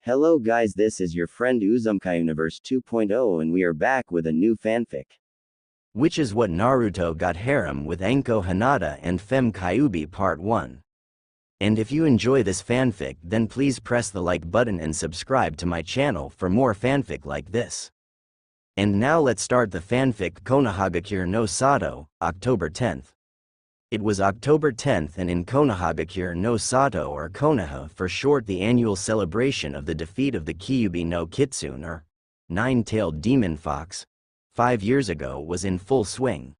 Hello guys, this is your friend Uzumkai Universe 2.0 and we are back with a new fanfic. Which is what Naruto got Harem with Anko, Hinata and Fem Kyuubi Part 1. And if you enjoy this fanfic, then please press the like button and subscribe to my channel for more fanfic like this. And now let's start the fanfic Konohagakure no Sato, October 10th. It was October 10th and in Konohagakure no Sato or Konoha for short, the annual celebration of the defeat of the Kyuubi no Kitsune or nine-tailed demon fox, 5 years ago was in full swing.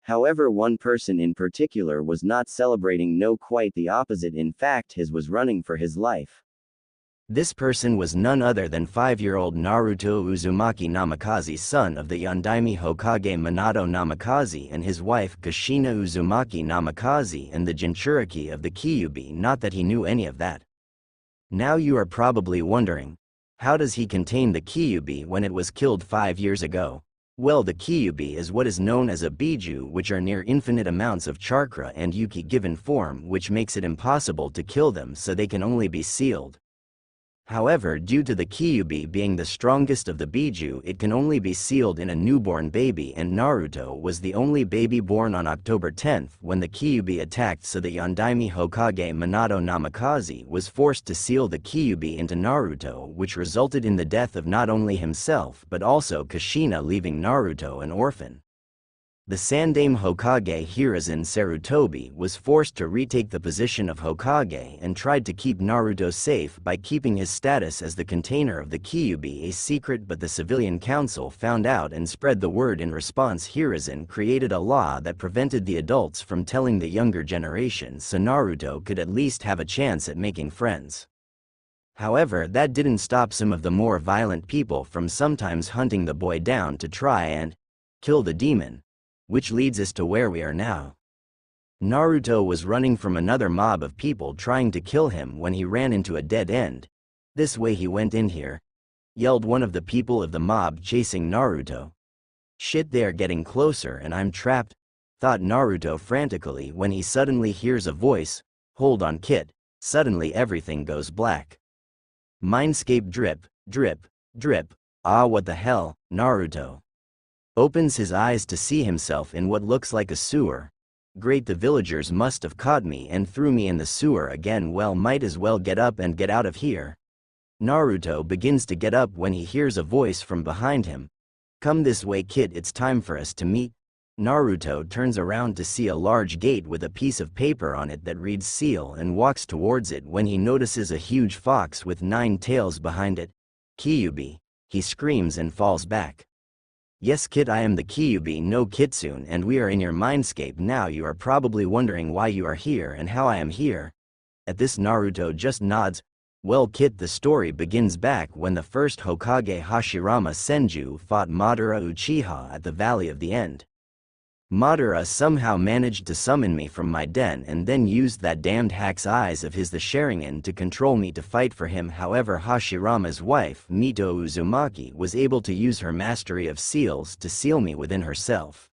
However, one person in particular was not celebrating, no, quite the opposite. In fact, his was running for his life. This person was none other than 5-year-old Naruto Uzumaki Namikaze, son of the Yondaime Hokage Minato Namikaze and his wife Kushina Uzumaki Namikaze and the Jinchuriki of the Kyuubi. Not that he knew any of that. Now you are probably wondering, how does he contain the Kyuubi when it was killed 5 years ago? Well, the Kyuubi is what is known as a biju, which are near infinite amounts of chakra and yuki given form, which makes it impossible to kill them, so they can only be sealed. However, due to the Kyuubi being the strongest of the biju, it can only be sealed in a newborn baby, and Naruto was the only baby born on October 10th when the Kyuubi attacked, so the Yondaime Hokage Minato Namikaze was forced to seal the Kyuubi into Naruto, which resulted in the death of not only himself but also Kushina, leaving Naruto an orphan. The Sandaime Hokage Hiruzen Sarutobi was forced to retake the position of Hokage and tried to keep Naruto safe by keeping his status as the container of the Kyuubi a secret, but the civilian council found out and spread the word. In response, Hiruzen created a law that prevented the adults from telling the younger generation, so Naruto could at least have a chance at making friends. However, that didn't stop some of the more violent people from sometimes hunting the boy down to try and kill the demon. Which leads us to where we are now. Naruto was running from another mob of people trying to kill him when he ran into a dead end. "This way he went in here," yelled one of the people of the mob chasing Naruto. "Shit, they're getting closer and I'm trapped," thought Naruto frantically when he suddenly hears a voice, "Hold on, kid." Suddenly everything goes black. Mindscape drip, drip, drip. Ah, what the hell? Naruto opens his eyes to see himself in what looks like a sewer. Great, the villagers must have caught me and threw me in the sewer again. Well, might as well get up and get out of here. Naruto begins to get up when he hears a voice from behind him. "Come this way, kid, it's time for us to meet." Naruto turns around to see a large gate with a piece of paper on it that reads seal and walks towards it when he notices a huge fox with 9 tails behind it. "Kyuubi!" he screams and falls back. "Yes, kid, I am the Kyuubi no Kitsune and we are in your mindscape now. You are probably wondering why you are here and how I am here." At this, Naruto just nods. "Well, kid, the story begins back when the first Hokage Hashirama Senju fought Madara Uchiha at the Valley of the End. Madara somehow managed to summon me from my den and then used that damned hack's eyes of his, the Sharingan, to control me to fight for him. However, Hashirama's wife, Mito Uzumaki, was able to use her mastery of seals to seal me within herself.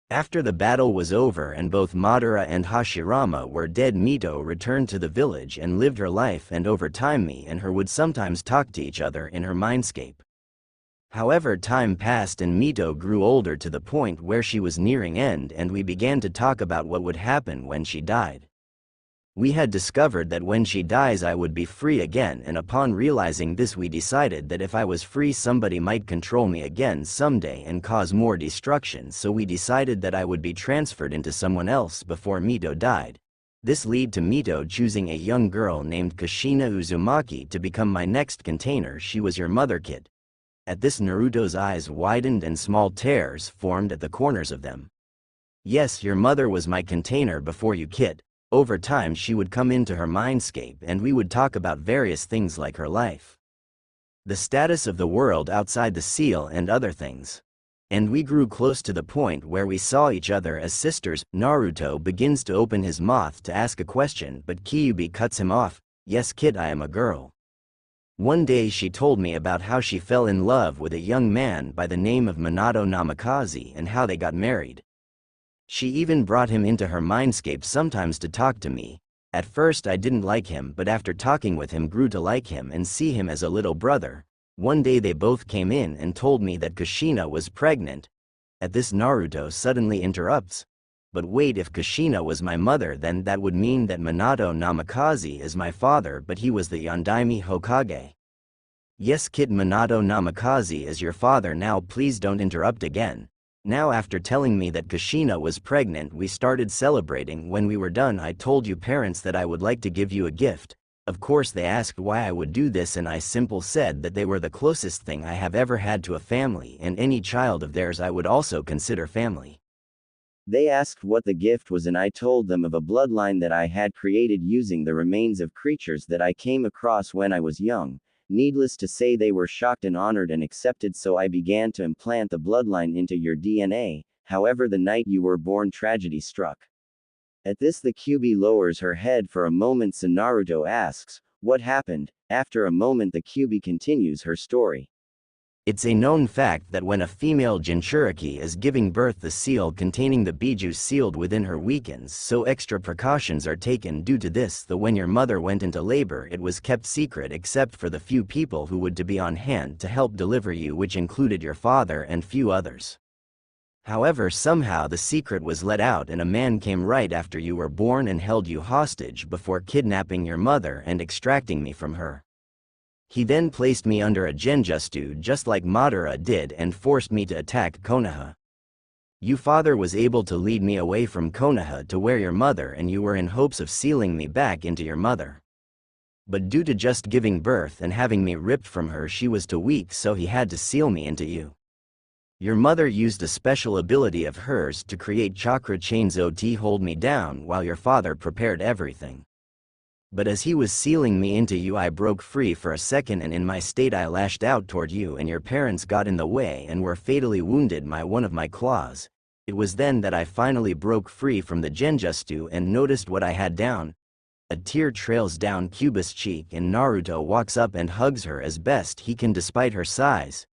After the battle was over and both Madara and Hashirama were dead, Mito returned to the village and lived her life, and over time me and her would sometimes talk to each other in her mindscape. However, time passed and Mito grew older to the point where she was nearing end, and we began to talk about what would happen when she died. We had discovered that when she dies I would be free again, and upon realizing this we decided that if I was free somebody might control me again someday and cause more destruction, so we decided that I would be transferred into someone else before Mito died. This led to Mito choosing a young girl named Kushina Uzumaki to become my next container. "She was your mother, kid." At this, Naruto's eyes widened and small tears formed at the corners of them. "Yes, your mother was my container before you, kid. Over time she would come into her mindscape and we would talk about various things like her life, the status of the world outside the seal and other things. And we grew close to the point where we saw each other as sisters." Naruto begins to open his mouth to ask a question, but Kyuubi cuts him off. "Yes, kid, I am a girl. One day she told me about how she fell in love with a young man by the name of Minato Namikaze and how they got married. She even brought him into her mindscape sometimes to talk to me. At first I didn't like him, but after talking with him grew to like him and see him as a little brother. One day they both came in and told me that Kushina was pregnant. At this Naruto suddenly interrupts. But wait, if Kushina was my mother, then that would mean that Minato Namikaze is my father, but he was the Yondaime Hokage. Yes kid, Minato Namikaze is your father. Now please don't interrupt again. Now after telling me that Kushina was pregnant, we started celebrating. When we were done, I told you parents that I would like to give you a gift. Of course they asked why I would do this, and I simply said that they were the closest thing I have ever had to a family, and any child of theirs I would also consider family. They asked what the gift was, and I told them of a bloodline that I had created using the remains of creatures that I came across when I was young. Needless to say, they were shocked and honored and accepted, so I began to implant the bloodline into your DNA. However, the night you were born, tragedy struck. At this, the Kyubi lowers her head for a moment, so Naruto asks, "What happened?" After a moment, the Kyubi continues her story. It's a known fact that when a female Jinchuriki is giving birth, the seal containing the biju sealed within her weakens, so extra precautions are taken due to this. Though when your mother went into labor, it was kept secret except for the few people who would to be on hand to help deliver you, which included your father and few others. However, somehow the secret was let out, and a man came right after you were born and held you hostage before kidnapping your mother and extracting me from her. He then placed me under a genjutsu just like Madara did and forced me to attack Konoha. Your father was able to lead me away from Konoha to where your mother, and you were in hopes of sealing me back into your mother. But due to just giving birth and having me ripped from her, she was too weak, so he had to seal me into you. Your mother used a special ability of hers to create chakra chains to hold me down while your father prepared everything. But as he was sealing me into you, I broke free for a second, and in my state I lashed out toward you, and your parents got in the way and were fatally wounded by one of my claws. It was then that I finally broke free from the genjutsu and noticed what I had down. A tear trails down Kyubi's cheek, and Naruto walks up and hugs her as best he can despite her size.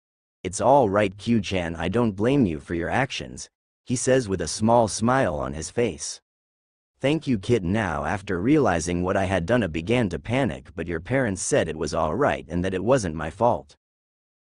"It's all right, Kyu-chan, I don't blame you for your actions," he says with a small smile on his face. "Thank you, kid." Now, after realizing what I had done, I began to panic, but your parents said it was all right and that it wasn't my fault.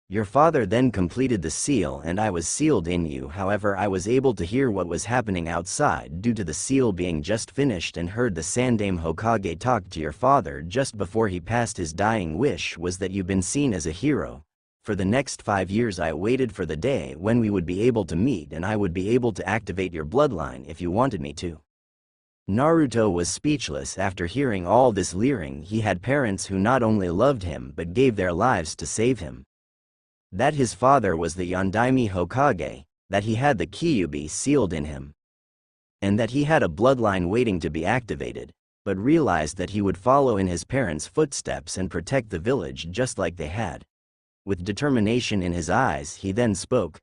Your father then completed the seal and I was sealed in you. However, I was able to hear what was happening outside due to the seal being just finished, and heard the Sandaime Hokage talk to your father just before he passed. His dying wish was that you've been seen as a hero. For the next 5 years I waited for the day when we would be able to meet and I would be able to activate your bloodline if you wanted me to. Naruto was speechless after hearing all this leering. He had parents who not only loved him but gave their lives to save him. That his father was the Yondaime Hokage, that he had the Kyuubi sealed in him, and that he had a bloodline waiting to be activated, but realized that he would follow in his parents' footsteps and protect the village just like they had. With determination in his eyes, he then spoke,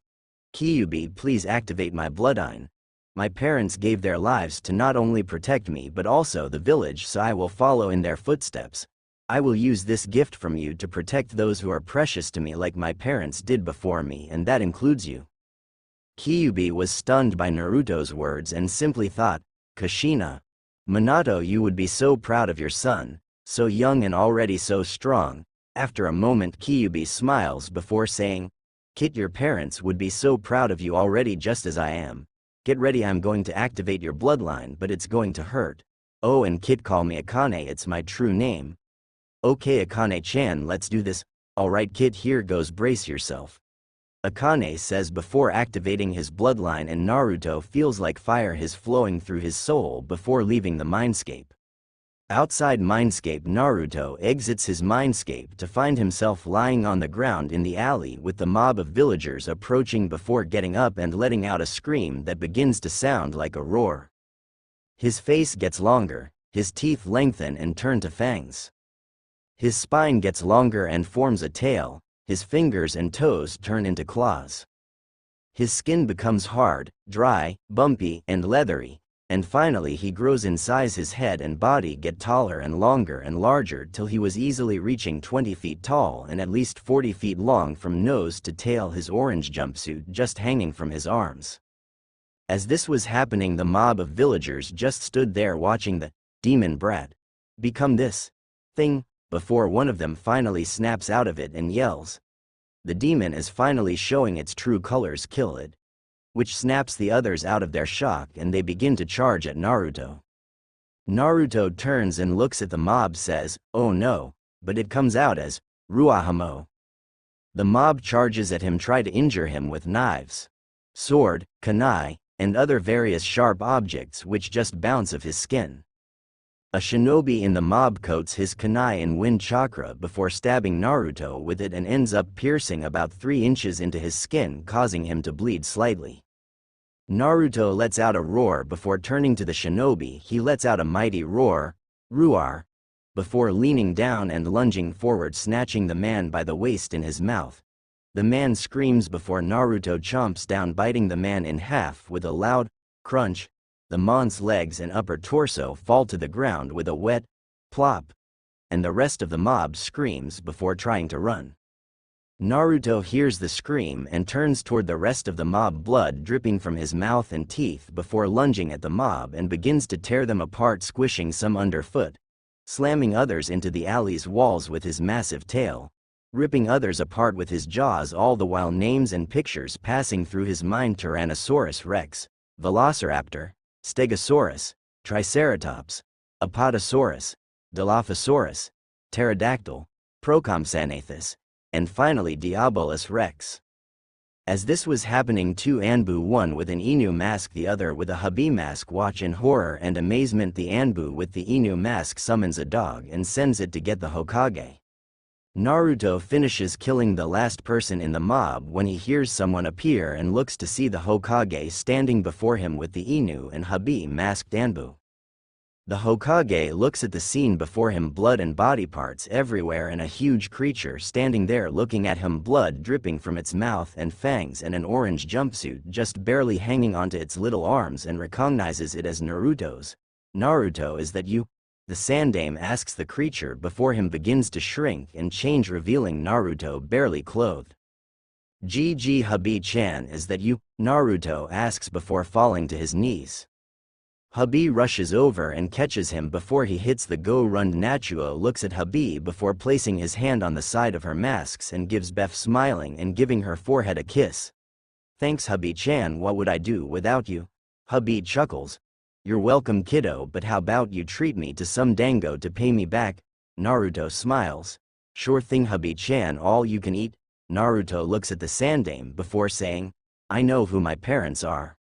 "Kyuubi, please activate my bloodline. My parents gave their lives to not only protect me but also the village, so I will follow in their footsteps. I will use this gift from you to protect those who are precious to me like my parents did before me, and that includes you." Kyuubi was stunned by Naruto's words and simply thought, "Kushina, Minato, you would be so proud of your son, so young and already so strong." After a moment, Kyuubi smiles before saying, "Kid, your parents would be so proud of you already, just as I am. Get ready, I'm going to activate your bloodline, but it's going to hurt. Oh, and kid, call me Akane, it's my true name." "Okay Akane-chan, let's do this." "Alright kid, here goes, brace yourself," Akane says before activating his bloodline, and Naruto feels like fire is flowing through his soul before leaving the mindscape. Outside mindscape, Naruto exits his mindscape to find himself lying on the ground in the alley with the mob of villagers approaching before getting up and letting out a scream that begins to sound like a roar. His face gets longer, his teeth lengthen and turn to fangs. His spine gets longer and forms a tail, his fingers and toes turn into claws. His skin becomes hard, dry, bumpy, and leathery. And finally he grows in size. His head and body get taller and longer and larger till he was easily reaching 20 feet tall and at least 40 feet long from nose to tail, his orange jumpsuit just hanging from his arms. As this was happening, the mob of villagers just stood there watching the demon brat Become this thing, before one of them finally snaps out of it and yells. The demon is finally showing its true colors, kill it. Which snaps the others out of their shock and they begin to charge at Naruto. Naruto turns and looks at the mob, says, "Oh no," but it comes out as, "Ruahamo." The mob charges at him, try to injure him with knives, sword, kunai, and other various sharp objects which just bounce off his skin. A shinobi in the mob coats his kunai in wind chakra before stabbing Naruto with it and ends up piercing about 3 inches into his skin, causing him to bleed slightly. Naruto lets out a roar before turning to the shinobi. He lets out a mighty roar, ruar, before leaning down and lunging forward, snatching the man by the waist in his mouth. The man screams before Naruto chomps down, biting the man in half with a loud crunch. The mon's legs and upper torso fall to the ground with a wet plop, and the rest of the mob screams before trying to run. Naruto hears the scream and turns toward the rest of the mob, blood dripping from his mouth and teeth, before lunging at the mob and begins to tear them apart, squishing some underfoot, slamming others into the alley's walls with his massive tail, ripping others apart with his jaws, all the while names and pictures passing through his mind: Tyrannosaurus Rex, Velociraptor, Stegosaurus, Triceratops, Apatosaurus, Dilophosaurus, Pterodactyl, Procompsognathus, and finally Diabolus Rex. As this was happening, 2 Anbu, one with an Inu mask, the other with a Habi mask, watch in horror and amazement. The Anbu with the Inu mask summons a dog and sends it to get the Hokage. Naruto finishes killing the last person in the mob when he hears someone appear and looks to see the Hokage standing before him with the Inu and Habi masked Anbu. The Hokage looks at the scene before him, blood and body parts everywhere, and a huge creature standing there looking at him, blood dripping from its mouth and fangs, and an orange jumpsuit just barely hanging onto its little arms, and recognizes it as Naruto's. "Naruto, is that you?" the Sandame asks the creature before him begins to shrink and change, revealing Naruto barely clothed. "GG Habi-chan, is that you?" Naruto asks before falling to his knees. Habi rushes over and catches him before he hits the go-run. Nachuo looks at Habi before placing his hand on the side of her masks and gives Beth, smiling and giving her forehead a kiss. "Thanks Habi-chan, what would I do without you?" Habi chuckles. "You're welcome kiddo, but how about you treat me to some dango to pay me back?" Naruto smiles. "Sure thing Habi-chan, all you can eat." Naruto looks at the Sandame before saying, "I know who my parents are.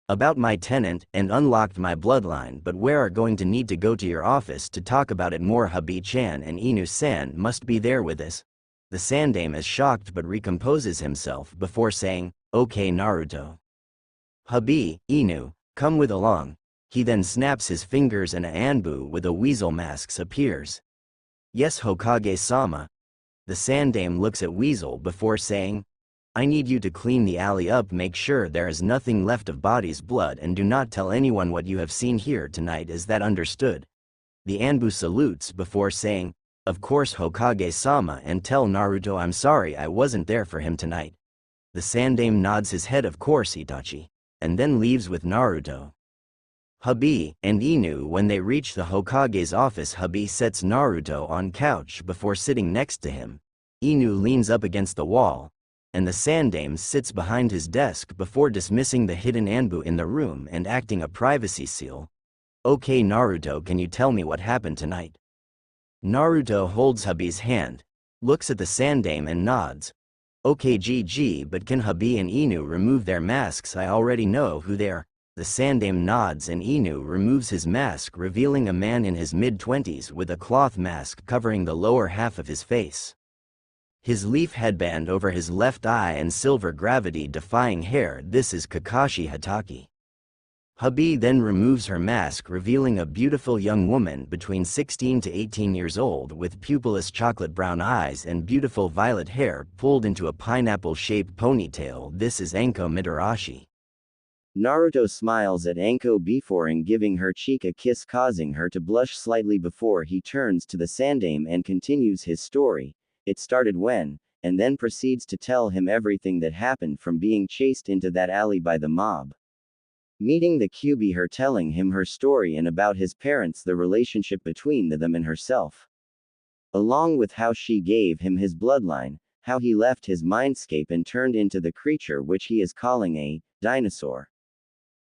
About my tenant and unlocked my bloodline, but we are going to need to go to your office to talk about it more. Habi-chan and Inu-san must be there with us." The Sandame is shocked but recomposes himself before saying, "Okay Naruto. Habi, Inu, come with along." He then snaps his fingers and a Anbu with a weasel mask appears. "Yes Hokage-sama." The Sandame looks at Weasel before saying, "I need you to clean the alley up, make sure there is nothing left of body's blood, and do not tell anyone what you have seen here tonight, is that understood?" The Anbu salutes before saying, "Of course Hokage-sama, and tell Naruto I'm sorry I wasn't there for him tonight." The Sandame nods his head, "Of course Itachi," and then leaves with Naruto. Habi and Inu, when they reach the Hokage's office, Habi sets Naruto on couch before sitting next to him. Inu leans up against the wall, and the Sandame sits behind his desk before dismissing the hidden Anbu in the room and acting a privacy seal. "Okay Naruto, can you tell me what happened tonight?" Naruto holds Habi's hand, looks at the Sandame and nods. "Okay GG, but can Habi and Inu remove their masks? I already know who they are." The Sandame nods and Inu removes his mask, revealing a man in his mid-20s with a cloth mask covering the lower half of his face. His leaf headband over his left eye and silver gravity-defying hair. This is Kakashi Hatake. Habi then removes her mask, revealing a beautiful young woman between 16 to 18 years old with pupilless chocolate brown eyes and beautiful violet hair pulled into a pineapple-shaped ponytail. This is Anko Mitarashi. Naruto smiles at Anko before giving her cheek a kiss, causing her to blush slightly before he turns to the Sandame and continues his story. "It started when," and then proceeds to tell him everything that happened from being chased into that alley by the mob. Meeting the Kyuubi, her telling him her story and about his parents, the relationship between them and herself. Along with how she gave him his bloodline, how he left his mindscape and turned into the creature which he is calling a dinosaur.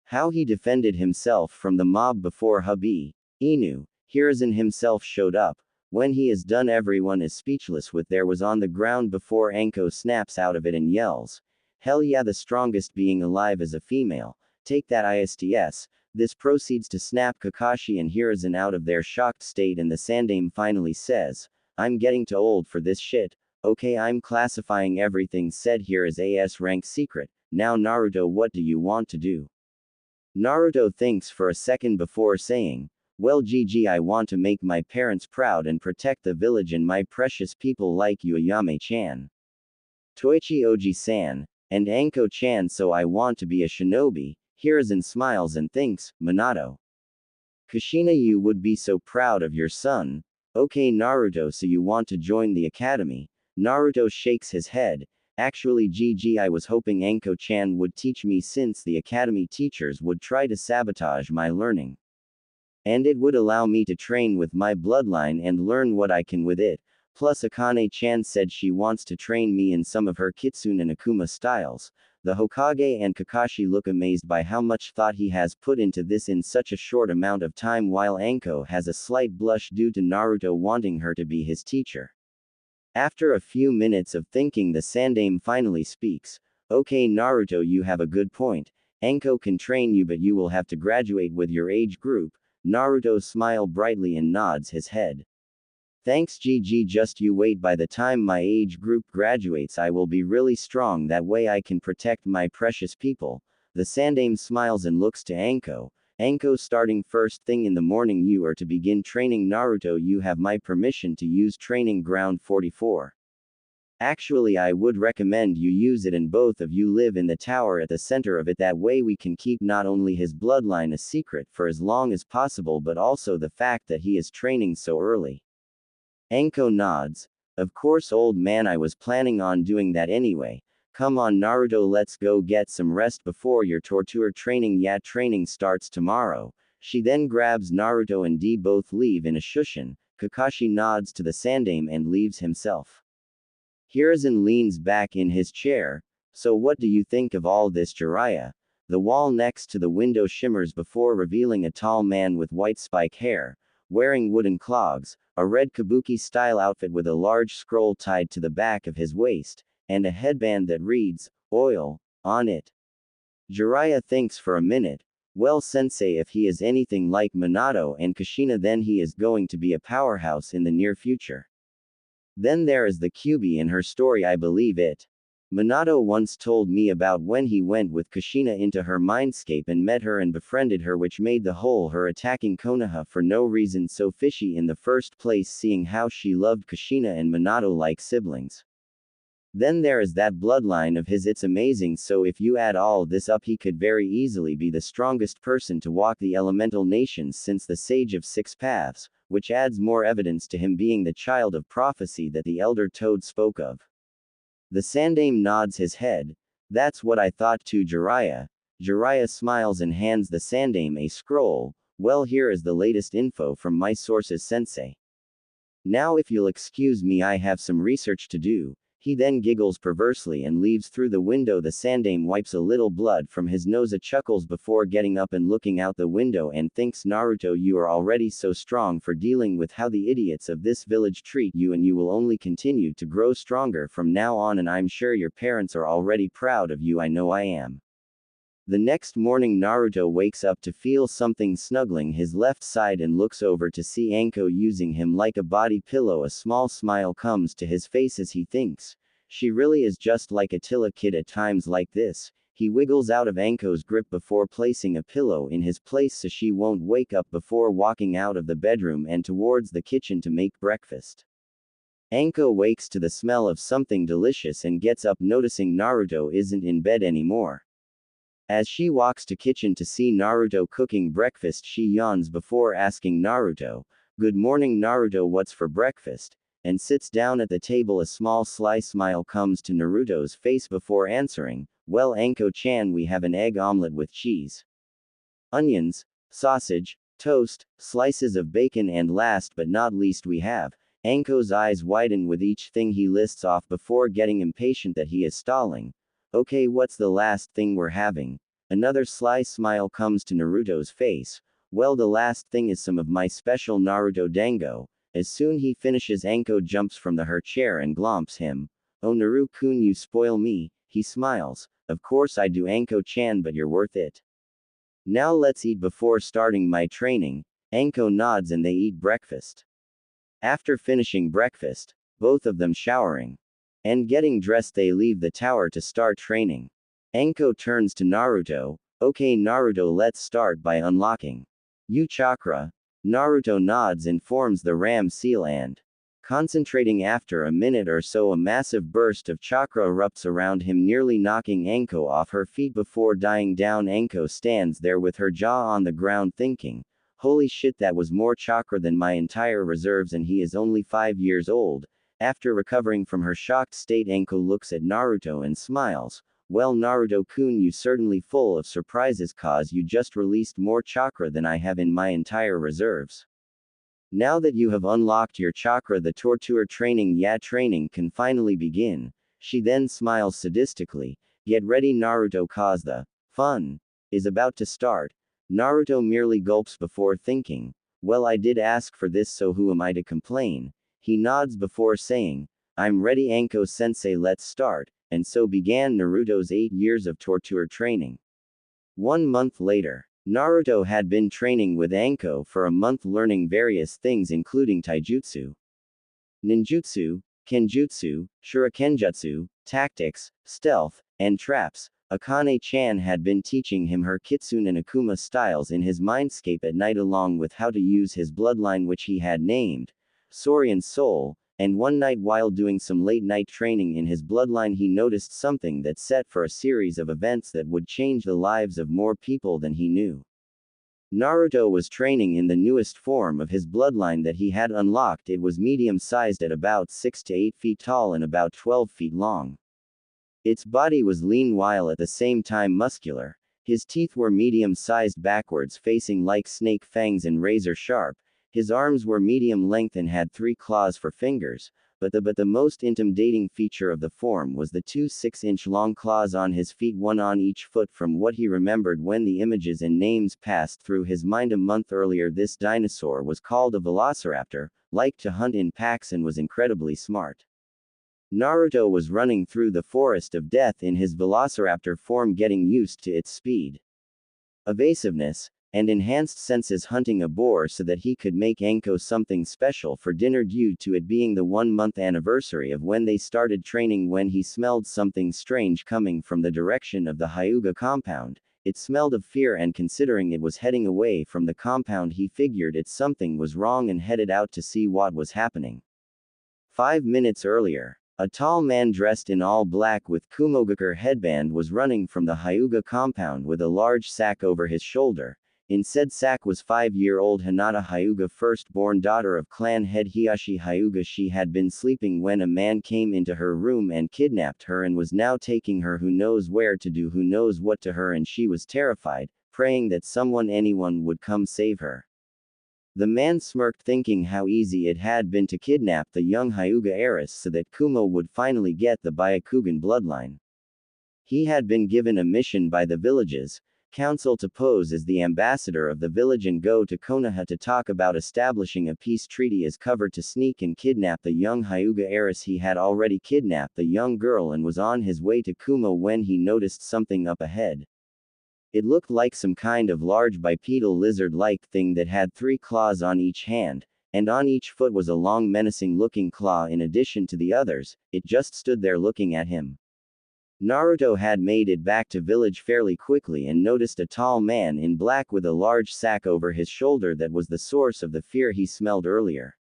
How he defended himself from the mob before Hubby, Inu, Hiruzen himself showed up. When he is done, everyone is speechless with there was on the ground before Anko snaps out of it and yells, "Hell yeah, the strongest being alive is a female. Take that ISTS." This proceeds to snap Kakashi and Hiruzen out of their shocked state, and the Sandame finally says, "I'm getting too old for this shit. Okay, I'm classifying everything said here as AS rank secret. Now Naruto, what do you want to do?" Naruto thinks for a second before saying, "Well GG, I want to make my parents proud and protect the village and my precious people like you, Ayame-chan, Toichi Oji-san, and Anko-chan, so I want to be a shinobi." Hiruzen smiles and thinks, "Minato, Kushina, you would be so proud of your son." "Okay Naruto, so you want to join the academy?" Naruto shakes his head. "Actually GG, I was hoping Anko-chan would teach me, since the academy teachers would try to sabotage my learning. And it would allow me to train with my bloodline and learn what I can with it. Plus Akane-chan said she wants to train me in some of her Kitsune and Akuma styles." The Hokage and Kakashi look amazed by how much thought he has put into this in such a short amount of time, while Anko has a slight blush due to Naruto wanting her to be his teacher. After a few minutes of thinking, the Sandame finally speaks. "Okay Naruto, you have a good point. Anko can train you, but you will have to graduate with your age group." Naruto smiles brightly and nods his head. "Thanks GG, just you wait, by the time my age group graduates I will be really strong, that way I can protect my precious people." The Sandame smiles and looks to Anko. "Anko, starting first thing in the morning you are to begin training Naruto. You have my permission to use training ground 44. Actually I would recommend you use it and both of you live in the tower at the center of it, that way we can keep not only his bloodline a secret for as long as possible, but also the fact that he is training so early." Anko nods. "Of course old man, I was planning on doing that anyway. Come on Naruto, let's go get some rest before your torture training." "Yeah, training starts tomorrow." She then grabs Naruto and D both leave in a shushin. Kakashi nods to the Sandame and leaves himself. Hiruzen leans back in his chair. "So what do you think of all this, Jiraiya?" The wall next to the window shimmers before revealing a tall man with white spike hair, wearing wooden clogs, a red kabuki-style outfit with a large scroll tied to the back of his waist, and a headband that reads, "Oil," on it. Jiraiya thinks for a minute. Well sensei, if he is anything like Minato and Kushina, then he is going to be a powerhouse in the near future. Then there is the Kyuubi and her story, I believe it. Minato once told me about when he went with Kushina into her mindscape and met her and befriended her, which made the whole her attacking Konoha for no reason so fishy in the first place, seeing how she loved Kushina and Minato like siblings. Then there is that bloodline of his, it's amazing. So if you add all this up, he could very easily be the strongest person to walk the elemental nations since the Sage of Six Paths, which adds more evidence to him being the child of prophecy that the Elder Toad spoke of. The Sandame nods his head. "That's what I thought too, Jiraiya." Jiraiya smiles and hands the Sandame a scroll. "Well, here is the latest info from my sources, sensei. Now if you'll excuse me, I have some research to do." He then giggles perversely and leaves through the window. The Sandame wipes a little blood from his nose, chuckles before getting up and looking out the window, and thinks, "Naruto, you are already so strong for dealing with how the idiots of this village treat you, and you will only continue to grow stronger from now on, and I'm sure your parents are already proud of you. I know I am." The next morning Naruto wakes up to feel something snuggling his left side and looks over to see Anko using him like a body pillow. A small smile comes to his face as he thinks, "She really is just like Attila kid at times like this." He wiggles out of Anko's grip before placing a pillow in his place so she won't wake up before walking out of the bedroom and towards the kitchen to make breakfast. Anko wakes to the smell of something delicious and gets up, noticing Naruto isn't in bed anymore. As she walks to kitchen to see Naruto cooking breakfast, she yawns before asking Naruto, "Good morning Naruto, what's for breakfast?" and sits down at the table. A small sly smile comes to Naruto's face before answering, "Well Anko-chan, we have an egg omelette with cheese." onions, sausage, toast, slices of bacon, and last but not least we have. Anko's eyes widen with each thing he lists off before getting impatient that he is stalling. Okay, what's the last thing we're having? Another sly smile comes to Naruto's face. Well, the last thing is some of my special Naruto dango. As soon he finishes, Anko jumps from her chair and glomps him. Oh Naru-kun, you spoil me, he smiles. Of course I do, Anko-chan, but you're worth it. Now let's eat before starting my training. Anko nods and they eat breakfast. After finishing breakfast, both of them showering and getting dressed, they leave the tower to start training. Anko turns to Naruto. Okay Naruto, let's start by unlocking U chakra. Naruto nods and forms the Ram seal and concentrating. After a minute or so, a massive burst of chakra erupts around him, nearly knocking Anko off her feet before dying down. Anko stands there with her jaw on the ground thinking, holy shit, that was more chakra than my entire reserves, and he is only 5 years old. After recovering from her shocked state, Anko looks at Naruto and smiles. Well Naruto-kun, you certainly full of surprises, cause you just released more chakra than I have in my entire reserves. Now that you have unlocked your chakra, the torture training can finally begin. She then smiles sadistically. Get ready Naruto, cause the fun is about to start. Naruto merely gulps before thinking, well, I did ask for this, so who am I to complain? He nods before saying, I'm ready Anko-sensei, let's start. And so began Naruto's 8 years of torture training. 1 month later, Naruto had been training with Anko for a month, learning various things including taijutsu, ninjutsu, kenjutsu, shurikenjutsu, tactics, stealth, and traps. Akane-chan had been teaching him her kitsune and akuma styles in his mindscape at night, along with how to use his bloodline, which he had named Saurian Soul. And one night, while doing some late-night training in his bloodline, he noticed something that set for a series of events that would change the lives of more people than he knew. Naruto was training in the newest form of his bloodline that he had unlocked. It was medium-sized at about 6 to 8 feet tall and about 12 feet long. Its body was lean while at the same time muscular. His teeth were medium-sized backwards facing like snake fangs and razor-sharp. His arms were medium length and had 3 claws for fingers, but the most intimidating feature of the form was the 2 6-inch long claws on his feet, one on each foot. From what he remembered when the images and names passed through his mind a month earlier, this dinosaur was called a velociraptor, liked to hunt in packs, and was incredibly smart. Naruto was running through the forest of death in his velociraptor form, getting used to its speed, evasiveness, and enhanced senses, hunting a boar so that he could make Anko something special for dinner due to it being the 1-month anniversary of when they started training. When he smelled something strange coming from the direction of the Hyuga compound, it smelled of fear, and considering it was heading away from the compound, he figured it something was wrong and headed out to see what was happening. 5 minutes earlier, a tall man dressed in all black with Kumogakure headband was running from the Hyuga compound with a large sack over his shoulder. In said sack was 5-year-old Hinata Hyuga, firstborn daughter of clan head Hiyashi Hyuga. She had been sleeping when a man came into her room and kidnapped her and was now taking her who knows where to do who knows what to her, and she was terrified, praying that anyone would come save her. The man smirked, thinking how easy it had been to kidnap the young Hyuga heiress so that Kumo would finally get the Byakugan bloodline. He had been given a mission by the village's council to pose as the ambassador of the village and go to Konoha to talk about establishing a peace treaty as cover to sneak and kidnap the young Hyuga heiress. He had already kidnapped the young girl and was on his way to Kumo when he noticed something up ahead. It looked like some kind of large bipedal lizard-like thing that had 3 claws on each hand, and on each foot was a long menacing-looking claw in addition to the others. It just stood there looking at him. Naruto had made it back to village fairly quickly and noticed a tall man in black with a large sack over his shoulder that was the source of the fear he smelled earlier.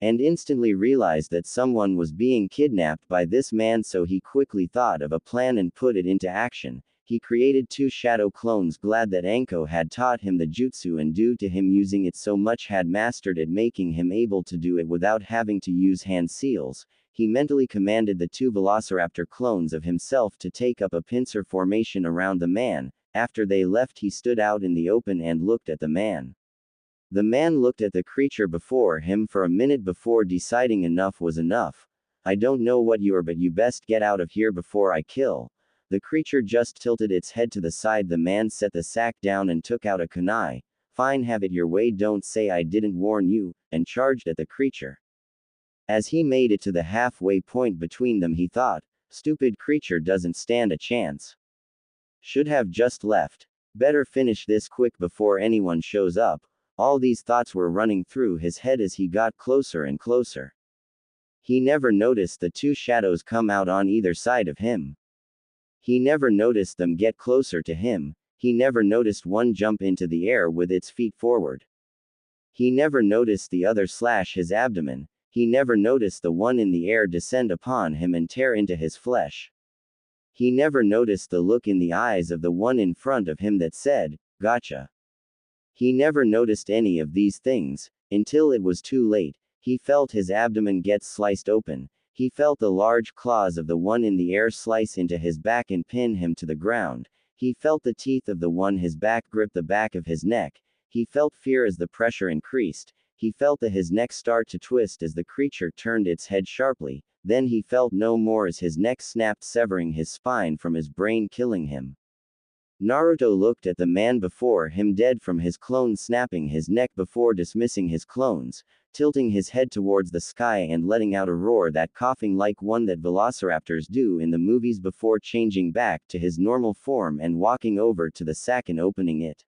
And instantly realized that someone was being kidnapped by this man, so he quickly thought of a plan and put it into action. He created 2 shadow clones, glad that Anko had taught him the jutsu, and due to him using it so much had mastered it, making him able to do it without having to use hand seals. He mentally commanded the 2 velociraptor clones of himself to take up a pincer formation around the man, After they left, he stood out in the open and looked at the man. The man looked at the creature before him for a minute before deciding enough was enough. I don't know what you are, but you best get out of here before I kill. The creature just tilted its head to the side. The man set the sack down and took out a kunai. Fine, have it your way, don't say I didn't warn you, and charged at the creature. As he made it to the halfway point between them, he thought, stupid creature doesn't stand a chance. Should have just left. Better finish this quick before anyone shows up. All these thoughts were running through his head as he got closer and closer. He never noticed the two shadows come out on either side of him. He never noticed them get closer to him. He never noticed one jump into the air with its feet forward. He never noticed the other slash his abdomen. He never noticed the one in the air descend upon him and tear into his flesh. He never noticed the look in the eyes of the one in front of him that said, "Gotcha." He never noticed any of these things, until it was too late. He felt his abdomen get sliced open. He felt the large claws of the one in the air slice into his back and pin him to the ground. He felt the teeth of the one his back grip the back of his neck. He felt fear as the pressure increased. He felt his neck start to twist as the creature turned its head sharply. Then he felt no more as his neck snapped, severing his spine from his brain, killing him. Naruto looked at the man before him, dead from his clone, snapping his neck before dismissing his clones, tilting his head towards the sky and letting out a roar, that coughing like one that velociraptors do in the movies, before changing back to his normal form and walking over to the sack and opening it.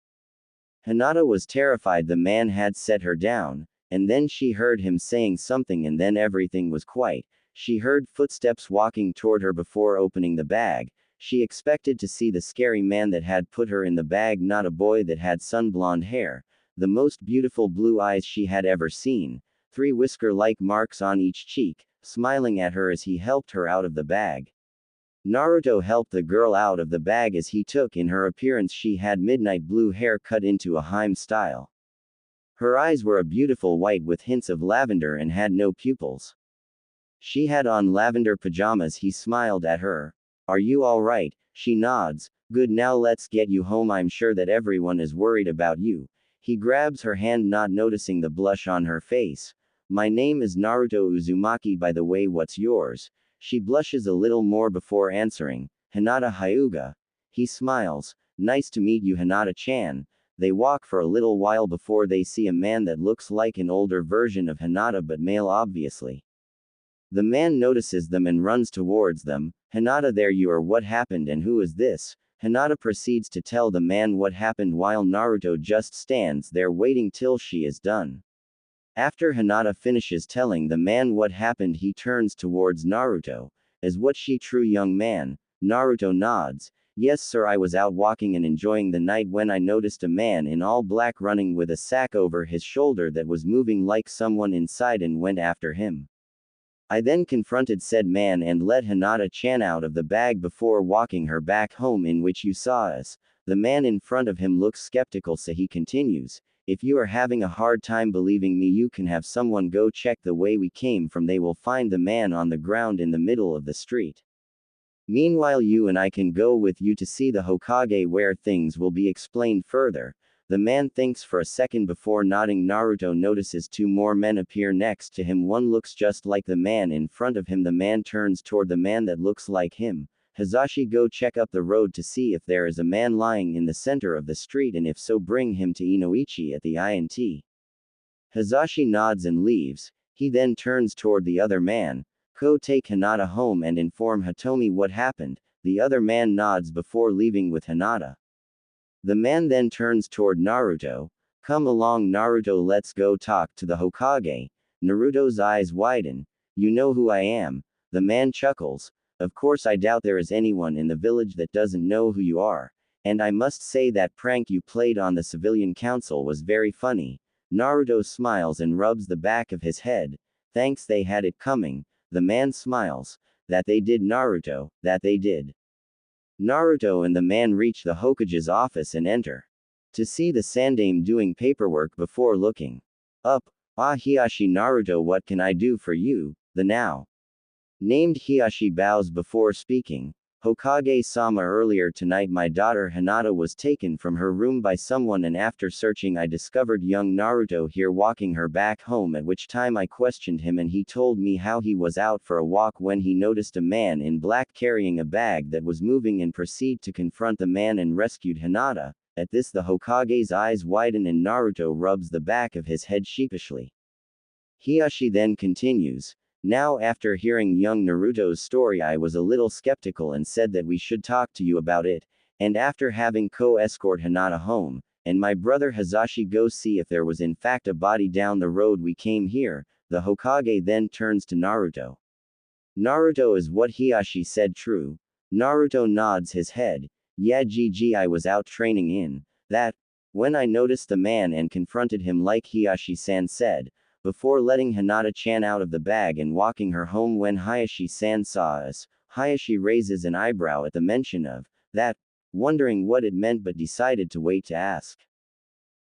Hinata was terrified. The man had set her down, and then she heard him saying something, and then everything was quiet. She heard footsteps walking toward her before opening the bag. She expected to see the scary man that had put her in the bag, not a boy that had sun-blonde hair, the most beautiful blue eyes she had ever seen, 3 whisker-like marks on each cheek, smiling at her as he helped her out of the bag. Naruto helped the girl out of the bag. As he took in her appearance, she had midnight blue hair cut into a Harem style. Her eyes were a beautiful white with hints of lavender and had no pupils. She had on lavender pajamas. He smiled at her. Are you all right? She nods. Good, now let's get you home. I'm sure that everyone is worried about you. He grabs her hand, not noticing the blush on her face. My name is Naruto Uzumaki, by the way. What's yours? She blushes a little more before answering. Hinata Hyuga. He smiles. Nice to meet you, Hinata-chan. They walk for a little while before they see a man that looks like an older version of Hinata, but male obviously. The man notices them and runs towards them. Hinata, there you are. What happened and who is this? Hinata proceeds to tell the man what happened while Naruto just stands there waiting till she is done. After Hinata finishes telling the man what happened, he turns towards Naruto. Is what she true, young man? Naruto nods. Yes sir, I was out walking and enjoying the night when I noticed a man in all black running with a sack over his shoulder that was moving like someone inside and went after him. I then confronted said man and let Hinata-chan out of the bag before walking her back home, in which you saw us. The man in front of him looks skeptical, so he continues. If you are having a hard time believing me, you can have someone go check the way we came from. They will find the man on the ground in the middle of the street. Meanwhile, you and I can go with you to see the Hokage, where things will be explained further. The man thinks for a second before nodding. Naruto notices 2 more men appear next to him. One looks just like the man in front of him. The man turns toward the man that looks like him. Hazashi, go check up the road to see if there is a man lying in the center of the street, and if so, bring him to Inoichi at the INT. Hazashi nods and leaves. He then turns toward the other man. Go take Hinata home and inform Hitomi what happened. The other man nods before leaving with Hinata. The man then turns toward Naruto. Come along, Naruto, let's go talk to the Hokage. Naruto's eyes widen. You know who I am? The man chuckles. Of course, I doubt there is anyone in the village that doesn't know who you are. And I must say that prank you played on the civilian council was very funny. Naruto smiles and rubs the back of his head. Thanks, they had it coming. The man smiles. That they did, Naruto, that they did. Naruto and the man reach the Hokage's office and enter. To see the Sandaime doing paperwork before looking up. Ah, Hiyashi. Naruto, what can I do for you? The now named Hiyashi bows before speaking. Hokage-sama, earlier tonight my daughter Hinata was taken from her room by someone, and after searching I discovered young Naruto here walking her back home, at which time I questioned him and he told me how he was out for a walk when he noticed a man in black carrying a bag that was moving and proceeded to confront the man and rescued Hinata. At this the Hokage's eyes widen and Naruto rubs the back of his head sheepishly. Hiashi then continues. Now, after hearing young Naruto's story, I was a little skeptical and said that we should talk to you about it, and after having escort Hinata home, and my brother Hazashi go see if there was in fact a body down the road we came here, the Hokage then turns to Naruto. Naruto, is what Hiashi said true? Naruto nods his head. Yeah, GG, I was out training in that when I noticed the man and confronted him like Hiashi-san said, before letting Hinata-chan out of the bag and walking her home. When Hayashi-san saw us, Hayashi raises an eyebrow at the mention of that, wondering what it meant but decided to wait to ask.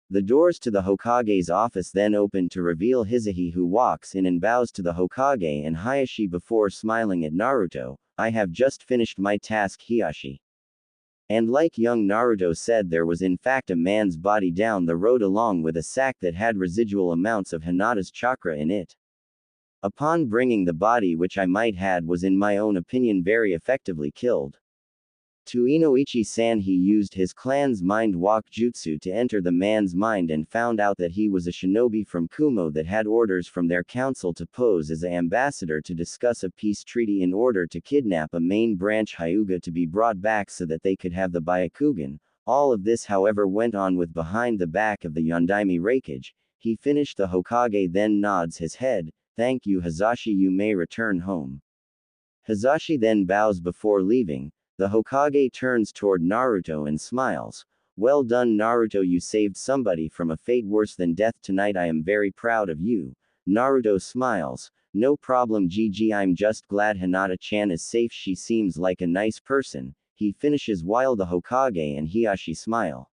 The doors to the Hokage's office then open to reveal Hizahi, who walks in and bows to the Hokage and Hayashi before smiling at Naruto. I have just finished my task, Hiashi. And like young Naruto said, there was in fact a man's body down the road along with a sack that had residual amounts of Hinata's chakra in it. Upon bringing the body, which I might add was in my own opinion very effectively killed. To Inoichi-san, he used his clan's mind walk jutsu to enter the man's mind and found out that he was a shinobi from Kumo that had orders from their council to pose as an ambassador to discuss a peace treaty in order to kidnap a main branch Hyuga to be brought back so that they could have the Byakugan. All of this, however, went on with behind the back of the Yondaime Raikage. He finished. The Hokage then nods his head. Thank you, Hazashi, you may return home. Hazashi then bows before leaving. The Hokage turns toward Naruto and smiles. Well done, Naruto, you saved somebody from a fate worse than death tonight. I am very proud of you. Naruto smiles. No problem, GG, I'm just glad Hinata-chan is safe. She seems like a nice person. He finishes while the Hokage and Hiashi smile.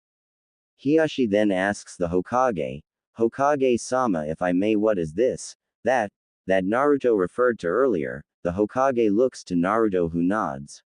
Hiashi then asks the Hokage, Hokage-sama, if I may, what is this? That Naruto referred to earlier. The Hokage looks to Naruto, who nods.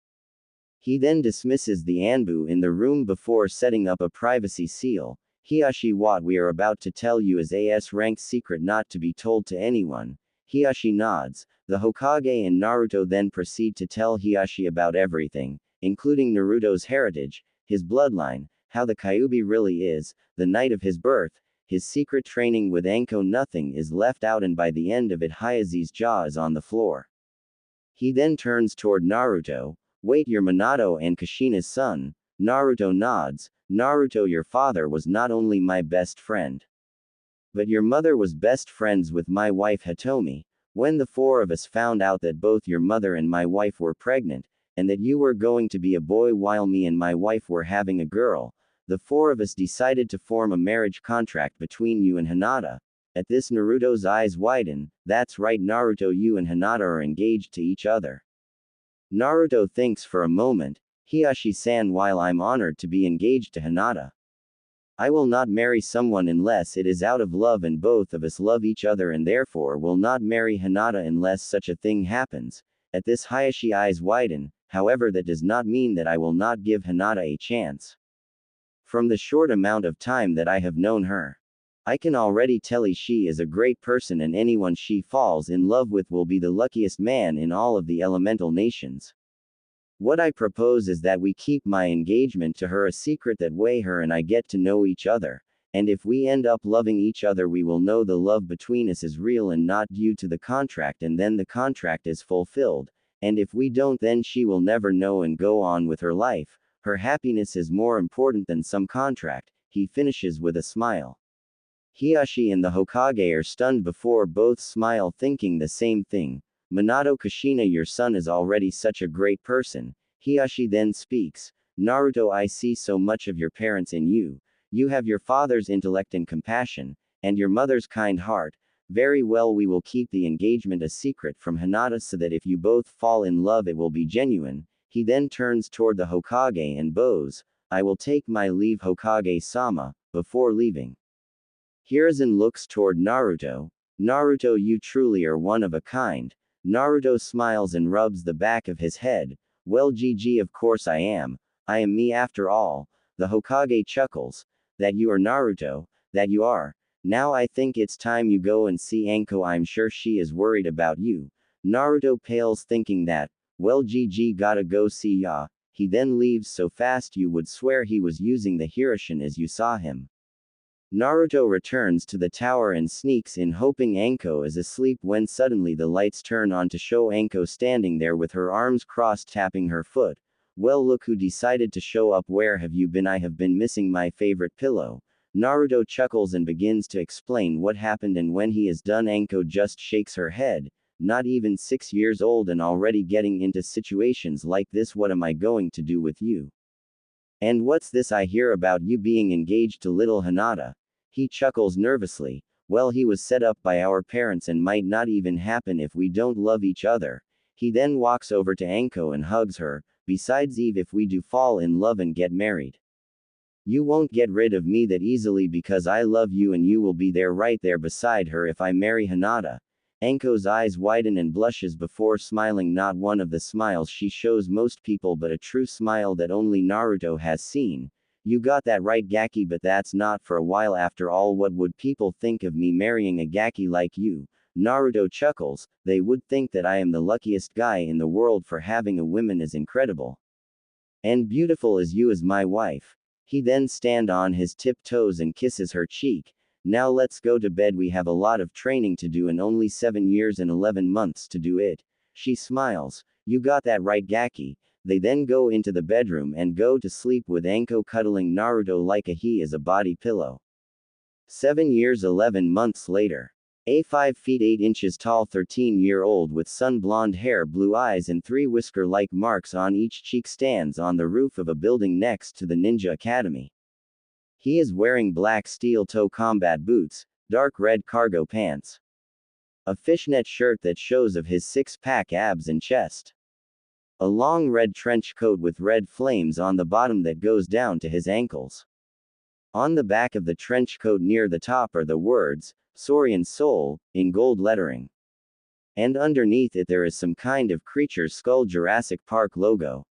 He then dismisses the Anbu in the room before setting up a privacy seal. Hiashi, what we are about to tell you is a S-rank secret not to be told to anyone. Hiashi nods. The Hokage and Naruto then proceed to tell Hiashi about everything, including Naruto's heritage, his bloodline, how the Kyubi really is, the night of his birth, his secret training with Anko. Nothing is left out, and by the end of it Hayazi's jaw is on the floor. He then turns toward Naruto. Wait, you're Minato and Kushina's son? Naruto nods. Naruto, your father was not only my best friend, but your mother was best friends with my wife Hitomi. When the four of us found out that both your mother and my wife were pregnant, and that you were going to be a boy while me and my wife were having a girl, the four of us decided to form a marriage contract between you and Hinata. At this Naruto's eyes widen. That's right, Naruto, you and Hinata are engaged to each other. Naruto thinks for a moment. Hiashi-san, while I'm honored to be engaged to Hinata, I will not marry someone unless it is out of love, and both of us love each other and therefore will not marry Hinata unless such a thing happens. At this Hayashi eyes widen. However, that does not mean that I will not give Hinata a chance. From the short amount of time that I have known her, I can already tell she is a great person, and anyone she falls in love with will be the luckiest man in all of the elemental nations. What I propose is that we keep my engagement to her a secret, that way her and I get to know each other, and if we end up loving each other we will know the love between us is real and not due to the contract, and then the contract is fulfilled, and if we don't then she will never know and go on with her life. Her happiness is more important than some contract. He finishes with a smile. Hiashi and the Hokage are stunned before both smile, thinking the same thing. Minato, Kushina, your son is already such a great person. Hiashi then speaks. Naruto, I see so much of your parents in you. You have your father's intellect and compassion, and your mother's kind heart. Very well, we will keep the engagement a secret from Hinata so that if you both fall in love it will be genuine. He then turns toward the Hokage and bows. I will take my leave, Hokage-sama, before leaving. Hiruzen looks toward Naruto. Naruto, you truly are one of a kind. Naruto smiles and rubs the back of his head. Well, GG, of course I am. I am me after all. The Hokage chuckles. That you are Naruto, that you are. Now I think it's time you go and see Anko. I'm sure she is worried about you. Naruto pales, thinking that, well, GG, gotta go see ya. He then leaves so fast you would swear he was using the Hiroshin as you saw him. Naruto returns to the tower and sneaks in, hoping Anko is asleep, when suddenly the lights turn on to show Anko standing there with her arms crossed, tapping her foot. Well, look who decided to show up. Where have you been? I have been missing my favorite pillow. Naruto chuckles and begins to explain what happened, and when he is done, Anko just shakes her head. Not even 6 years old and already getting into situations like this. What am I going to do with you? And what's this I hear about you being engaged to little Hinata? He chuckles nervously. Well, he was set up by our parents and might not even happen if we don't love each other. He then walks over to Anko and hugs her. Besides, Eve, if we do fall in love and get married, you won't get rid of me that easily, because I love you and you will be there, right there beside her if I marry Hinata. Anko's eyes widen and blushes before smiling, not one of the smiles she shows most people, but a true smile that only Naruto has seen. You got that right, Gaki, but that's not for a while. After all, what would people think of me marrying a Gaki like you? Naruto chuckles. They would think that I am the luckiest guy in the world for having a woman as incredible and beautiful as you as my wife. He then stands on his tiptoes and kisses her cheek. Now let's go to bed. We have a lot of training to do and only 7 years and 11 months to do it. She smiles. You got that right, Gaki. They then go into the bedroom and go to sleep, with Anko cuddling Naruto like he is a body pillow. 7 years 11 months later. A 5 feet 8 inches tall 13-year-old with sun blonde hair, blue eyes and 3 whisker-like marks on each cheek stands on the roof of a building next to the Ninja Academy. He is wearing black steel-toe combat boots, dark red cargo pants, a fishnet shirt that shows of his six-pack abs and chest, a long red trench coat with red flames on the bottom that goes down to his ankles. On the back of the trench coat near the top are the words, Saurian Soul, in gold lettering. And underneath it there is some kind of creature's skull, Jurassic Park logo.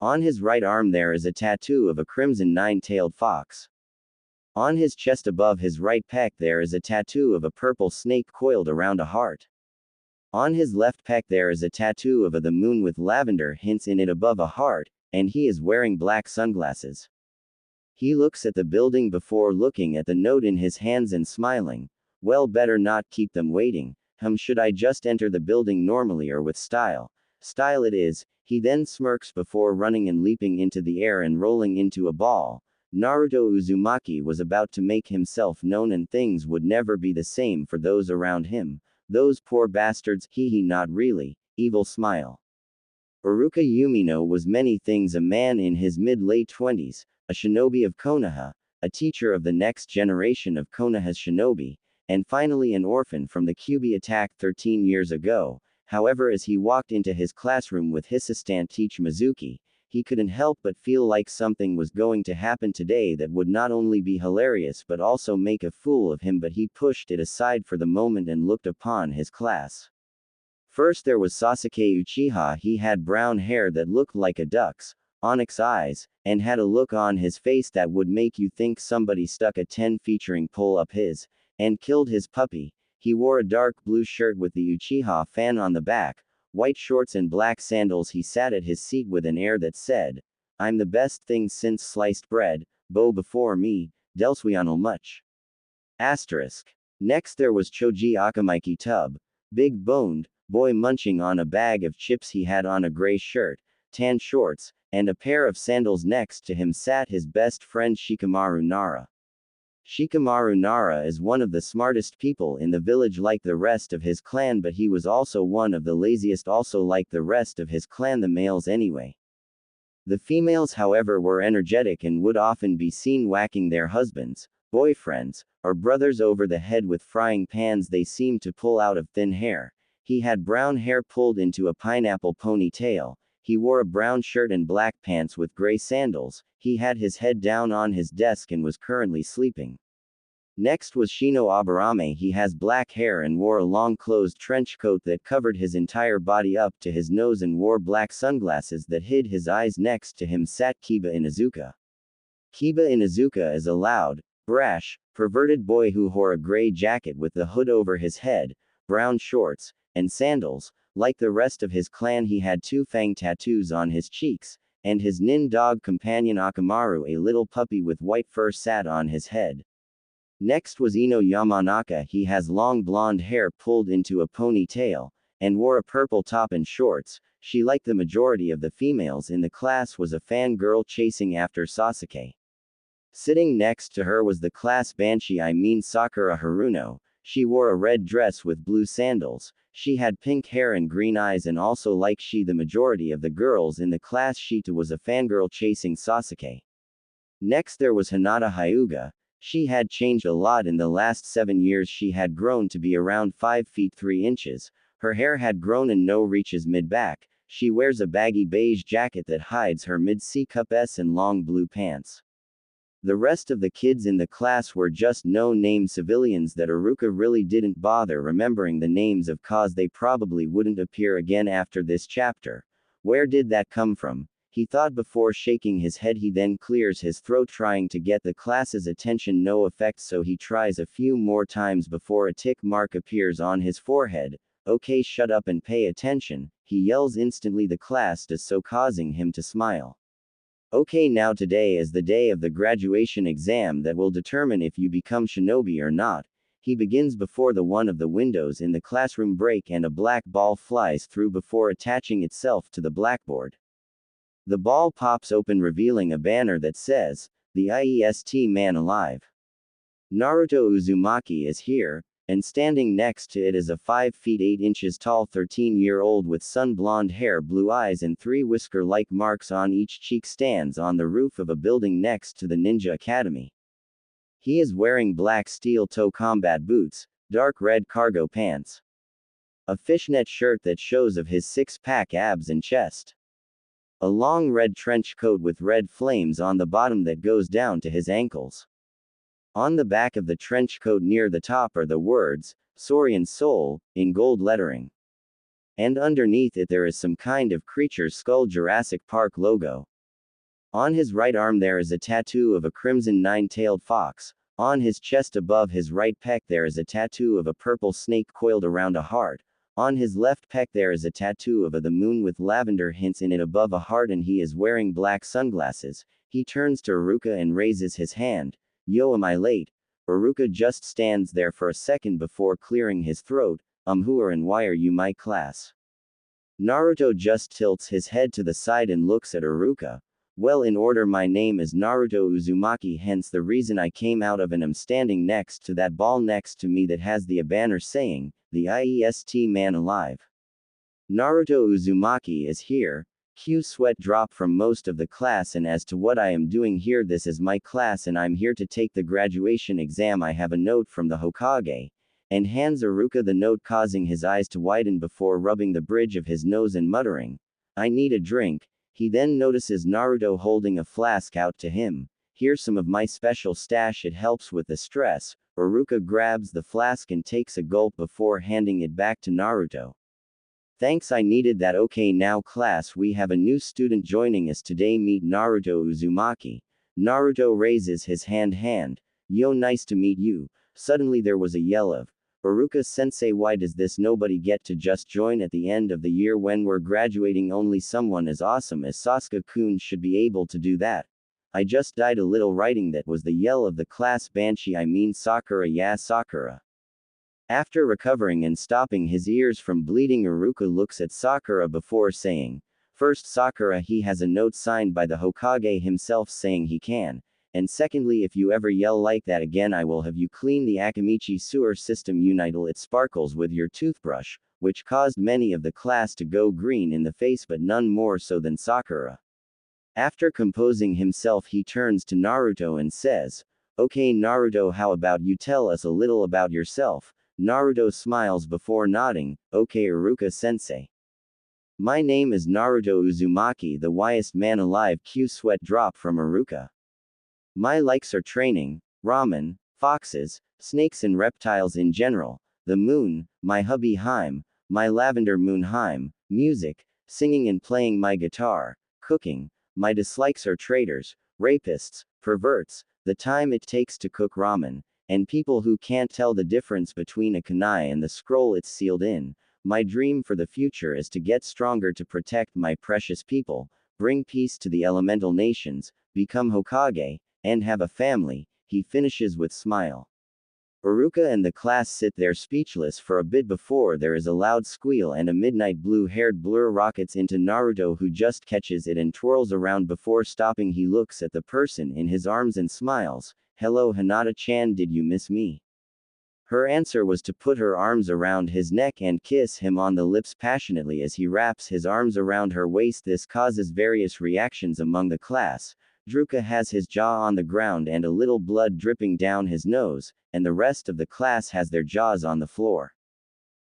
On his right arm there is a tattoo of a crimson nine-tailed fox. On his chest above his right pec there is a tattoo of a purple snake coiled around a heart. On his left pec there is a tattoo of the moon with lavender hints in it above a heart, and he is wearing black sunglasses. He looks at the building before looking at the note in his hands and smiling. Well, better not keep them waiting. Should I just enter the building normally or with style? Style it is. He then smirks before running and leaping into the air and rolling into a ball. Naruto Uzumaki was about to make himself known, and things would never be the same for those around him. Those poor bastards, hee, not really. Evil smile. Iruka Yumino was many things: a man in his mid-late 20s, a shinobi of Konoha, a teacher of the next generation of Konoha's shinobi, and finally an orphan from the Kyuubi attack 13 years ago. However, as he walked into his classroom with his assistant teacher Mizuki, he couldn't help but feel like something was going to happen today that would not only be hilarious but also make a fool of him, but he pushed it aside for the moment and looked upon his class. First there was Sasuke Uchiha. He had brown hair that looked like a duck's, onyx eyes, and had a look on his face that would make you think somebody stuck a 10 featuring pole up his and killed his puppy. He wore a dark blue shirt with the Uchiha fan on the back, white shorts and black sandals. He sat at his seat with an air that said, I'm the best thing since sliced bread, bow before me, Delswianal much. Asterisk. Next there was Choji Akamaiki Tub, big-boned boy munching on a bag of chips. He had on a gray shirt, tan shorts, and a pair of sandals. Next to him sat his best friend Shikamaru Nara. Shikamaru Nara is one of the smartest people in the village like the rest of his clan, but he was also one of the laziest, also like the rest of his clan, the males anyway. The females, however, were energetic and would often be seen whacking their husbands, boyfriends, or brothers over the head with frying pans they seemed to pull out of thin hair. He had brown hair pulled into a pineapple ponytail. He wore a brown shirt and black pants with gray sandals. He had his head down on his desk and was currently sleeping. Next was Shino Aburame. He has black hair and wore a long closed trench coat that covered his entire body up to his nose and wore black sunglasses that hid his eyes. Next to him sat Kiba Inuzuka. Kiba Inuzuka is a loud, brash, perverted boy who wore a gray jacket with the hood over his head, brown shorts, and sandals. Like the rest of his clan, he had two fang tattoos on his cheeks, and his nin dog companion Akamaru, a little puppy with white fur, sat on his head. Next was Ino Yamanaka. He has long blonde hair pulled into a ponytail, and wore a purple top and shorts. She, like the majority of the females in the class, was a fangirl chasing after Sasuke. Sitting next to her was the class banshee, Sakura Haruno. She wore a red dress with blue sandals. She had pink hair and green eyes, and also, like the majority of the girls in the class, Shita was a fangirl chasing Sasuke. Next there was Hinata Hyuga. She had changed a lot in the last 7 years. She had grown to be around 5 feet 3 inches. Her hair had grown and no reaches mid-back. She wears a baggy beige jacket that hides her mid-C cup S and long blue pants. The rest of the kids in the class were just no-name civilians that Iruka really didn't bother remembering the names of, cause they probably wouldn't appear again after this chapter. Where did that come from? He thought before shaking his head. He then clears his throat, trying to get the class's attention. No effect, so he tries a few more times before a tick mark appears on his forehead. Okay, shut up and pay attention, he yells instantly. The class does so, causing him to smile. Okay, now today is the day of the graduation exam that will determine if you become shinobi or not. He begins before the one of the windows in the classroom break, and a black ball flies through before attaching itself to the blackboard. The ball pops open, revealing a banner that says, "The IEST Man Alive. Naruto Uzumaki is here," and standing next to it is a 5 feet 8 inches tall 13-year-old with sun-blonde hair, blue eyes, and 3 whisker-like marks on each cheek. Stands on the roof of a building next to the Ninja Academy. He is wearing black steel-toe combat boots, dark red cargo pants, a fishnet shirt that shows of his six-pack abs and chest, a long red trench coat with red flames on the bottom that goes down to his ankles. On the back of the trench coat near the top are the words, "Saurian Soul," in gold lettering. And underneath it there is some kind of creature's skull, Jurassic Park logo. On his right arm there is a tattoo of a crimson nine-tailed fox. On his chest above his right pec there is a tattoo of a purple snake coiled around a heart. On his left pec there is a tattoo of the moon with lavender hints in it above a heart, and he is wearing black sunglasses. He turns to Iruka and raises his hand. "Yo, am I late?" Iruka just stands there for a second before clearing his throat. Who are and why are you my class?" Naruto just tilts his head to the side and looks at Iruka. "Well, in order, my name is Naruto Uzumaki, hence the reason I came out of, and am standing next to that ball next to me that has the banner saying, 'The IEST Man Alive. Naruto Uzumaki is here.'" Sweat drop from most of the class. "And as to what I am doing here, this is my class and I'm here to take the graduation exam. I have a note from the Hokage," and hands Iruka the note, causing his eyes to widen before rubbing the bridge of his nose and muttering, "I need a drink." He then notices Naruto holding a flask out to him. "Here's some of my special stash, it helps with the stress." Iruka grabs the flask and takes a gulp before handing it back to Naruto. "Thanks, I needed that. Okay, now class, we have a new student joining us today. Meet Naruto Uzumaki." Naruto raises his hand. "Yo, nice to meet you." Suddenly there was a yell of, "Iruka-sensei, why does this nobody get to just join at the end of the year when we're graduating? Only someone as awesome as Sasuke-kun should be able to do that." "I just died a little writing." That was the yell of the class banshee, Sakura. "Yeah, Sakura." After recovering and stopping his ears from bleeding, Iruka looks at Sakura before saying, "First, Sakura, he has a note signed by the Hokage himself saying he can. And secondly, if you ever yell like that again, I will have you clean the Akamichi sewer system. Unidle it sparkles with your toothbrush," which caused many of the class to go green in the face, but none more so than Sakura. After composing himself, he turns to Naruto and says, "Okay, Naruto, how about you tell us a little about yourself?" Naruto smiles before nodding. "Okay, Iruka-sensei. My name is Naruto Uzumaki, the wiest man alive." Sweat drop from Iruka. "My likes are training, ramen, foxes, snakes and reptiles in general, the moon, my hubby Heim, my lavender moon Heim, music, singing and playing my guitar, cooking, my dislikes are traitors, rapists, perverts, the time it takes to cook ramen, and people who can't tell the difference between a kunai and the scroll it's sealed in. My dream for the future is to get stronger to protect my precious people, bring peace to the elemental nations, become Hokage, and have a family, he finishes with smile. Iruka and the class sit there speechless for a bit before there is a loud squeal and a midnight blue-haired blur rockets into Naruto, who just catches it and twirls around before stopping. He looks at the person in his arms and smiles. Hello Hinata-chan, did you miss me? Her answer was to put her arms around his neck and kiss him on the lips passionately as he wraps his arms around her waist. This causes various reactions among the class. Druka has his jaw on the ground and a little blood dripping down his nose, and the rest of the class has their jaws on the floor.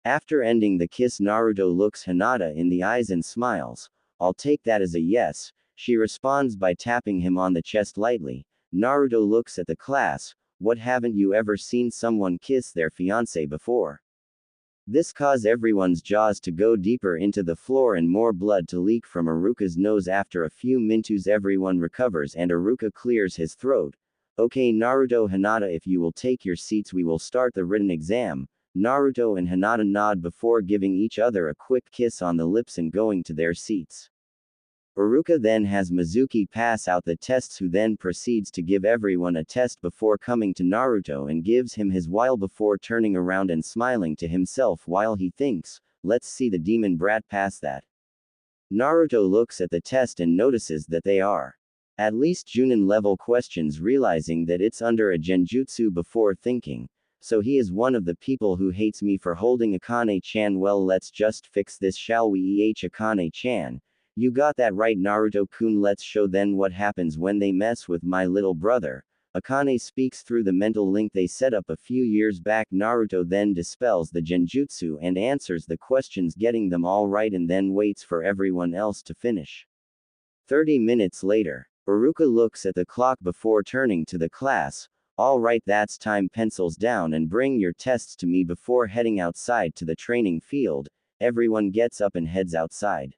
After ending the kiss, Naruto looks Hinata in the eyes and smiles. I'll take that as a yes, she responds by tapping him on the chest lightly. Naruto looks at the class. What, haven't you ever seen someone kiss their fiancé before? This caused everyone's jaws to go deeper into the floor and more blood to leak from Iruka's nose. After a few minutes everyone recovers and Iruka clears his throat. Okay Naruto, Hinata, if you will take your seats we will start the written exam. Naruto and Hinata nod before giving each other a quick kiss on the lips and going to their seats. Iruka then has Mizuki pass out the tests, who then proceeds to give everyone a test before coming to Naruto and gives him his while before turning around and smiling to himself while he thinks, let's see the demon brat pass that. Naruto looks at the test and notices that they are at least Junin level questions, realizing that it's under a genjutsu before thinking, so he is one of the people who hates me for holding Akane-chan. Well, let's just fix this, shall we? Akane-chan. You got that right Naruto-kun, let's show then what happens when they mess with my little brother. Akane speaks through the mental link they set up a few years back. Naruto then dispels the genjutsu and answers the questions, getting them all right, and then waits for everyone else to finish. 30 minutes later, Iruka looks at the clock before turning to the class. All right, that's time, pencils down and bring your tests to me before heading outside to the training field. Everyone gets up and heads outside.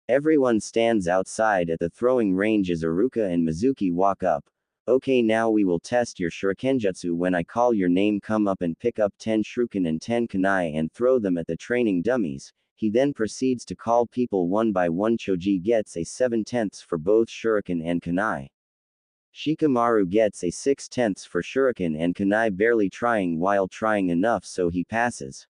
Everyone stands outside at the throwing range as Iruka and Mizuki walk up. Okay, now we will test your shurikenjutsu. When I call your name, come up and pick up 10 shuriken and 10 kunai and throw them at the training dummies. He then proceeds to call people one by one. Choji gets a 7/10 for both shuriken and kunai. Shikamaru gets a 6/10 for shuriken and kunai, barely trying while trying enough so he passes.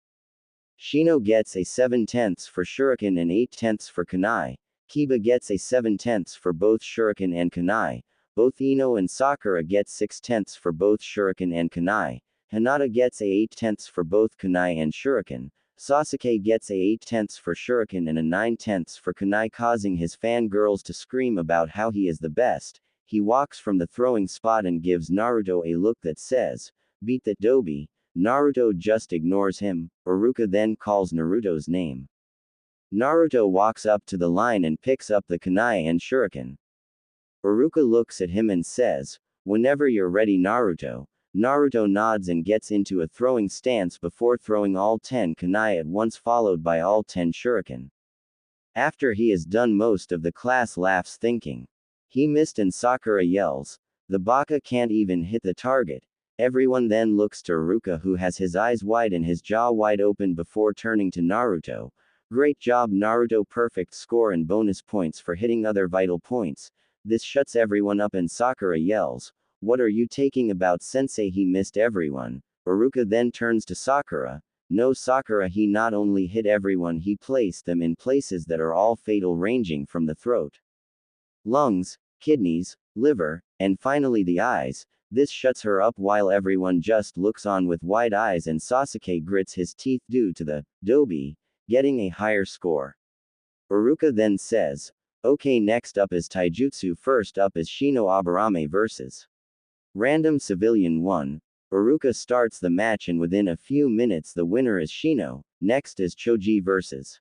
Shino gets a 7/10 for shuriken and 8/10 for kunai. Kiba gets a 7/10 for both shuriken and kunai. Both Ino and Sakura get 6/10 for both shuriken and kunai. Hinata gets a 8/10 for both kunai and shuriken. Sasuke gets a 8/10 for shuriken and a 9/10 for kunai, causing his fangirls to scream about how he is the best. He walks from the throwing spot and gives Naruto a look that says, beat that doby. Naruto just ignores him. Iruka then calls Naruto's name. Naruto walks up to the line and picks up the kunai and shuriken. Iruka looks at him and says, whenever you're ready Naruto. Naruto nods and gets into a throwing stance before throwing all 10 kunai at once, followed by all 10 shuriken. After he is done, most of the class laughs, thinking he missed, and Sakura yells, the baka can't even hit the target. Everyone then looks to Iruka, who has his eyes wide and his jaw wide open before turning to Naruto. Great job Naruto, perfect score and bonus points for hitting other vital points. This shuts everyone up and Sakura yells, what are you taking about, sensei? He missed everyone. Iruka then turns to Sakura. No Sakura, he not only hit everyone, he placed them in places that are all fatal, ranging from the throat, lungs, kidneys, liver, and finally the eyes. This shuts her up while everyone just looks on with wide eyes, and Sasuke grits his teeth due to the doby getting a higher score. Iruka then says, okay, next up is taijutsu. First up is Shino Aburame vs. Random Civilian 1. Iruka starts the match and within a few minutes the winner is Shino. Next is Choji vs.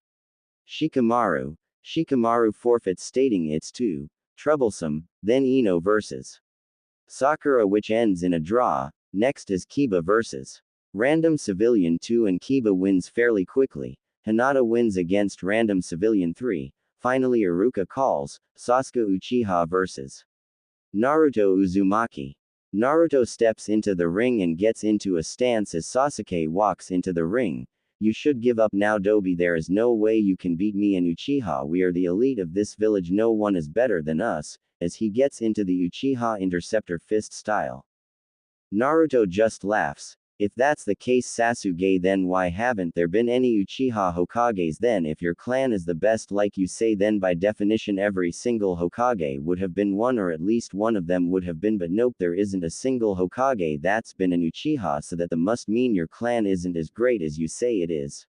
Shikamaru. Shikamaru forfeits, stating it's too troublesome. Then Ino vs. Sakura, which ends in a draw. Next is Kiba vs. Random Civilian 2 and Kiba wins fairly quickly. Hinata wins against Random Civilian 3. Finally Iruka calls, Sasuke Uchiha vs. Naruto Uzumaki. Naruto steps into the ring and gets into a stance as Sasuke walks into the ring. You should give up now, Dobi. There is no way you can beat me and Uchiha. We are the elite of this village. No one is better than us, as he gets into the Uchiha Interceptor fist style. Naruto just laughs. If that's the case, Sasuke, then why haven't there been any Uchiha Hokages then? If your clan is the best like you say, then by definition every single Hokage would have been one, or at least one of them would have been, but nope, there isn't a single Hokage that's been an Uchiha, so that must mean your clan isn't as great as you say it is.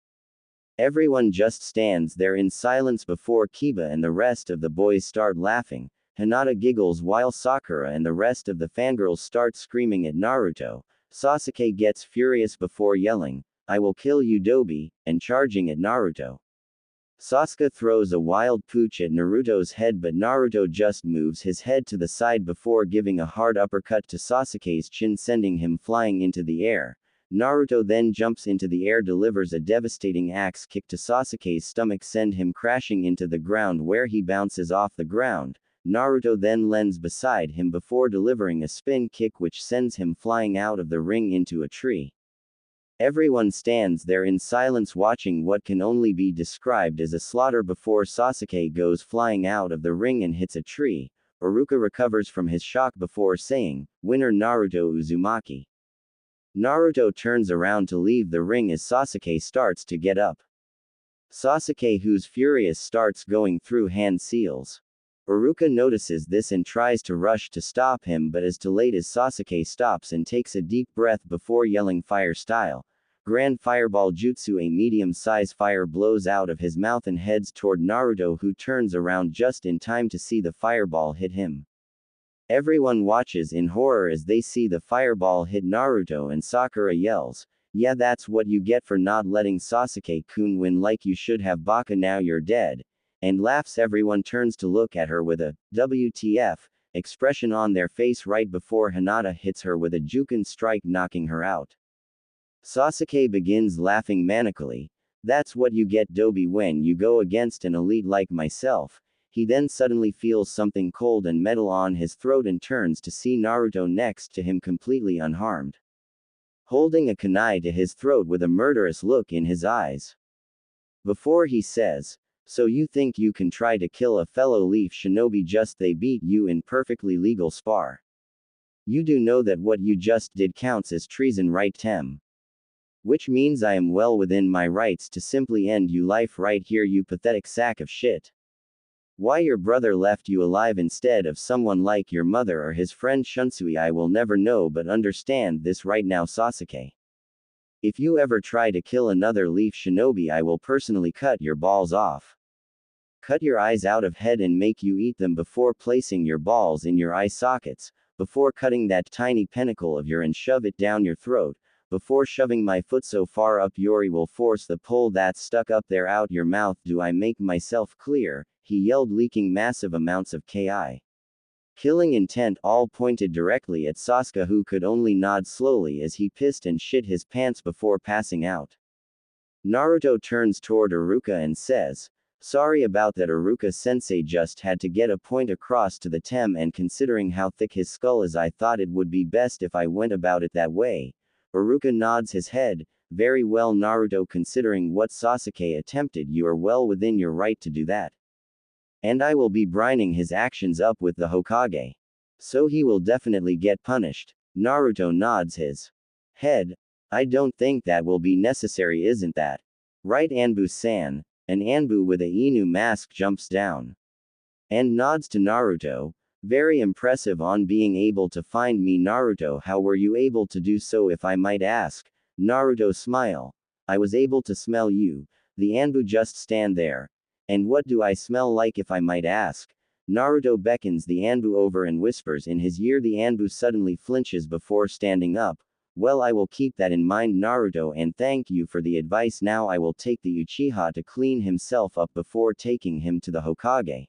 Everyone just stands there in silence before Kiba and the rest of the boys start laughing. Hinata giggles while Sakura and the rest of the fangirls start screaming at Naruto. Sasuke gets furious before yelling, "I will kill you, Dobi," and charging at Naruto. Sasuke throws a wild pooch at Naruto's head, but Naruto just moves his head to the side before giving a hard uppercut to Sasuke's chin, sending him flying into the air. Naruto then jumps into the air, delivers a devastating axe kick to Sasuke's stomach, send him crashing into the ground where he bounces off the ground. Naruto then lands beside him before delivering a spin kick which sends him flying out of the ring into a tree. Everyone stands there in silence watching what can only be described as a slaughter before Sasuke goes flying out of the ring and hits a tree. Iruka recovers from his shock before saying, "Winner Naruto Uzumaki." Naruto turns around to leave the ring as Sasuke starts to get up. Sasuke, who's furious, starts going through hand seals. Iruka notices this and tries to rush to stop him, but is too late as Sasuke stops and takes a deep breath before yelling fire style. Grand Fireball Jutsu. A medium-size fire blows out of his mouth and heads toward Naruto, who turns around just in time to see the fireball hit him. Everyone watches in horror as they see the fireball hit Naruto, and Sakura yells, "Yeah, that's what you get for not letting Sasuke-kun win, like you should have, Baka, now you're dead," and laughs. Everyone turns to look at her with a "WTF" expression on their face right before Hinata hits her with a Juken strike, knocking her out. Sasuke begins laughing manically. "That's what you get, Dobi, when you go against an elite like myself." He then suddenly feels something cold and metal on his throat and turns to see Naruto next to him, completely unharmed, holding a kunai to his throat with a murderous look in his eyes. Before he says, "So you think you can try to kill a fellow leaf shinobi just they beat you in perfectly legal spar? You do know that what you just did counts as treason, right, Tem? Which means I am well within my rights to simply end you life right here, you pathetic sack of shit. Why your brother left you alive instead of someone like your mother or his friend Shunsui, I will never know, but understand this right now, Sasuke. If you ever try to kill another leaf shinobi, I will personally cut your balls off. Cut your eyes out of head and make you eat them before placing your balls in your eye sockets, before cutting that tiny pentacle of your and shove it down your throat, before shoving my foot so far up Yori will force the pole that's stuck up there out your mouth. Do I make myself clear?" he yelled, leaking massive amounts of ki. Killing intent, all pointed directly at Sasuke, who could only nod slowly as he pissed and shit his pants before passing out. Naruto turns toward Iruka and says, "Sorry about that, Iruka-sensei, just had to get a point across to the Tem, and considering how thick his skull is, I thought it would be best if I went about it that way." Iruka nods his head. "Very well, Naruto, considering what Sasuke attempted, you are well within your right to do that. And I will be brining his actions up with the Hokage. So he will definitely get punished." Naruto nods his head. "I don't think that will be necessary, isn't that right, Anbu-san?" An Anbu with a Inu mask jumps down and nods to Naruto. "Very impressive on being able to find me, Naruto. How were you able to do so, if I might ask?" Naruto smile. "I was able to smell you." The Anbu just stand there. "And what do I smell like, if I might ask?" Naruto beckons the Anbu over and whispers in his ear. The Anbu suddenly flinches before standing up. "Well, I will keep that in mind, Naruto, and thank you for the advice. Now I will take the Uchiha to clean himself up before taking him to the Hokage.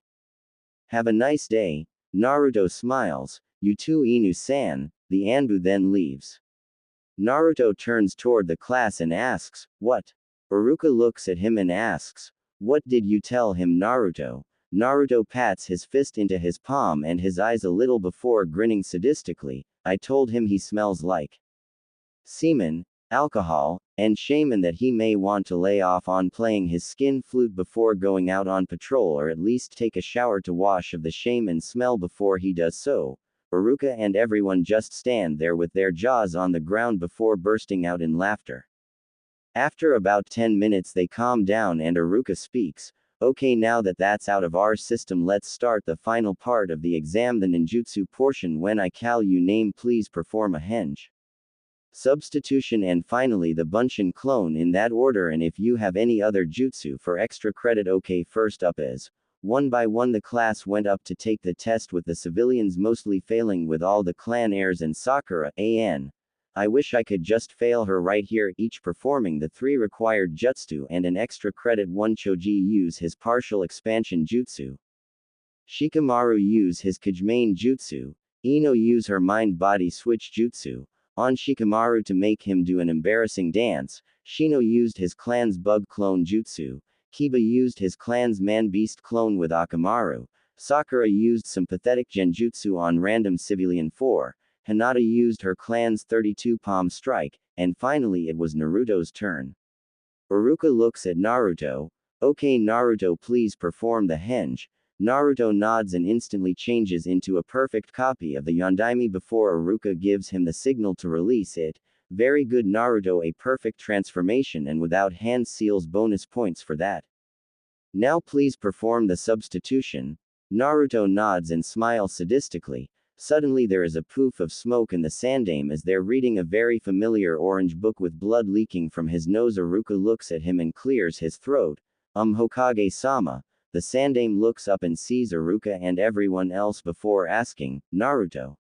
Have a nice day." Naruto smiles. "You too, Inu-san." The Anbu then leaves. Naruto turns toward the class and asks, "What?" Iruka looks at him and asks, "What did you tell him, Naruto?" Naruto pats his fist into his palm and his eyes a little before grinning sadistically. "I told him he smells like semen, alcohol, and shaman, that he may want to lay off on playing his skin flute before going out on patrol, or at least take a shower to wash of the shaman smell before he does so." Iruka and everyone just stand there with their jaws on the ground before bursting out in laughter. After about 10 minutes they calm down and Iruka speaks. "Okay, now that that's out of our system, let's start the final part of the exam, the ninjutsu portion. When I call you name, please perform a henge, substitution, and finally the bunshin clone, in that order, and if you have any other jutsu for extra credit." Okay, first up is. One by one the class went up to take the test, with the civilians mostly failing, with all the clan heirs and Sakura, I wish I could just fail her right here, each performing the 3 required jutsu and an extra credit. 1 Choji use his partial expansion jutsu. Shikamaru use his Kajimane jutsu. Ino use her mind-body switch jutsu on Shikamaru to make him do an embarrassing dance. Shino used his clan's bug clone jutsu. Kiba used his clan's man-beast clone with Akamaru. Sakura used some pathetic genjutsu on random civilian 4. Hinata used her clan's 32 palm strike, and finally it was Naruto's turn. Iruka looks at Naruto. "Okay, Naruto, please perform the henge." Naruto nods and instantly changes into a perfect copy of the Yondaime before Iruka gives him the signal to release it. "Very good, Naruto, a perfect transformation, and without hand seals, bonus points for that. Now please perform the substitution." Naruto nods and smiles sadistically. Suddenly there is a poof of smoke in the sandaime as they're reading a very familiar orange book with blood leaking from his nose. Iruka looks at him and clears his throat. Hokage-sama." The sandaime looks up and sees Iruka and everyone else before asking, "Naruto?"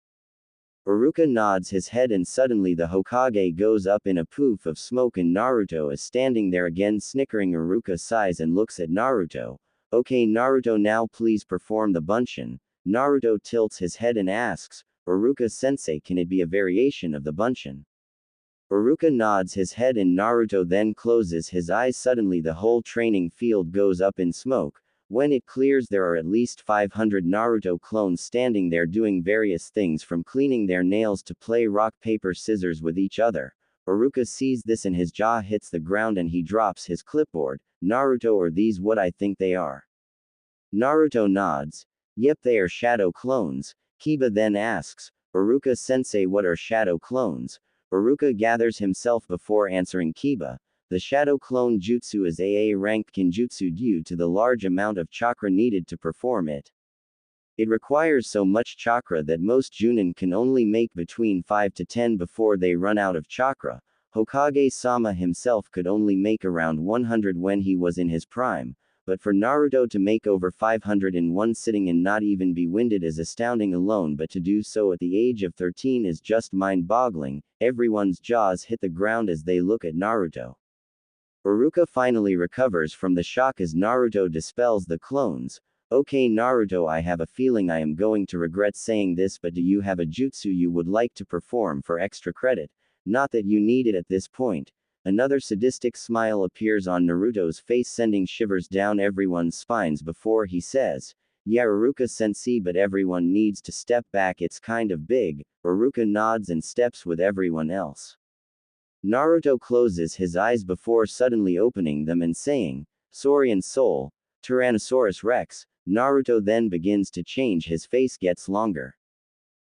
Iruka nods his head and suddenly the Hokage goes up in a poof of smoke and Naruto is standing there again snickering. Iruka sighs and looks at Naruto. "Okay, Naruto, now please perform the bunshin." Naruto tilts his head and asks, "Iruka-sensei, can it be a variation of the bunshin?" Iruka nods his head and Naruto then closes his eyes. Suddenly the whole training field goes up in smoke. When it clears, there are at least 500 Naruto clones standing there doing various things, from cleaning their nails to play rock paper scissors with each other. Iruka sees this and his jaw hits the ground and he drops his clipboard. "Naruto, are these what I think they are?" Naruto nods. "Yep, they are shadow clones." Kiba then asks, "Iruka-sensei, what are shadow clones?" Iruka gathers himself before answering Kiba. "The shadow clone jutsu is AA ranked kinjutsu due to the large amount of chakra needed to perform it. It requires so much chakra that most Junin can only make between 5 to 10 before they run out of chakra. Hokage-sama himself could only make around 100 when he was in his prime. But for Naruto to make over 500 in one sitting and not even be winded is astounding alone, but to do so at the age of 13 is just mind-boggling." Everyone's jaws hit the ground as they look at Naruto. Iruka finally recovers from the shock as Naruto dispels the clones. "Okay, Naruto, I have a feeling I am going to regret saying this, but do you have a jutsu you would like to perform for extra credit? Not that you need it at this point." Another sadistic smile appears on Naruto's face, sending shivers down everyone's spines before he says, "Yeah, Iruka-sensei, but everyone needs to step back, it's kind of big." Iruka nods and steps with everyone else. Naruto closes his eyes before suddenly opening them and saying, "Saurian Soul, Tyrannosaurus Rex." Naruto then begins to change, his face gets longer.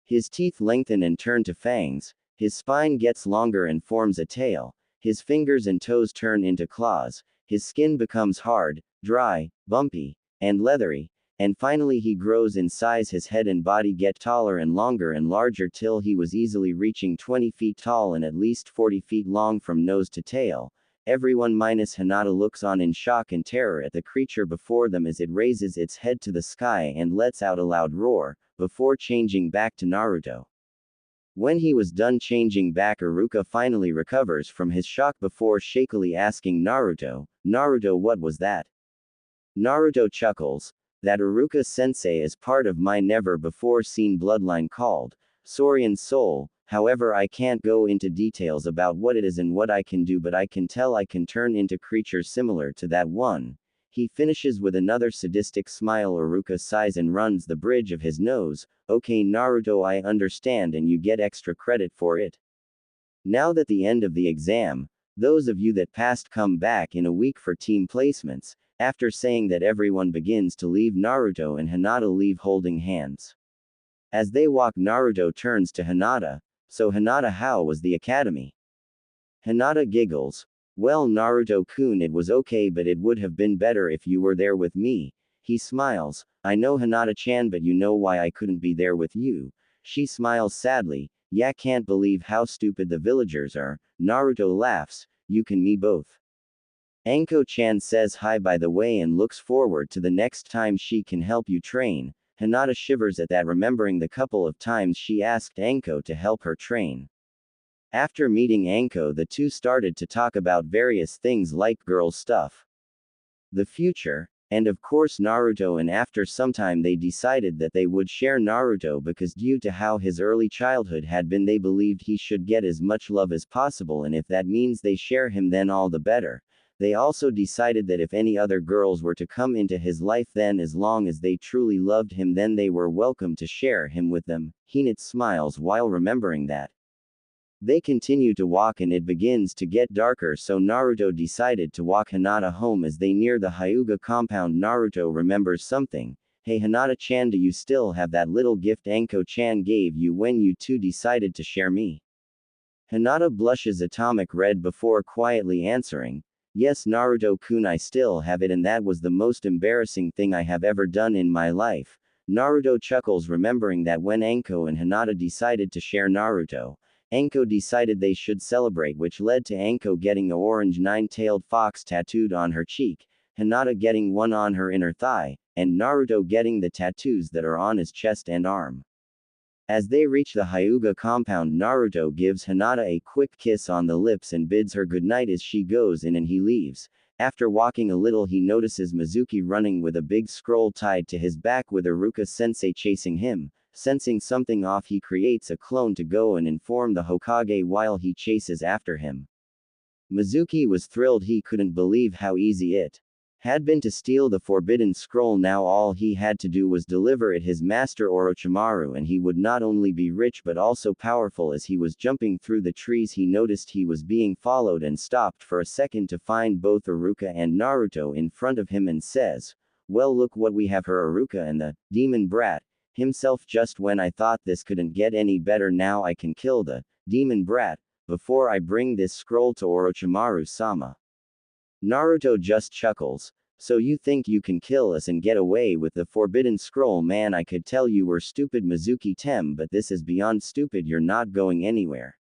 His teeth lengthen and turn to fangs, his spine gets longer and forms a tail. His fingers and toes turn into claws, his skin becomes hard, dry, bumpy, and leathery, and finally he grows in size. His head and body get taller and larger till he was easily reaching 20 feet tall and at least 40 feet long from nose to tail. Everyone minus Hinata looks on in shock and terror at the creature before them as it raises its head to the sky and lets out a loud roar, before changing back to Naruto. When he was done changing back, Iruka finally recovers from his shock before shakily asking Naruto, "Naruto, what was that?" Naruto chuckles. "That Iruka-sensei is part of my never-before-seen bloodline called Saurian Soul, However, I can't go into details about what it is and what I can do, but I can tell I can turn into creatures similar to that one. He finishes with another sadistic smile. Iruka sighs and runs the bridge of his nose. Okay Naruto, I understand and you get extra credit for it. Now that the end of the exam, those of you that passed come back in a week for team placements. After saying that, everyone begins to leave. Naruto and Hinata leave holding hands. As they walk, Naruto turns to Hinata. So Hinata, how was the academy? Hinata giggles. Well Naruto-kun, it was okay, but it would have been better if you were there with me. He smiles. I know Hinata-chan, but you know why I couldn't be there with you. She smiles sadly. Yeah, can't believe how stupid the villagers are. Naruto laughs. You can me both. Anko-chan says hi by the way and looks forward to the next time she can help you train. Hinata shivers at that, remembering the couple of times she asked Anko to help her train. After meeting Anko, the two started to talk about various things like girl stuff, the future, and of course Naruto, and after some time they decided that they would share Naruto because due to how his early childhood had been, they believed he should get as much love as possible, and if that means they share him, then all the better. They also decided that if any other girls were to come into his life, then as long as they truly loved him, then they were welcome to share him with them. Hinata smiles while remembering that. They continue to walk and it begins to get darker, so Naruto decided to walk Hinata home. As they near the Hyuga compound, Naruto remembers something. Hey Hinata-chan, do you still have that little gift Anko-chan gave you when you two decided to share me? Hinata blushes atomic red before quietly answering. Yes Naruto-kun, I still have it, and that was the most embarrassing thing I have ever done in my life. Naruto chuckles, remembering that when Anko and Hinata decided to share Naruto, Anko decided they should celebrate, which led to Anko getting a orange nine-tailed fox tattooed on her cheek, Hinata getting one on her inner thigh, and Naruto getting the tattoos that are on his chest and arm. As they reach the Hyuga compound, Naruto gives Hinata a quick kiss on the lips and bids her goodnight as she goes in and he leaves. After walking a little, he notices Mizuki running with a big scroll tied to his back with Iruka-sensei chasing him. Sensing something off, he creates a clone to go and inform the Hokage while he chases after him. Mizuki was thrilled. He couldn't believe how easy it had been to steal the forbidden scroll. Now all he had to do was deliver it his master Orochimaru, and he would not only be rich but also powerful. As he was jumping through the trees, he noticed he was being followed and stopped for a second to find both Iruka and Naruto in front of him and says, well, look what we have here. Iruka and the demon brat himself. Just when I thought this couldn't get any better, now I can kill the demon brat before I bring this scroll to Orochimaru-sama. Naruto just chuckles. So you think you can kill us and get away with the forbidden scroll? Man, I could tell you were stupid Mizuki-tem, but this is beyond stupid. You're not going anywhere.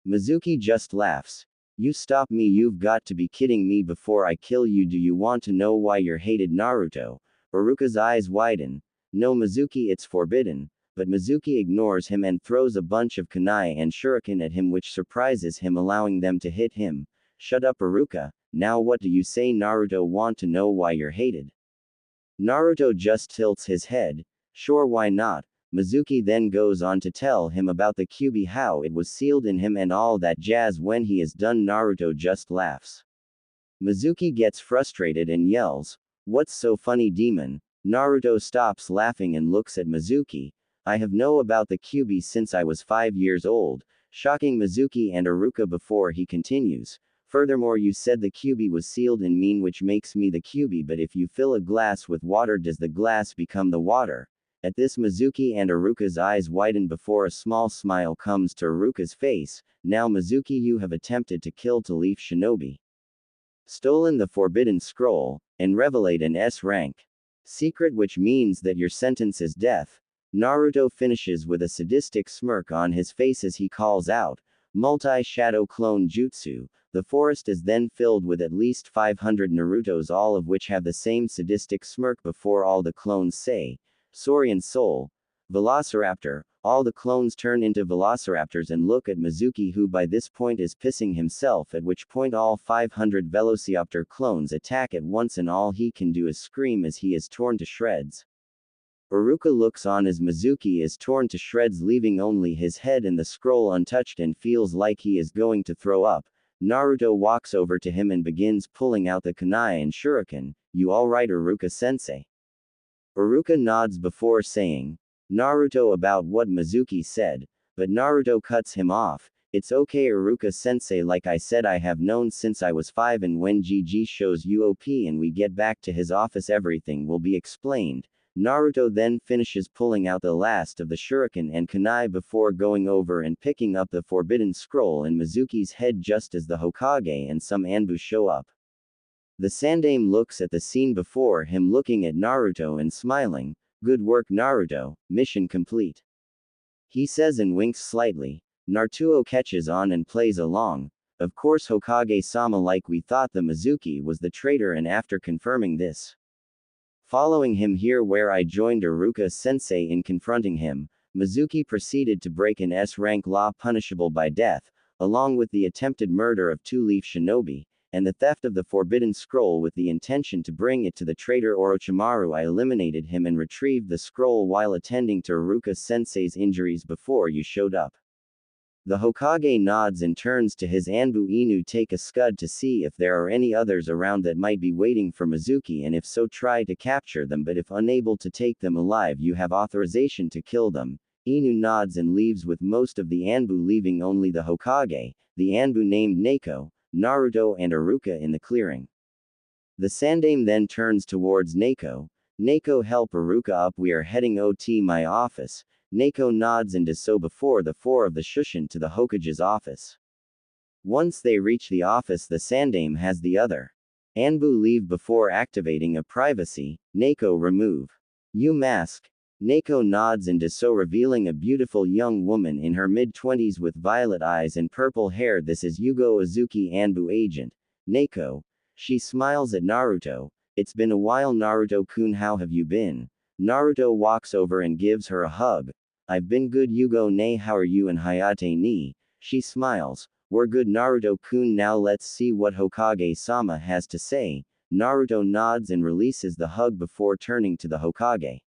Mizuki just laughs. You stop me, you've got to be kidding me. Before I kill you, do you want to know why you're hated? Naruto. Iruka's eyes widen. No Mizuki, it's forbidden. But Mizuki ignores him and throws a bunch of kunai and shuriken at him, which surprises him, allowing them to hit him. Shut up Iruka. Now what do you say? Naruto. Want to know why you're hated? Naruto just tilts his head. Sure, why not? Mizuki then goes on to tell him about the Kyuubi, how it was sealed in him and all that jazz. When he is done, Naruto just laughs. Mizuki gets frustrated and yells, "What's so funny, demon?" Naruto stops laughing and looks at Mizuki. I have known about the Kyuubi since I was 5 years old, shocking Mizuki and Iruka before he continues. Furthermore, you said the Kyuubi was sealed in mean, which makes me the Kyuubi, but if you fill a glass with water, does the glass become the water? At this, Mizuki and Iruka's eyes widen before a small smile comes to Iruka's face. Now Mizuki, you have attempted to kill Leaf Shinobi, stolen the forbidden scroll, and revelate an S rank secret, which means that your sentence is death. Naruto finishes with a sadistic smirk on his face as he calls out, multi-shadow clone jutsu. The forest is then filled with at least 500 Narutos, all of which have the same sadistic smirk before all the clones say, Saurian Soul, Velociraptor. All the clones turn into Velociraptors and look at Mizuki, who by this point is pissing himself, at which point all 500 Velociraptor clones attack at once and all he can do is scream as he is torn to shreds. Iruka looks on as Mizuki is torn to shreds, leaving only his head and the scroll untouched, and feels like he is going to throw up. Naruto walks over to him and begins pulling out the kunai and shuriken. You alright, Iruka-sensei? Iruka nods before saying, Naruto, about what Mizuki said, but Naruto cuts him off. It's okay, Iruka-sensei, like I said, I have known since I was 5, and when GG shows UOP and we get back to his office everything will be explained. Naruto then finishes pulling out the last of the shuriken and kunai before going over and picking up the forbidden scroll in Mizuki's head just as the Hokage and some Anbu show up. The Sandaime looks at the scene before him, looking at Naruto and smiling. Good work, Naruto, mission complete. He says and winks slightly. Naruto catches on and plays along. Of course, Hokage-sama, like we thought the Mizuki was the traitor, and after confirming this, following him here where I joined Iruka-sensei in confronting him, Mizuki proceeded to break an S-rank law punishable by death, along with the attempted murder of 2-leaf shinobi, and the theft of the forbidden scroll with the intention to bring it to the traitor Orochimaru. I eliminated him and retrieved the scroll while attending to Iruka-sensei's injuries before you showed up. The Hokage nods and turns to his Anbu Inu. Take a scud to see if there are any others around that might be waiting for Mizuki, and if so, try to capture them, but if unable to take them alive, you have authorization to kill them. Inu nods and leaves with most of the Anbu, leaving only the Hokage, the Anbu named Neko, Naruto and Iruka in the clearing. The Sandaime then turns towards Neko. Neko, help Iruka up, we are heading OT my office. Neko nods and does so before the 4 of the Shushin to the Hokage's office. Once they reach the office, the Sandaime has the other Anbu leave before activating a privacy. Neko, remove you mask. Neko nods and does so, revealing a beautiful young woman in her mid-20s with violet eyes and purple hair. This is Yugo Uzuki, Anbu agent. Neko. She smiles at Naruto. It's been a while, Naruto-kun, how have you been? Naruto walks over and gives her a hug. I've been good, Yugo-ne, how are you and Hayate-ni? She smiles. We're good, Naruto-kun, now let's see what Hokage-sama has to say. Naruto nods and releases the hug before turning to the Hokage.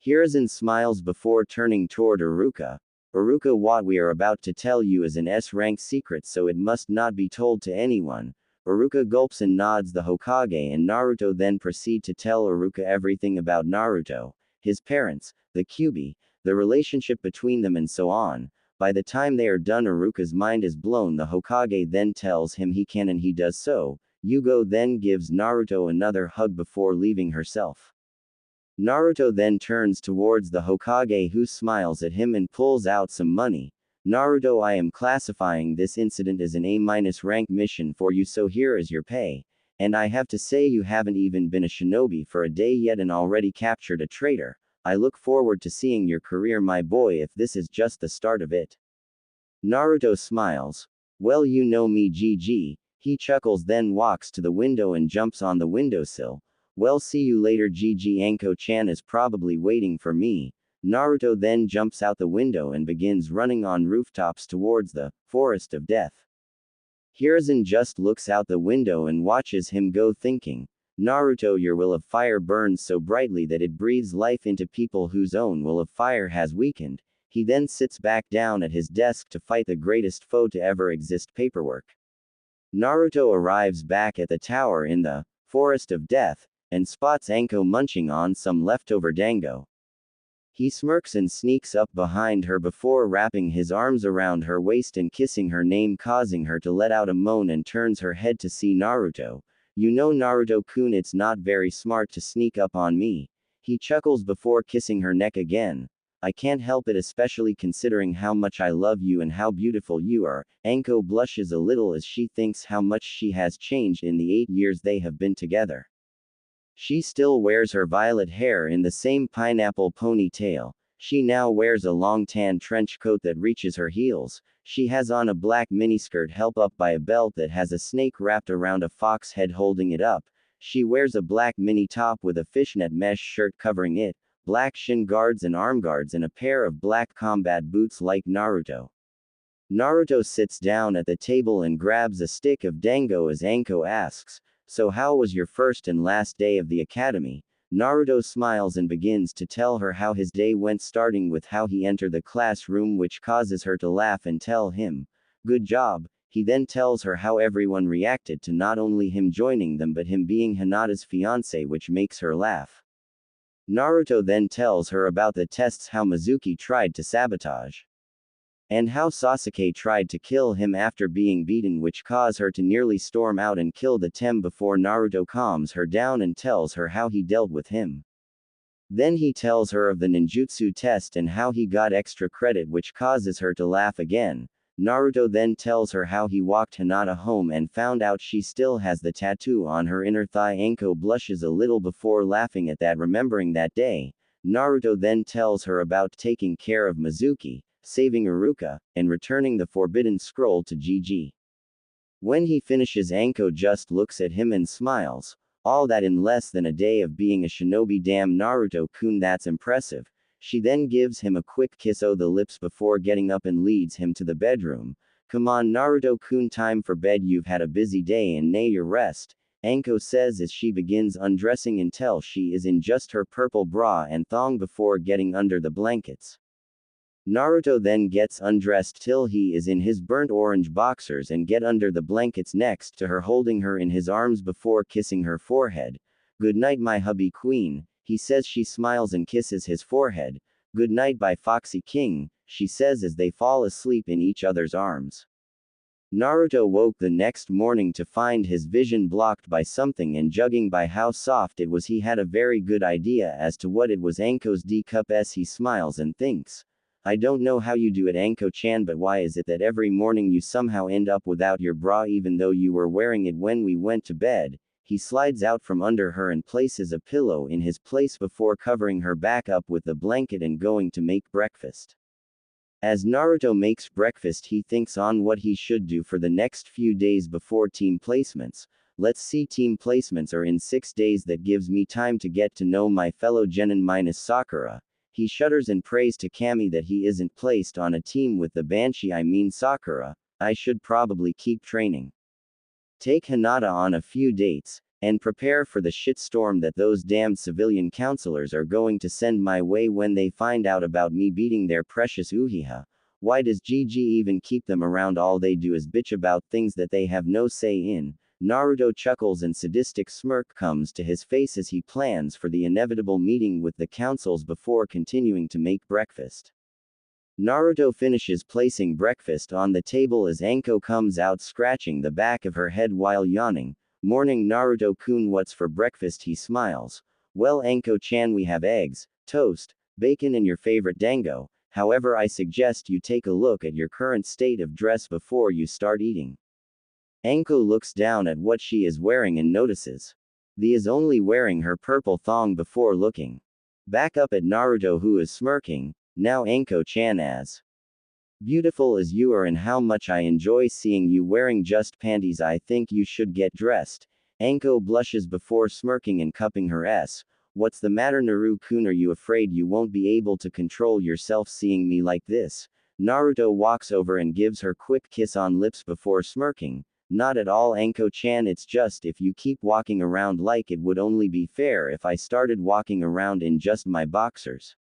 Hiruzen smiles before turning toward Iruka. Iruka, what we are about to tell you is an S-rank secret, so it must not be told to anyone. Iruka gulps and nods the Hokage, and Naruto then proceed to tell Iruka everything about Naruto, his parents, the Kyuubi, the relationship between them, and so on. By the time they are done, Iruka's mind is blown. The Hokage then tells him he can, and he does so. Yugo then gives Naruto another hug before leaving herself. Naruto then turns towards the Hokage, who smiles at him and pulls out some money. Naruto, I am classifying this incident as an A- rank mission for you, so here is your pay. And I have to say, you haven't even been a shinobi for a day yet and already captured a traitor. I look forward to seeing your career, my boy, if this is just the start of it. Naruto smiles. Well, you know me, GG. He chuckles, then walks to the window and jumps on the windowsill. Well, see you later, GG. Anko-chan is probably waiting for me. Naruto then jumps out the window and begins running on rooftops towards the forest of death. Hiruzen just looks out the window and watches him go, thinking, Naruto, your will of fire burns so brightly that it breathes life into people whose own will of fire has weakened. He then sits back down at his desk to fight the greatest foe to ever exist, paperwork. Naruto arrives back at the tower in the forest of death and spots Anko munching on some leftover dango. He smirks and sneaks up behind her before wrapping his arms around her waist and kissing her name, causing her to let out a moan, and turns her head to see Naruto. You know, Naruto-kun, it's not very smart to sneak up on me. He chuckles before kissing her neck again. I can't help it, especially considering how much I love you and how beautiful you are. Anko blushes a little as she thinks how much she has changed in the 8 years they have been together. She still wears her violet hair in the same pineapple ponytail. She now wears a long tan trench coat that reaches her heels. She has on a black miniskirt held up by a belt that has a snake wrapped around a fox head holding it up. She wears a black mini top with a fishnet mesh shirt covering it, black shin guards and arm guards, and a pair of black combat boots like Naruto. Naruto sits down at the table and grabs a stick of dango as Anko asks, so how was your first and last day of the academy? Naruto smiles and begins to tell her how his day went, starting with how he entered the classroom, which causes her to laugh and tell him, "Good job." He then tells her how everyone reacted to not only him joining them but him being Hinata's fiancé, which makes her laugh. Naruto then tells her about the tests, how Mizuki tried to sabotage, and how Sasuke tried to kill him after being beaten, which caused her to nearly storm out and kill the Tem before Naruto calms her down and tells her how he dealt with him. Then he tells her of the ninjutsu test and how he got extra credit, which causes her to laugh again. Naruto then tells her how he walked Hinata home and found out she still has the tattoo on her inner thigh. Anko blushes a little before laughing at that, remembering that day. Naruto then tells her about taking care of Mizuki, saving Iruka, and returning the forbidden scroll to Gigi. When he finishes, Anko just looks at him and smiles. All that in less than a day of being a shinobi. Damn Naruto-kun, that's impressive. She then gives him a quick kiss on the lips before getting up and leads him to the bedroom. Come on Naruto-kun, time for bed, you've had a busy day and need your rest, Anko says as she begins undressing until she is in just her purple bra and thong before getting under the blankets. Naruto then gets undressed till he is in his burnt orange boxers and get under the blankets next to her, holding her in his arms before kissing her forehead. Good night my hubby queen, he says. She smiles and kisses his forehead. Good night by Foxy King, she says as they fall asleep in each other's arms. Naruto woke the next morning to find his vision blocked by something, and judging by how soft it was, he had a very good idea as to what it was. Anko's D cup s. He smiles and thinks, I don't know how you do it, Anko-chan, but why is it that every morning you somehow end up without your bra even though you were wearing it when we went to bed? He slides out from under her and places a pillow in his place before covering her back up with the blanket and going to make breakfast. As Naruto makes breakfast, he thinks on what he should do for the next few days before team placements. Let's see, team placements are in 6 days. That gives me time to get to know my fellow genin minus Sakura. He shudders and prays to Kami that he isn't placed on a team with the Banshee, I mean Sakura. I should probably keep training, take Hinata on a few dates, and prepare for the shitstorm that those damned civilian counselors are going to send my way when they find out about me beating their precious Uchiha. Why does Gigi even keep them around? All they do is bitch about things that they have no say in. Naruto chuckles and sadistic smirk comes to his face as he plans for the inevitable meeting with the councils before continuing to make breakfast. Naruto finishes placing breakfast on the table as Anko comes out, scratching the back of her head while yawning. Morning Naruto-kun, what's for breakfast? He smiles. Well Anko-chan, we have eggs, toast, bacon and your favorite dango. However, I suggest you take a look at your current state of dress before you start eating. Anko looks down at what she is wearing and notices the is only wearing her purple thong before looking back up at Naruto, who is smirking. Now Anko-chan, as beautiful as you are and how much I enjoy seeing you wearing just panties, I think you should get dressed. Anko blushes before smirking and cupping her s. What's the matter Naru-kun, are you afraid you won't be able to control yourself seeing me like this? Naruto walks over and gives her quick kiss on lips before smirking. Not at all Anko-chan, it's just if you keep walking around like it would only be fair if I started walking around in just my boxers.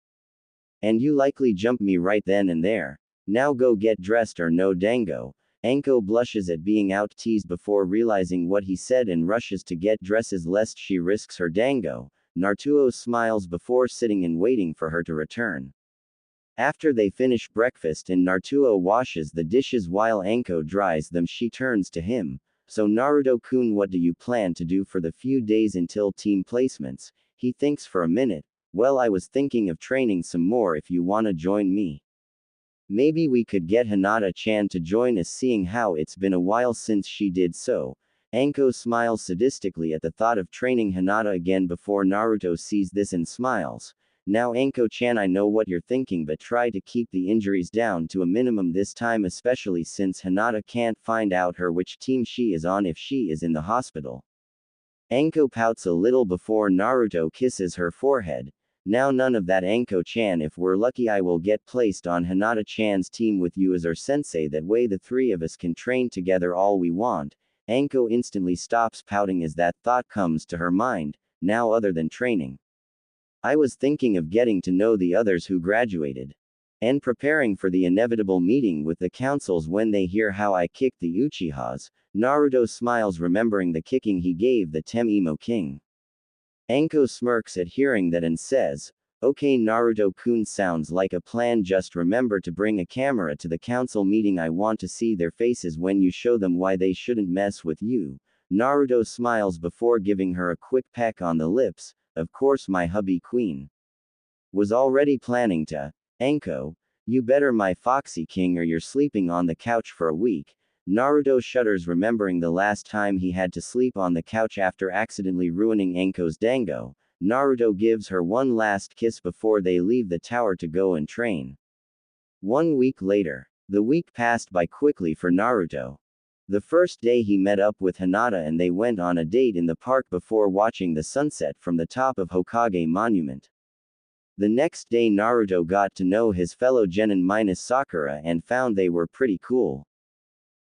And you likely jump me right then and there. Now go get dressed or no dango. Anko blushes at being out teased before realizing what he said and rushes to get dresses lest she risks her dango. Naruto smiles before sitting and waiting for her to return. After they finish breakfast and Naruto washes the dishes while Anko dries them, she turns to him. So Naruto-kun, what do you plan to do for the few days until team placements? He thinks for a minute. Well, I was thinking of training some more if you wanna join me. Maybe we could get Hinata-chan to join us, seeing how it's been a while since she did so. Anko smiles sadistically at the thought of training Hinata again before Naruto sees this and smiles. Now Anko-chan, I know what you're thinking, but try to keep the injuries down to a minimum this time, especially since Hinata can't find out which team she is on if she is in the hospital. Anko pouts a little before Naruto kisses her forehead. Now none of that Anko-chan, if we're lucky I will get placed on Hinata-chan's team with you as our sensei, that way the three of us can train together all we want. Anko instantly stops pouting as that thought comes to her mind. Now other than training, I was thinking of getting to know the others who graduated. And preparing for the inevitable meeting with the councils when they hear how I kicked the Uchihas. Naruto smiles remembering the kicking he gave the Temimo king. Anko smirks at hearing that and says, "Okay Naruto-kun, sounds like a plan, just remember to bring a camera to the council meeting. I want to see their faces when you show them why they shouldn't mess with you." Naruto smiles before giving her a quick peck on the lips. "Of course my hubby queen. Was already planning to. Anko, you better my foxy king or you're sleeping on the couch for a week." Naruto shudders remembering the last time he had to sleep on the couch after accidentally ruining Anko's dango. Naruto gives her one last kiss before they leave the tower to go and train. 1 week later. The week passed by quickly for Naruto. The first day he met up with Hinata and they went on a date in the park before watching the sunset from the top of Hokage Monument. The next day Naruto got to know his fellow genin minus Sakura and found they were pretty cool.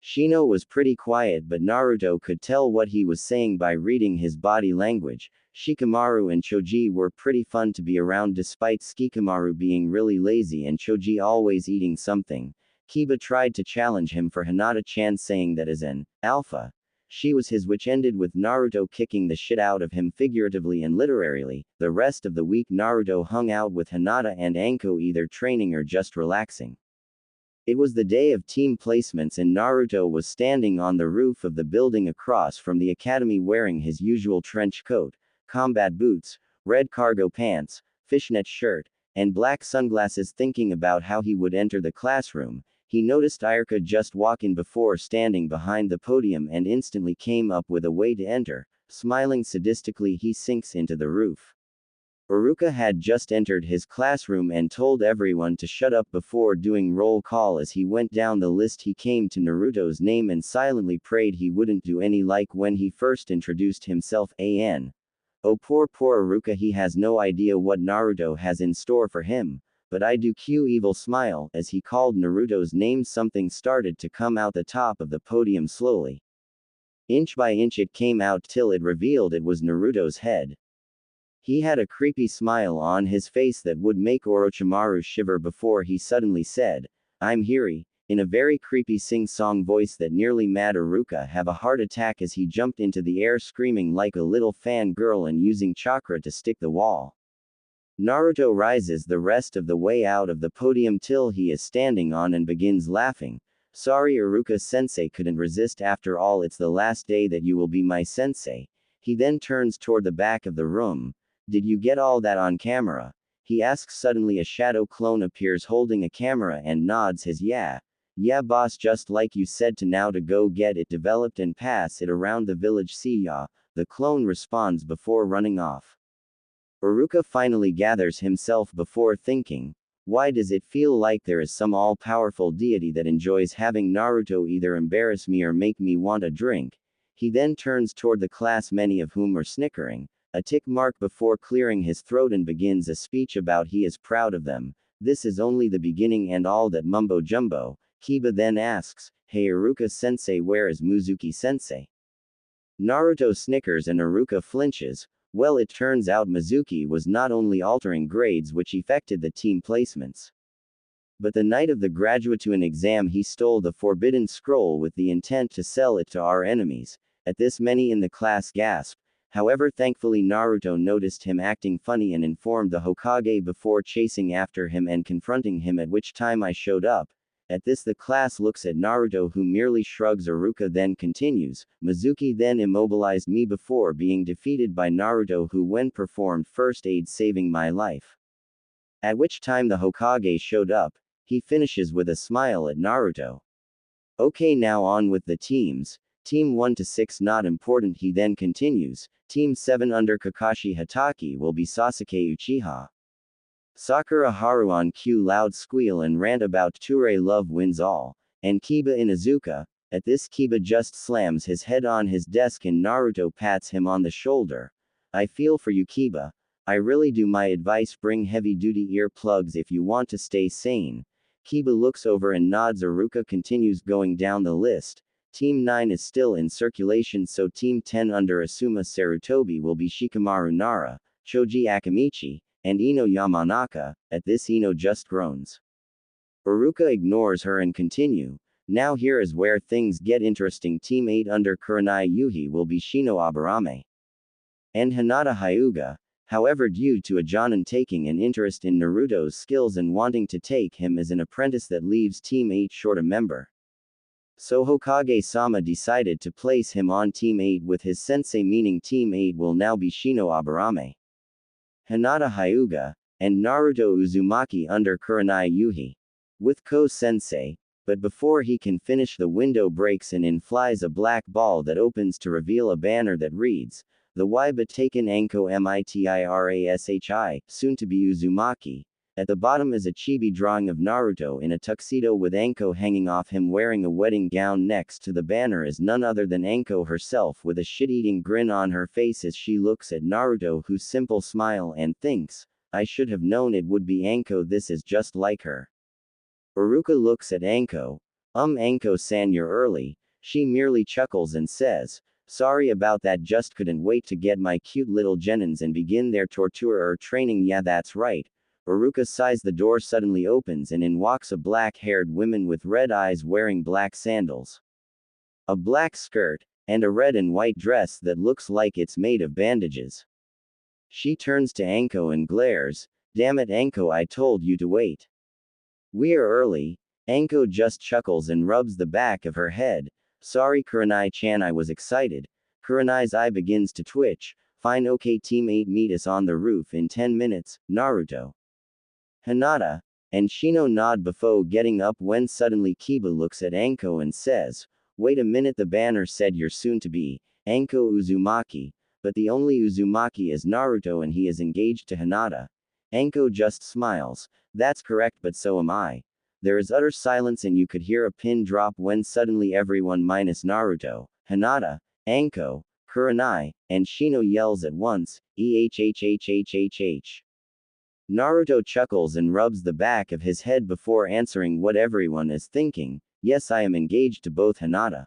Shino was pretty quiet, but Naruto could tell what he was saying by reading his body language. Shikamaru and Choji were pretty fun to be around despite Shikamaru being really lazy and Choji always eating something. Kiba tried to challenge him for Hinata-chan saying that as an alpha, she was his, which ended with Naruto kicking the shit out of him figuratively and literally. The rest of the week Naruto hung out with Hinata and Anko either training or just relaxing. It was the day of team placements and Naruto was standing on the roof of the building across from the academy wearing his usual trench coat, combat boots, red cargo pants, fishnet shirt, and black sunglasses thinking about how he would enter the classroom. He noticed Iruka just walk in before standing behind the podium and instantly came up with a way to enter. Smiling sadistically he sinks into the roof. Iruka had just entered his classroom and told everyone to shut up before doing roll call. As he went down the list he came to Naruto's name and silently prayed he wouldn't do any like when he first introduced himself. Oh poor Iruka, he has no idea what Naruto has in store for him. But I do. Q evil smile. As he called Naruto's name something started to come out the top of the podium slowly. Inch by inch it came out till it revealed it was Naruto's head. He had a creepy smile on his face that would make Orochimaru shiver before he suddenly said, "I'm Hiri," in a very creepy sing-song voice that nearly made Iruka have a heart attack as he jumped into the air screaming like a little fangirl and using chakra to stick the wall. Naruto rises the rest of the way out of the podium till he is standing on and begins laughing. "Sorry Iruka-sensei, couldn't resist, after all it's the last day that you will be my sensei." He then turns toward the back of the room. "Did you get all that on camera?" he asks. Suddenly a shadow clone appears holding a camera and nods his yeah boss, just like you said to now to go get it developed and pass it around the village. See ya, the clone responds before running off. Iruka finally gathers himself before thinking, why does it feel like there is some all-powerful deity that enjoys having Naruto either embarrass me or make me want a drink? He then turns toward the class, many of whom are snickering, a tick mark before clearing his throat, and begins a speech about he is proud of them. This is only the beginning and all that mumbo jumbo. Kiba then asks, "Hey Iruka-sensei, where is Mizuki-sensei?" Naruto snickers and Iruka flinches. Well, it turns out Mizuki was not only altering grades which affected the team placements, but the night of the graduation exam he stole the forbidden scroll with the intent to sell it to our enemies. At this many in the class gasped. However, thankfully Naruto noticed him acting funny and informed the Hokage before chasing after him and confronting him, at which time I showed up. At this the class looks at Naruto, who merely shrugs. Iruka then continues, "Mizuki then immobilized me before being defeated by Naruto, who when performed first aid saving my life." At which time the Hokage showed up. He finishes with a smile at Naruto. "Okay, now on with the teams. Team 1 to 6 not important." He then continues, "Team 7 under Kakashi Hatake will be Sasuke Uchiha, Sakura Haruon Q loud squeal and rant about Ture love wins all, and Kiba Inuzuka." At this Kiba just slams his head on his desk and Naruto pats him on the shoulder. "I feel for you, Kiba. I really do. My advice, bring heavy-duty earplugs if you want to stay sane." Kiba looks over and nods. Iruka continues going down the list. Team 9 is still in circulation, so Team 10 under Asuma Sarutobi will be Shikamaru Nara, Choji Akamichi, and Ino Yamanaka. At this Ino just groans. Uruka ignores her and continue. Now here is where things get interesting. Team 8 under Kurenai Yuhi will be Shino Aburame and Hinata Hyuga. However, due to a Jonin taking an interest in Naruto's skills and wanting to take him as an apprentice, that leaves Team 8 short a member. So Hokage-sama decided to place him on Team 8 with his sensei, meaning Team 8 will now be Shino Aburame, Hinata Hyuga, and Naruto Uzumaki under Kurenai Yuhi, with Ko-sensei. But before he can finish, the window breaks and in flies a black ball that opens to reveal a banner that reads, "The Waiba taken Anko Mitirashi, soon to be Uzumaki." At the bottom is a chibi drawing of Naruto in a tuxedo with Anko hanging off him wearing a wedding gown. Next to the banner is none other than Anko herself with a shit-eating grin on her face as she looks at Naruto, whose simple smile, and thinks, "I should have known it would be Anko, this is just like her." Uruka looks at Anko. Anko-san, you're early." She merely chuckles and says, "Sorry about that, just couldn't wait to get my cute little genins and begin their torture or training." "Yeah, that's right." Uruka sighs. The door suddenly opens and in walks a black-haired woman with red eyes wearing black sandals, a black skirt, and a red and white dress that looks like it's made of bandages. She turns to Anko and glares, "Damn it, Anko, I told you to wait. We're early." Anko just chuckles and rubs the back of her head. "Sorry Kurenai-chan, I was excited." Kurenai's eye begins to twitch. "Fine, okay, Team 8 meet us on the roof in 10 minutes, Naruto, Hinata, and Shino nod before getting up when suddenly Kiba looks at Anko and says, "Wait a minute, the banner said you're soon to be Anko Uzumaki, but the only Uzumaki is Naruto and he is engaged to Hinata." Anko just smiles. "That's correct, but so am I." There is utter silence and you could hear a pin drop when suddenly everyone minus Naruto, Hinata, Anko, Kurenai, and Shino yells at once, "EHHHHHH." Naruto chuckles and rubs the back of his head before answering what everyone is thinking, "Yes, I am engaged to both Hinata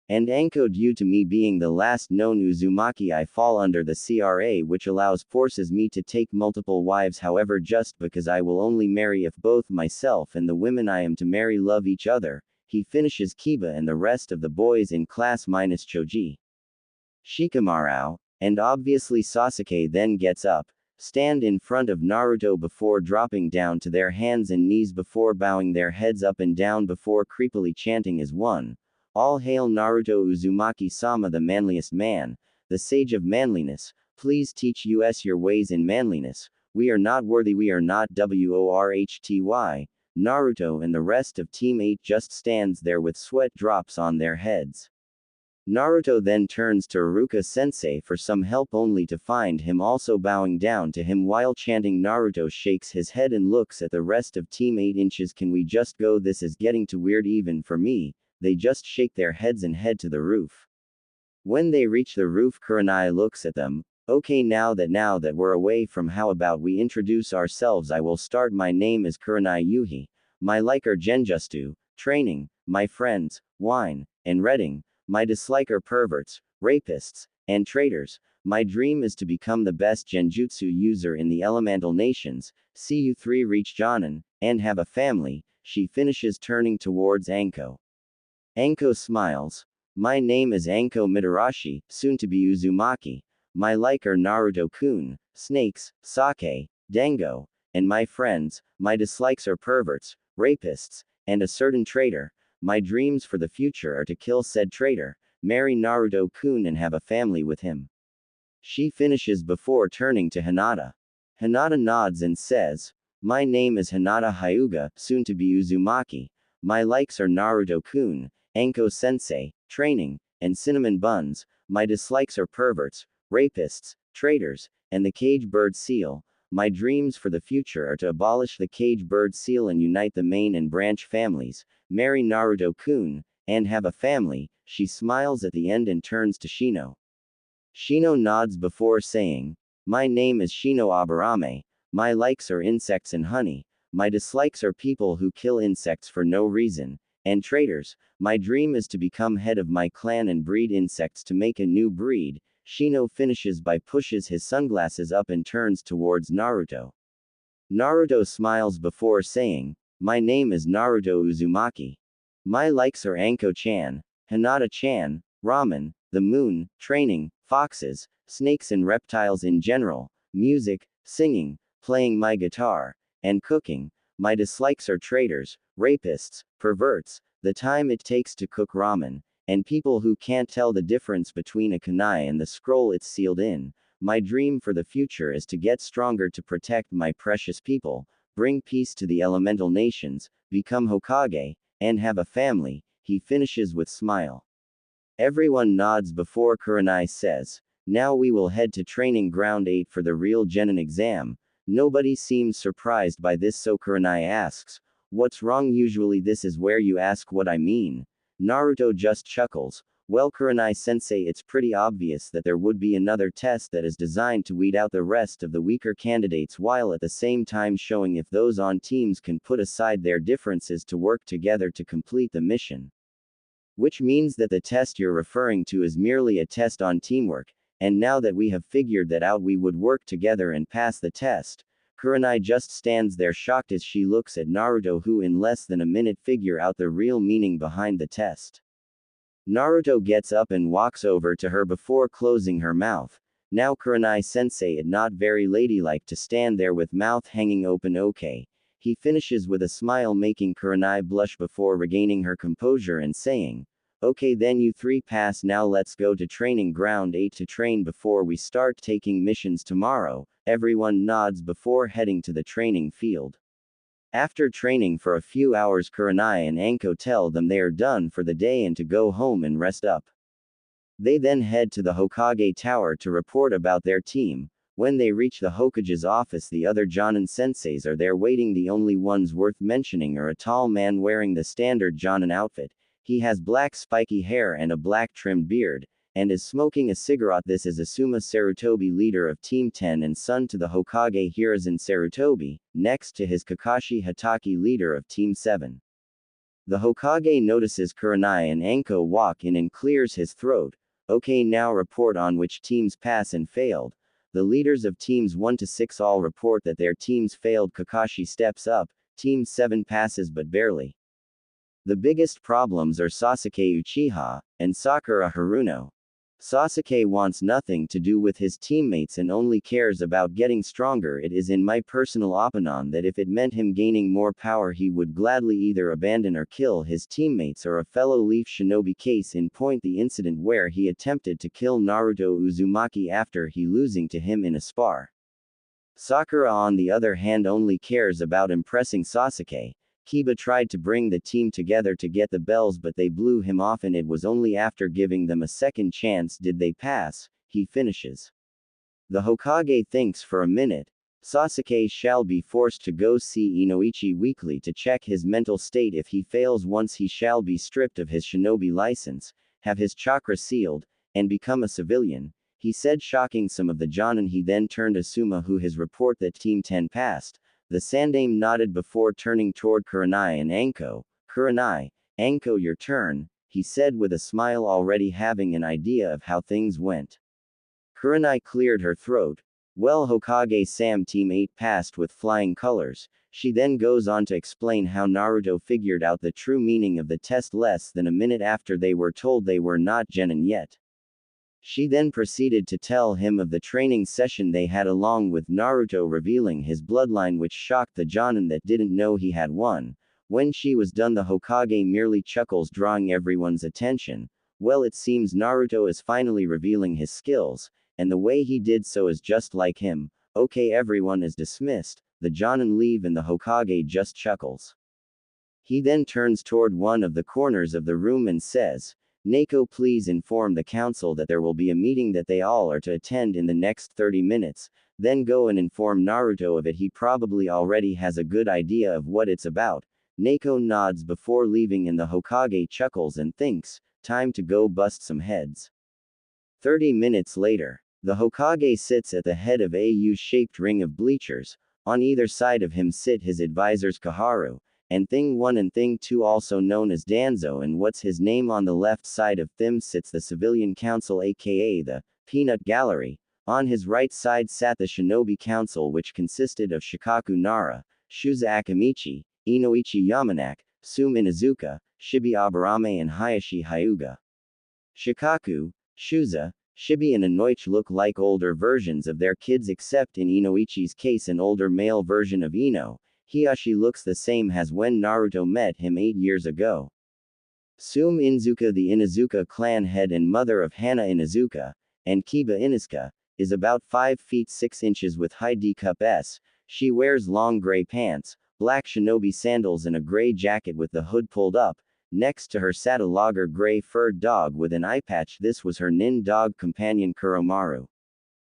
and Anko. Due to me being the last known Uzumaki, I fall under the CRA, which forces me to take multiple wives. However, just because I will only marry if both myself and the women I am to marry love each other." He finishes Kiba and the rest of the boys in class minus Choji, Shikamaru, and obviously Sasuke then gets up, stand in front of Naruto before dropping down to their hands and knees before bowing their heads up and down before creepily chanting as one, "All hail Naruto Uzumaki-sama, the manliest man, the sage of manliness. Please teach us your ways in manliness. We are not worthy, we are not worthy." Naruto and the rest of Team 8 just stands there with sweat drops on their heads. Naruto then turns to Iruka-sensei for some help, only to find him also bowing down to him while chanting. Naruto shakes his head and looks at the rest of Team 8 inches. "Can we just go? This is getting too weird even for me." They just shake their heads and head to the roof. When they reach the roof, Kurenai looks at them. "Okay, now that we're away from, how about we introduce ourselves? I will start. My name is Kurenai Yuhi. My like are genjutsu, training, my friends, wine, and reading. My dislike are perverts, rapists, and traitors. My dream is to become the best genjutsu user in the elemental nations, see you three reach Jonin, and have a family." She finishes, turning towards Anko. Anko smiles. "My name is Anko Mitarashi, soon to be Uzumaki. My like are Naruto-kun, snakes, sake, dango, and my friends. My dislikes are perverts, rapists, and a certain traitor. My dreams for the future are to kill said traitor, marry Naruto-kun and have a family with him." She finishes before turning to Hinata. Hinata nods and says, "My name is Hinata Hyuga, soon to be Uzumaki. My likes are Naruto-kun, Anko-sensei, training, and cinnamon buns. My dislikes are perverts, rapists, traitors, and the cage bird seal. My dreams for the future are to abolish the cage bird seal and unite the main and branch families, marry Naruto-kun, and have a family." She smiles at the end and turns to Shino. Shino nods before saying, "My name is Shino Aburame. My likes are insects and honey. My dislikes are people who kill insects for no reason, and traitors. My dream is to become head of my clan and breed insects to make a new breed." Shino finishes by pushes his sunglasses up and turns towards Naruto. Naruto smiles before saying, "My name is Naruto Uzumaki. My likes are Anko-chan, Hinata-chan, ramen, the moon, training, foxes, snakes and reptiles in general, music, singing, playing my guitar, and cooking. My dislikes are traitors, rapists, perverts, the time it takes to cook ramen, and people who can't tell the difference between a kunai and the scroll it's sealed in. My dream for the future is to get stronger to protect my precious people, bring peace to the elemental nations, become Hokage, and have a family." He finishes with smile. Everyone nods before Kurenai says, "Now we will head to training ground 8 for the real Genin exam." Nobody seems surprised by this, so Kurenai asks, "What's wrong? Usually this is where you ask what I mean." Naruto just chuckles. "Well, Kurenai-sensei, it's pretty obvious that there would be another test that is designed to weed out the rest of the weaker candidates while at the same time showing if those on teams can put aside their differences to work together to complete the mission. Which means that the test you're referring to is merely a test on teamwork, and now that we have figured that out, we would work together and pass the test." Kurenai just stands there shocked as she looks at Naruto, who in less than a minute figure out the real meaning behind the test. Naruto gets up and walks over to her before closing her mouth. "Now Kurenai-sensei, it's not very ladylike to stand there with mouth hanging open, okay?" He finishes with a smile, making Kurenai blush before regaining her composure and saying, "Okay then, you three pass. Now let's go to training ground 8 to train before we start taking missions tomorrow." Everyone nods before heading to the training field. After training for a few hours, Kurenai and Anko tell them they are done for the day and to go home and rest up. They then head to the Hokage Tower to report about their team. When they reach the Hokage's office, the other Jonin senseis are there waiting. The only ones worth mentioning are a tall man wearing the standard Jonin outfit. He has black spiky hair and a black trimmed beard, and is smoking a cigarette. This is Asuma Sarutobi, leader of Team 10 and son to the Hokage Hiruzen Sarutobi, next to his Kakashi Hatake, leader of Team 7. The Hokage notices Kurenai and Anko walk in and clears his throat. "Okay, now report on which teams pass and failed." The leaders of teams 1 to 6 all report that their teams failed. Kakashi steps up. Team 7 passes but barely. The biggest problems are Sasuke Uchiha and Sakura Haruno. Sasuke wants nothing to do with his teammates and only cares about getting stronger. It is in my personal opinion that if it meant him gaining more power, he would gladly either abandon or kill his teammates or a fellow Leaf Shinobi. Case in point, the incident where he attempted to kill Naruto Uzumaki after he losing to him in a spar. Sakura, on the other hand, only cares about impressing Sasuke. Kiba tried to bring the team together to get the bells, but they blew him off, and it was only after giving them a second chance did they pass. He finishes. The Hokage thinks for a minute. Sasuke shall be forced to go see Inoichi weekly to check his mental state. If he fails once, he shall be stripped of his shinobi license, have his chakra sealed, and become a civilian, he said, shocking some of the Jonin. He then turned to Asuma, who his report that Team 10 passed. The Sandame nodded before turning toward Kurenai and Anko. "Kurenai, Anko, your turn," he said with a smile, already having an idea of how things went. Kurenai cleared her throat. "Well, Hokage Sam, Team 8 passed with flying colors." She then goes on to explain how Naruto figured out the true meaning of the test less than a minute after they were told they were not Genin yet. She then proceeded to tell him of the training session they had along with Naruto, revealing his bloodline, which shocked the Jonin that didn't know he had one. When she was done, the Hokage merely chuckles, drawing everyone's attention. Well, it seems Naruto is finally revealing his skills, and the way he did so is just like him. Okay, everyone is dismissed. The Jonin leave and the Hokage just chuckles. He then turns toward one of the corners of the room and says, "Neko, please inform the council that there will be a meeting that they all are to attend in the next 30 minutes, then go and inform Naruto of it. He probably already has a good idea of what it's about." Neko nods before leaving, and the Hokage chuckles and thinks, time to go bust some heads. 30 minutes later, the Hokage sits at the head of a U-shaped ring of bleachers. On either side of him sit his advisors Kaharu, and Thing 1 and Thing 2, also known as Danzo and what's his name. On the left side of them sits the Civilian Council, aka the peanut gallery. On his right side sat the shinobi council, which consisted of Shikaku Nara, Shuza Akamichi, Inoichi Yamanaka, Sum Inuzuka, Shibi Aburame, and Hayashi Hyuga. Shikaku, Shuza, Shibi, and Inoichi look like older versions of their kids, except in Inoichi's case an older male version of Ino. Hiyashi looks the same as when Naruto met him 8 years ago. Sum Inuzuka, the Inuzuka clan head and mother of Hana Inuzuka, and Kiba Inuzuka, is about 5 feet 6 inches with high D-cup S. She wears long gray pants, black shinobi sandals, and a gray jacket with the hood pulled up. Next to her sat a lager gray furred dog with an eye patch. This was her nin dog companion Kuromaru.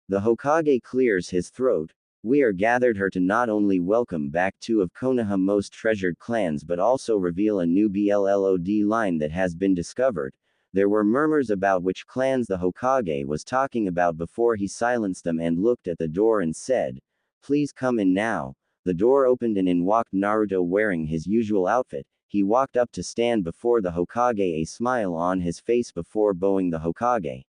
The Hokage clears his throat. We are gathered here to not only welcome back 2 of Konoha's most treasured clans but also reveal a new BLLOD line that has been discovered. There were murmurs about which clans the Hokage was talking about before he silenced them and looked at the door and said, "Please come in now." The door opened and in walked Naruto wearing his usual outfit. He walked up to stand before the Hokage, a smile on his face before bowing the Hokage.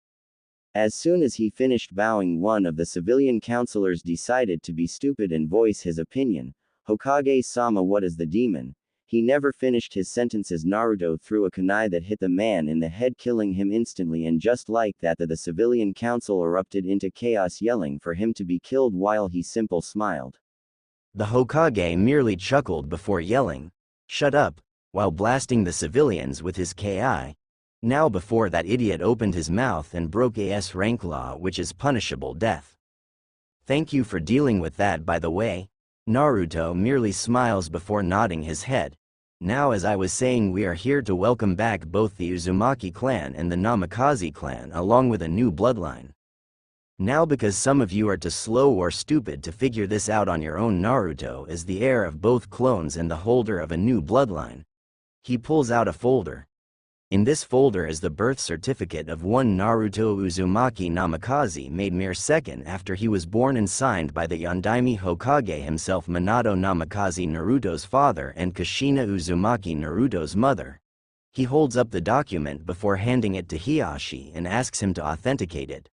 As soon as he finished bowing, one of the civilian counselors decided to be stupid and voice his opinion. "Hokage-sama, what is the demon?" He never finished his sentences. Naruto threw a kunai that hit the man in the head, killing him instantly, and just like that the civilian council erupted into chaos, yelling for him to be killed while he simply smiled. The Hokage merely chuckled before yelling, "Shut up," while blasting the civilians with his ki. Now before that idiot opened his mouth and broke a S rank law, which is punishable death. "Thank you for dealing with that, by the way." Naruto merely smiles before nodding his head. "Now, as I was saying, we are here to welcome back both the Uzumaki clan and the Namikaze clan along with a new bloodline. Now, because some of you are too slow or stupid to figure this out on your own, Naruto is the heir of both clones and the holder of a new bloodline." He pulls out a folder. In this folder is the birth certificate of one Naruto Uzumaki Namikaze, made mere second after he was born and signed by the Yondaime Hokage himself, Minato Namikaze, Naruto's father, and Kushina Uzumaki, Naruto's mother. He holds up the document before handing it to Hiyashi and asks him to authenticate it.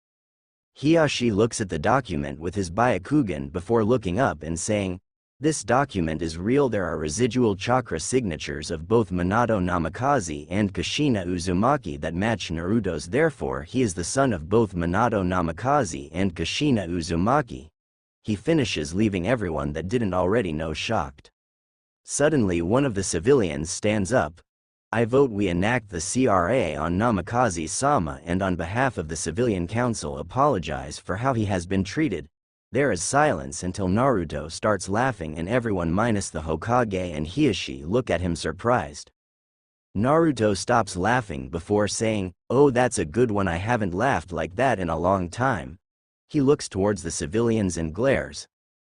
Hiyashi looks at the document with his Byakugan before looking up and saying, "This document is real. There are residual chakra signatures of both Minato Namikaze and Kushina Uzumaki that match Naruto's, therefore he is the son of both Minato Namikaze and Kushina Uzumaki." He finishes, leaving everyone that didn't already know shocked. Suddenly one of the civilians stands up. "I vote we enact the CRA on Namikaze-sama and on behalf of the civilian council apologize for how he has been treated." There is silence until Naruto starts laughing and everyone minus the Hokage and Hiyashi look at him surprised. Naruto stops laughing before saying, "Oh, that's a good one. I haven't laughed like that in a long time." He looks towards the civilians and glares.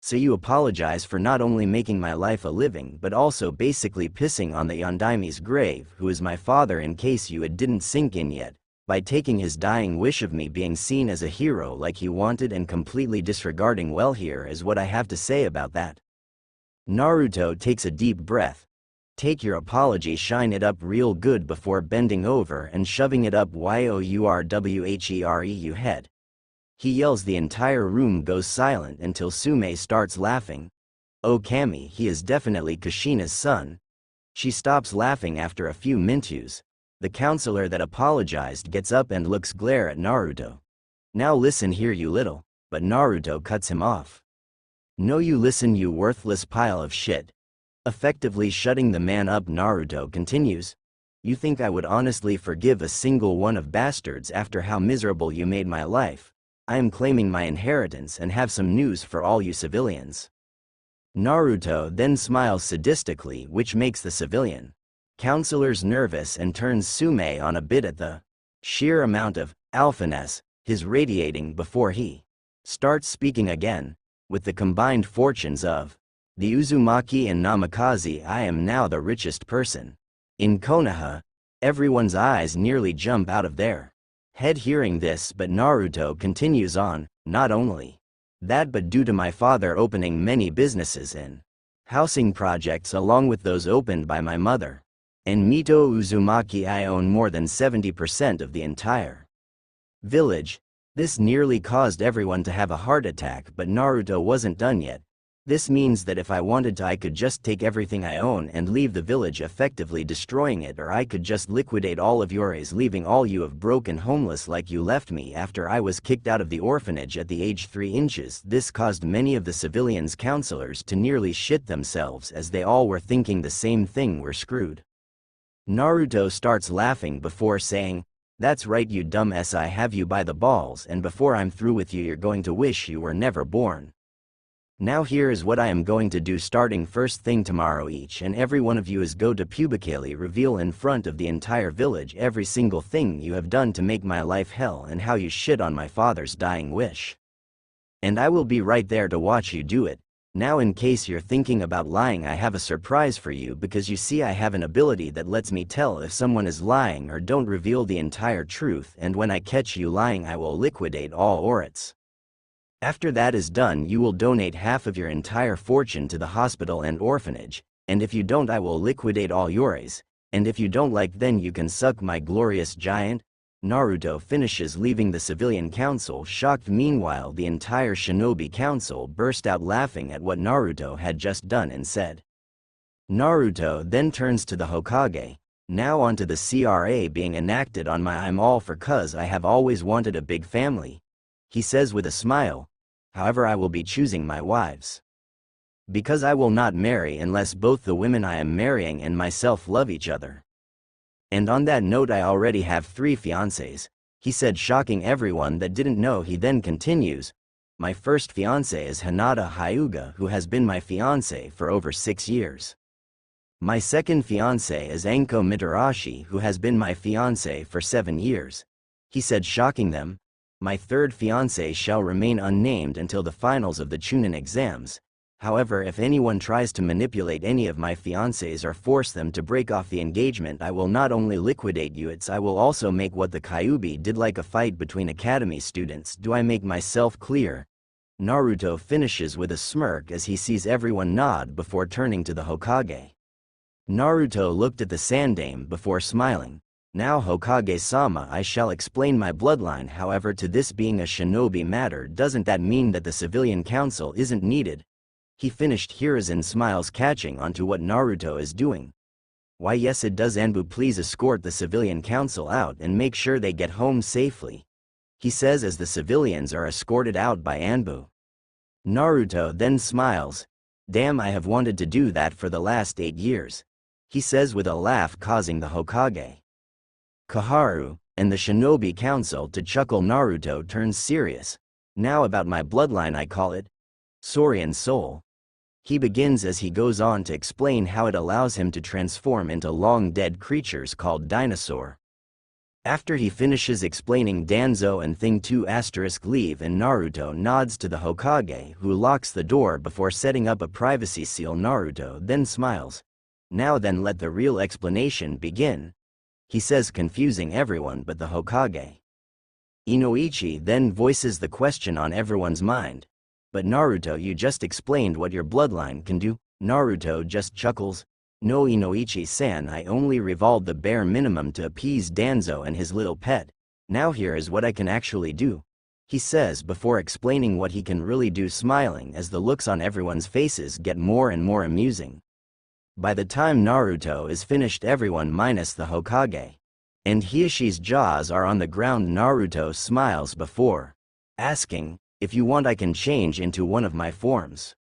"So you apologize for not only making my life a living but also basically pissing on the Yondaime's grave, who is my father, in case you didn't sink in yet, by taking his dying wish of me being seen as a hero like he wanted and completely disregarding. Well, here is what I have to say about that." Naruto takes a deep breath. "Take your apology, shine it up real good before bending over and shoving it up yourwhereu head." He yells. The entire room goes silent until Sume starts laughing. "Oh, Kami, he is definitely Kushina's son." She stops laughing after a few minutes. The counselor that apologized gets up and looks glare at Naruto. "Now listen here, you little," but Naruto cuts him off. "No, you listen, you worthless pile of shit." Effectively shutting the man up, Naruto continues, "You think I would honestly forgive a single one of bastards after how miserable you made my life? I am claiming my inheritance and have some news for all you civilians." Naruto then smiles sadistically, which makes the civilian counselors nervous and turns Sume on a bit at the sheer amount of alphaness his radiating before he starts speaking again. "With the combined fortunes of the Uzumaki and Namikaze, I am now the richest person in Konoha." Everyone's eyes nearly jump out of their head hearing this, but Naruto continues on, "Not only that, but due to my father opening many businesses in housing projects along with those opened by my mother and Mito Uzumaki, I own more than 70% of the entire village." This nearly caused everyone to have a heart attack, but Naruto wasn't done yet. This means that if I wanted to, I could just take everything I own and leave the village, effectively destroying it, or I could just liquidate all of yours, leaving all you of broken homeless like you left me after I was kicked out of the orphanage at the age 3 inches. This caused many of the civilians' counselors to nearly shit themselves, as they all were thinking the same thing: we're screwed. Naruto starts laughing before saying, "That's right, you dumbass, I have you by the balls, and before I'm through with you, you're going to wish you were never born. Now here is what I am going to do. Starting first thing tomorrow, each and every one of you is go to publicly reveal in front of the entire village every single thing you have done to make my life hell and how you shit on my father's dying wish. And I will be right there to watch you do it. Now, in case you're thinking about lying, I have a surprise for you, because you see I have an ability that lets me tell if someone is lying or don't reveal the entire truth, and when I catch you lying I will liquidate all orits. After that is done, you will donate half of your entire fortune to the hospital and orphanage, and if you don't, I will liquidate all yours, and if you don't like, then you can suck my glorious giant." Naruto finishes leaving the civilian council shocked. Meanwhile, the entire shinobi council burst out laughing at what Naruto had just done and said. Naruto then turns to the Hokage. "Now onto the CRA being enacted on my I'm all for, cuz I have always wanted a big family," he says with a smile. "However, I will be choosing my wives, because I will not marry unless both the women I am marrying and myself love each other. And on that note, I already have 3 fiancés," he said, shocking everyone that didn't know. He then continues, "My first fiancé is Hinata Hyuga, who has been my fiancé for over 6 years. My second fiancé is Anko Mitarashi, who has been my fiancé for 7 years," he said, shocking them. "My third fiancé shall remain unnamed until the finals of the Chunin exams. However, if anyone tries to manipulate any of my fiancés or force them to break off the engagement, I will not only liquidate you, I will also make what the Kyuubi did, like a fight between academy students. Do I make myself clear?" Naruto finishes with a smirk as he sees everyone nod before turning to the Hokage. Naruto looked at the Sandaime before smiling. "Now, Hokage-sama, I shall explain my bloodline. However, to this being a shinobi matter, doesn't that mean that the civilian council isn't needed?" He finished. Hiruzen smiles, catching onto what Naruto is doing. "Why, yes it does. Anbu, please escort the civilian council out and make sure they get home safely," he says as the civilians are escorted out by Anbu. Naruto then smiles. "Damn, I have wanted to do that for the last 8 years," he says with a laugh, causing the Hokage, Koharu, and the shinobi council to chuckle. Naruto turns serious. "Now about my bloodline, I call it Saurian Soul." He begins as he goes on to explain how it allows him to transform into long-dead creatures called dinosaur. After he finishes explaining, Danzo and Thing 2 * leave and Naruto nods to the Hokage, who locks the door before setting up a privacy seal. Naruto then smiles. "Now then, let the real explanation begin," he says, confusing everyone but the Hokage. Inoichi then voices the question on everyone's mind. "But Naruto, you just explained what your bloodline can do." Naruto just chuckles. "No, Inoichi-san, I only revolved the bare minimum to appease Danzo and his little pet. Now here is what I can actually do," he says before explaining what he can really do, smiling as the looks on everyone's faces get more and more amusing. By the time Naruto is finished, everyone minus the Hokage and Hieshi's jaws are on the ground. Naruto smiles before asking, "If you want, I can change into one of my forms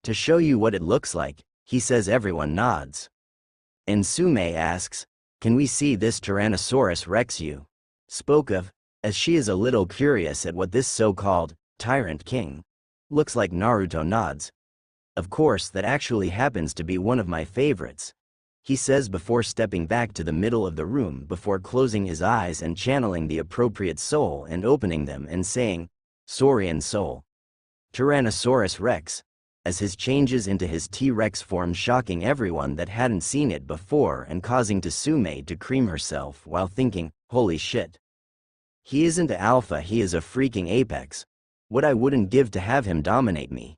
to show you what it looks like," he says. Everyone nods. And Sume asks, "Can we see this Tyrannosaurus Rex you spoke of?" as she is a little curious at what this so-called Tyrant King looks like. Naruto nods. "Of course, that actually happens to be one of my favorites," he says before stepping back to the middle of the room before closing his eyes and channeling the appropriate soul and opening them and saying, "Saurian Soul, Tyrannosaurus Rex," as his changes into his T-Rex form, shocking everyone that hadn't seen it before and causing Tsume to cream herself while thinking, "Holy shit. He isn't a alpha, he is a freaking apex. What I wouldn't give to have him dominate me.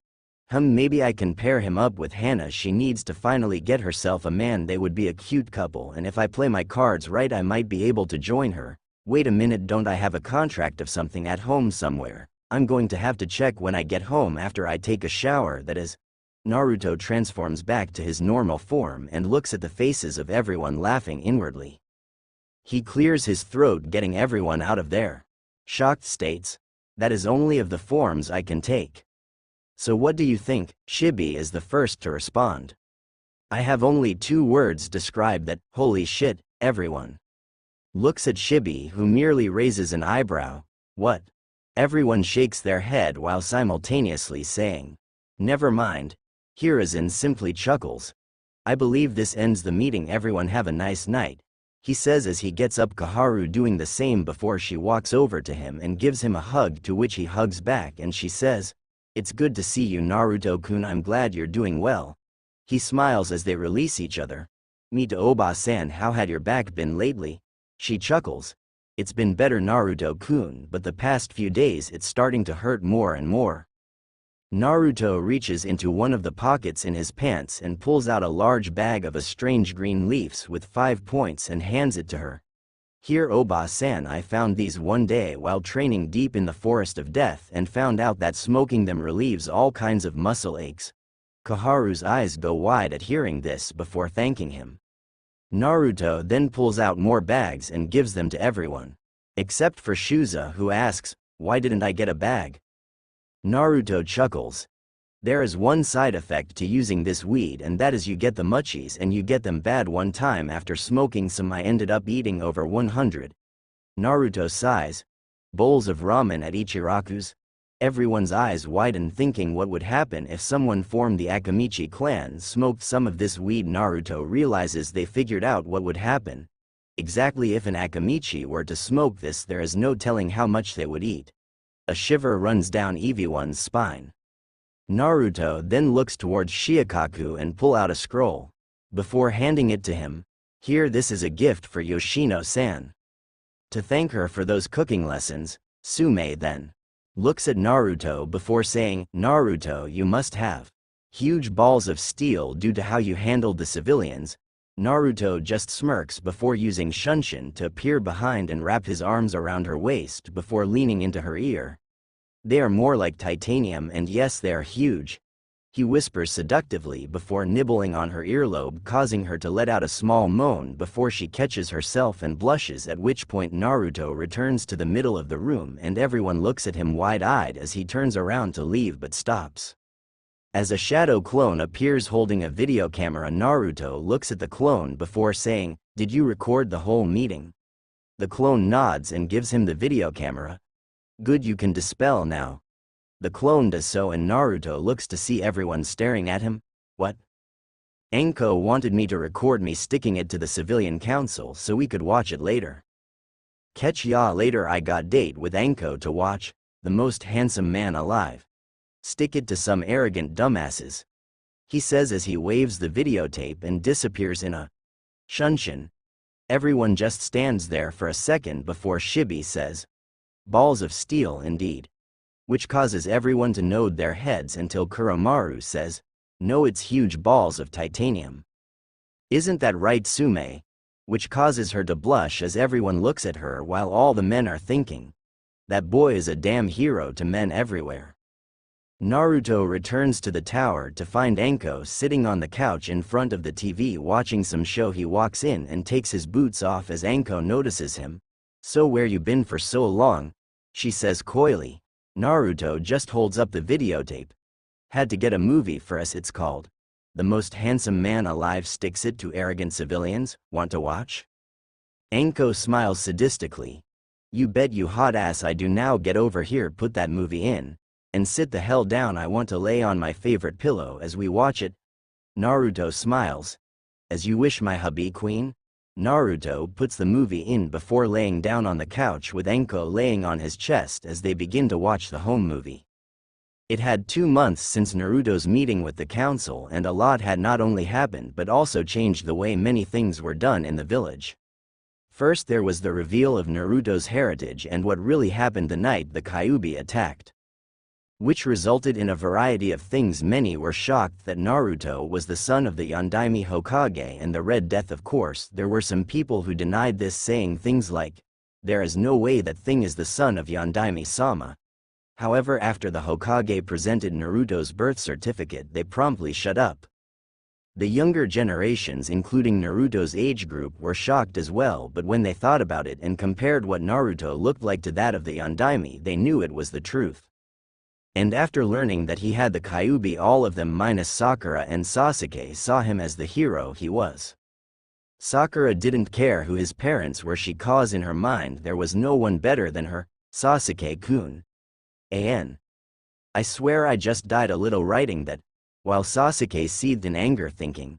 Maybe I can pair him up with Hannah. She needs to finally get herself a man. They would be a cute couple, and if I play my cards right, I might be able to join her," Wait a minute, don't I have a contract of something at home somewhere? I'm going to have to check when I get home after I take a shower, that is. Naruto transforms back to his normal form and looks at the faces of everyone laughing inwardly. He clears his throat, getting everyone out of their shocked states. That is only of the forms I can take. So what do you think? Shibi is the first to respond. I have only 2 words to describe that. Holy shit, everyone looks at Shibi, who merely raises an eyebrow. What? Everyone shakes their head while simultaneously saying, never mind. Hiruzen simply chuckles. I believe this ends the meeting, everyone have a nice night, he says as he gets up, Koharu doing the same before she walks over to him and gives him a hug, to which he hugs back, and she says, it's good to see you, Naruto-kun, I'm glad you're doing well. He smiles as they release each other. Me to Oba-san, how had your back been lately? She chuckles. It's been better, Naruto-kun, but the past few days it's starting to hurt more and more. Naruto reaches into one of the pockets in his pants and pulls out a large bag of a strange green leaves with 5 points and hands it to her. Here, Oba-san, I found these one day while training deep in the forest of death and found out that smoking them relieves all kinds of muscle aches. Koharu's eyes go wide at hearing this before thanking him. Naruto then pulls out more bags and gives them to everyone, except for Shuza, who asks, why didn't I get a bag? Naruto chuckles. There is one side effect to using this weed, and that is you get the munchies, and you get them bad. One time after smoking some I ended up eating over 100. Naruto sighs. Bowls of ramen at Ichiraku's? Everyone's eyes widen, thinking what would happen if someone from the Akamichi clan smoked some of this weed. Naruto realizes they figured out what would happen. Exactly, if an Akamichi were to smoke this, there is no telling how much they would eat. A shiver runs down everyone's spine. Naruto then looks towards Shiikaku and pull out a scroll. Before handing it to him, here, this is a gift for Yoshino-san. To thank her for those cooking lessons, Sume then looks at Naruto before saying, Naruto, you must have huge balls of steel due to how you handled the civilians. Naruto just smirks before using Shunshin to appear behind and wrap his arms around her waist before leaning into her ear. They are more like titanium, and yes, they are huge. He whispers seductively before nibbling on her earlobe, causing her to let out a small moan before she catches herself and blushes, at which point Naruto returns to the middle of the room and everyone looks at him wide-eyed as he turns around to leave but stops. As a shadow clone appears holding a video camera, Naruto looks at the clone before saying, did you record the whole meeting? The clone nods and gives him the video camera. Good, you can dispel now. The clone does so and Naruto looks to see everyone staring at him. What? Anko wanted me to record me sticking it to the civilian council so we could watch it later. Catch ya later. I got date with Anko to watch the most handsome man alive stick it to some arrogant dumbasses, he says as he waves the videotape and disappears in a Shunshin. Everyone just stands there for a second before Shibi says, balls of steel indeed, which causes everyone to nod their heads until Kuromaru says, no, it's huge balls of titanium. Isn't that right, Sume? Which causes her to blush as everyone looks at her while all the men are thinking, that boy is a damn hero to men everywhere. Naruto returns to the tower to find Anko sitting on the couch in front of the TV watching some show. He walks in and takes his boots off as Anko notices him. So where you been for so long? She says coyly. Naruto just holds up the videotape. Had to get a movie for us, it's called The Most Handsome Man Alive, sticks it to arrogant civilians. Want to watch? Anko smiles sadistically. You bet you hot ass I do. Now get over here, put that movie in, and sit the hell down. I want to lay on my favorite pillow as we watch it. Naruto smiles. As you wish, my hubby queen. Naruto puts the movie in before laying down on the couch with Anko laying on his chest as they begin to watch the home movie. It had 2 months since Naruto's meeting with the council, and a lot had not only happened but also changed the way many things were done in the village. First, there was the reveal of Naruto's heritage and what really happened the night the Kyuubi attacked, which resulted in a variety of things. Many were shocked that Naruto was the son of the Yondaime Hokage and the Red Death. Of course, there were some people who denied this, saying things like, There is no way that thing is the son of Yondaime-sama. However, after the Hokage presented Naruto's birth certificate, they promptly shut up. The younger generations, including Naruto's age group, were shocked as well, but when they thought about it and compared what Naruto looked like to that of the Yondaime, they knew it was the truth. And after learning that he had the Kyubi, all of them minus Sakura and Sasuke saw him as the hero he was. Sakura didn't care who his parents were, cause in her mind there was no one better than her, Sasuke-kun. I swear I just died a little writing that, while Sasuke seethed in anger thinking,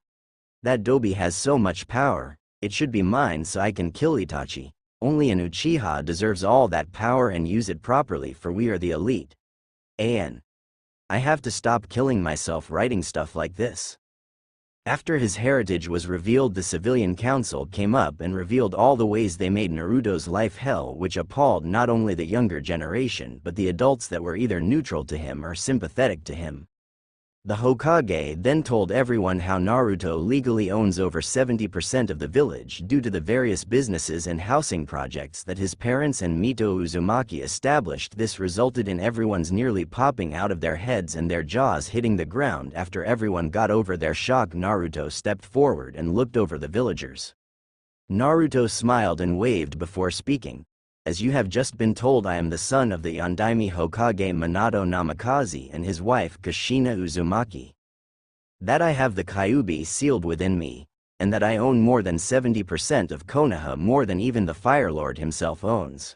that Dobi has so much power, it should be mine so I can kill Itachi. Only an Uchiha deserves all that power and use it properly, for we are the elite. I have to stop killing myself writing stuff like this. After his heritage was revealed, the civilian council came up and revealed all the ways they made Naruto's life hell, which appalled not only the younger generation but the adults that were either neutral to him or sympathetic to him. The Hokage then told everyone how Naruto legally owns over 70% of the village due to the various businesses and housing projects that his parents and Mito Uzumaki established. This resulted in everyone's nearly popping out of their heads and their jaws hitting the ground. After everyone got over their shock, Naruto stepped forward and looked over the villagers. Naruto smiled and waved before speaking. As you have just been told, I am the son of the Yondaime Hokage Minato Namikaze and his wife Kushina Uzumaki. That I have the Kyubi sealed within me, and that I own more than 70% of Konoha, more than even the Fire Lord himself owns.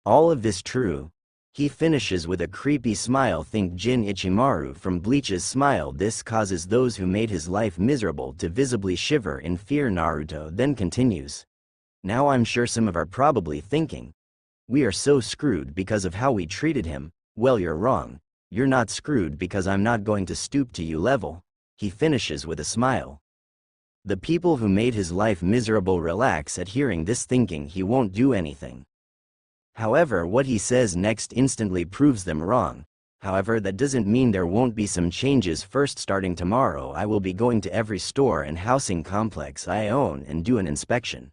All of this true. He finishes with a creepy smile. Think Jin Ichimaru from Bleach's smile. This causes those who made his life miserable to visibly shiver in fear. Naruto then continues. Now I'm sure some of are probably thinking, we are so screwed because of how we treated him. Well, you're wrong. You're not screwed because I'm not going to stoop to you level. He finishes with a smile. The people who made his life miserable relax at hearing this, thinking he won't do anything. However, what he says next instantly proves them wrong. However, that doesn't mean there won't be some changes. First, starting tomorrow, I will be going to every store and housing complex I own and do an inspection.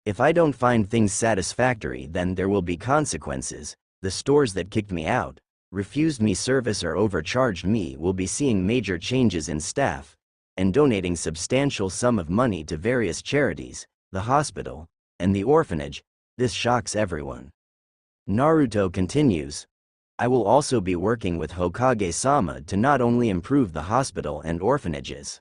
If I don't find things satisfactory, then there will be consequences. The stores that kicked me out, refused me service or overcharged me will be seeing major changes in staff, and donating substantial sum of money to various charities, the hospital, and the orphanage. This shocks everyone. Naruto continues. I will also be working with Hokage-sama to not only improve the hospital and orphanages.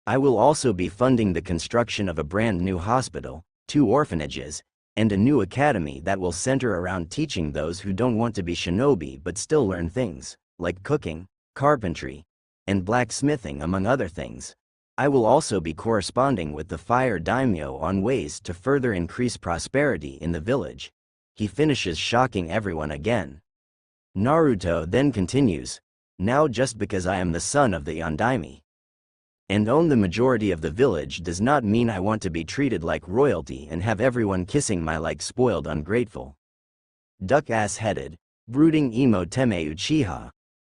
I will also be funding the construction of a brand new hospital, 2 orphanages, and a new academy that will center around teaching those who don't want to be shinobi but still learn things, like cooking, carpentry, and blacksmithing, among other things. I will also be corresponding with the Fire Daimyo on ways to further increase prosperity in the village. He finishes, shocking everyone again. Naruto then continues, now just because I am the son of the Yondaime and own the majority of the village does not mean I want to be treated like royalty and have everyone kissing my like spoiled ungrateful duck-ass-headed, brooding emo teme Uchiha,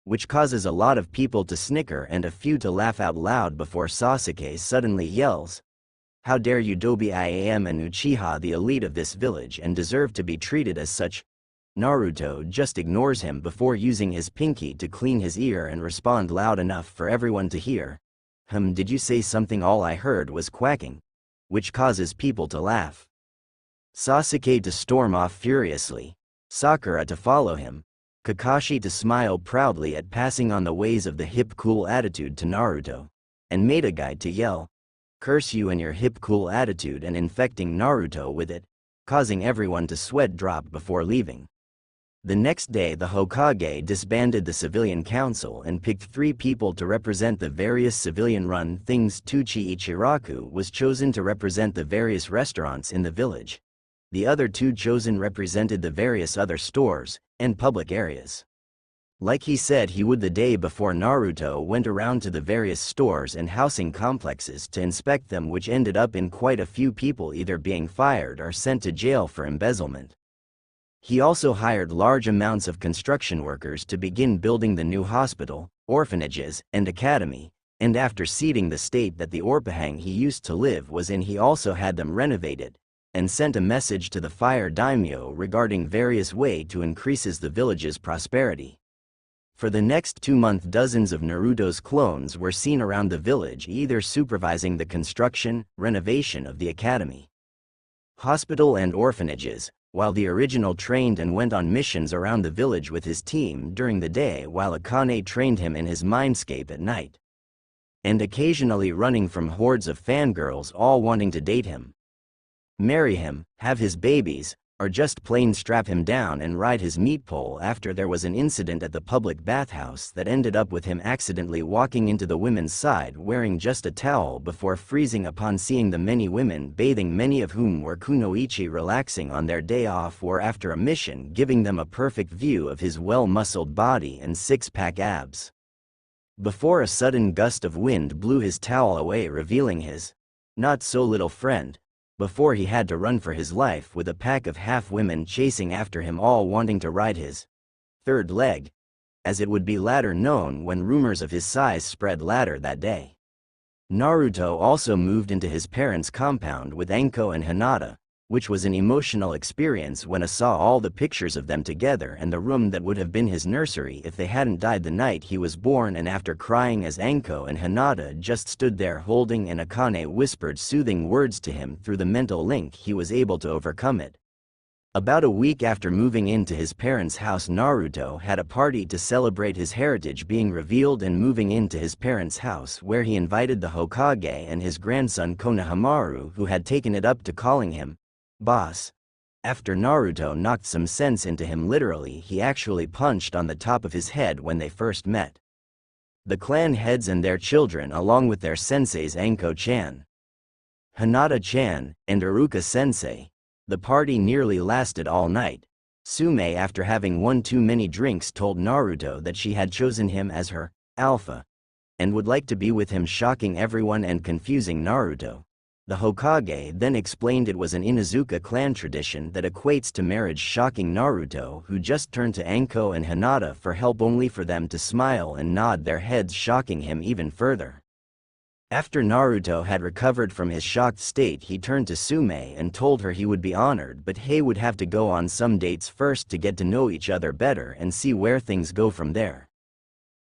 which causes a lot of people to snicker and a few to laugh out loud before Sasuke suddenly yells, how dare you Dobi, I am an Uchiha, the elite of this village, and deserve to be treated as such. Naruto just ignores him before using his pinky to clean his ear and respond loud enough for everyone to hear. Did you say something? All I heard was quacking, which causes people to laugh. Sasuke to storm off furiously, Sakura to follow him, Kakashi to smile proudly at passing on the ways of the hip cool attitude to Naruto, and Metaguy to yell, curse you and your hip cool attitude, and infecting Naruto with it, causing everyone to sweat drop before leaving. The next day, the Hokage disbanded the civilian council and picked 3 people to represent the various civilian-run things. Tuchi Ichiraku was chosen to represent the various restaurants in the village. The other 2 chosen represented the various other stores and public areas. Like he said he would the day before, Naruto went around to the various stores and housing complexes to inspect them, which ended up in quite a few people either being fired or sent to jail for embezzlement. He also hired large amounts of construction workers to begin building the new hospital, orphanages, and academy, and after seeding the state that the Orpahang he used to live was in, he also had them renovated, and sent a message to the fire daimyo regarding various ways to increase the village's prosperity. For the next 2 months, dozens of Naruto's clones were seen around the village, either supervising the construction, renovation of the academy, hospital and orphanages, while the original trained and went on missions around the village with his team during the day, while Akane trained him in his mindscape at night, and occasionally running from hordes of fangirls all wanting to date him, marry him, have his babies, or just plain strap him down and ride his meat pole after there was an incident at the public bathhouse that ended up with him accidentally walking into the women's side wearing just a towel before freezing upon seeing the many women bathing, many of whom were kunoichi, relaxing on their day off or after a mission, giving them a perfect view of his well-muscled body and six-pack abs. Before a sudden gust of wind blew his towel away, revealing his not-so-little friend, before he had to run for his life with a pack of half-women chasing after him, all wanting to ride his third leg, as it would be later known when rumors of his size spread later that day. Naruto also moved into his parents' compound with Anko and Hinata, which was an emotional experience when I saw all the pictures of them together and the room that would have been his nursery if they hadn't died the night he was born, and after crying as Anko and Hinata just stood there holding and Akane whispered soothing words to him through the mental link, he was able to overcome it. About a week after moving into his parents' house, Naruto had a party to celebrate his heritage being revealed and moving into his parents' house, where he invited the Hokage and his grandson Konohamaru, who had taken it up to calling him boss. After Naruto knocked some sense into him, literally he actually punched on the top of his head when they first met. The clan heads and their children, along with their senseis Anko-chan, Hinata-chan, and Iruka-sensei. The party nearly lasted all night. Sume, after having one too many drinks, told Naruto that she had chosen him as her alpha and would like to be with him, shocking everyone and confusing Naruto. The Hokage then explained it was an Inuzuka clan tradition that equates to marriage, shocking Naruto, who just turned to Anko and Hinata for help, only for them to smile and nod their heads, shocking him even further. After Naruto had recovered from his shocked state, he turned to Sume and told her he would be honored, but he would have to go on some dates first to get to know each other better and see where things go from there.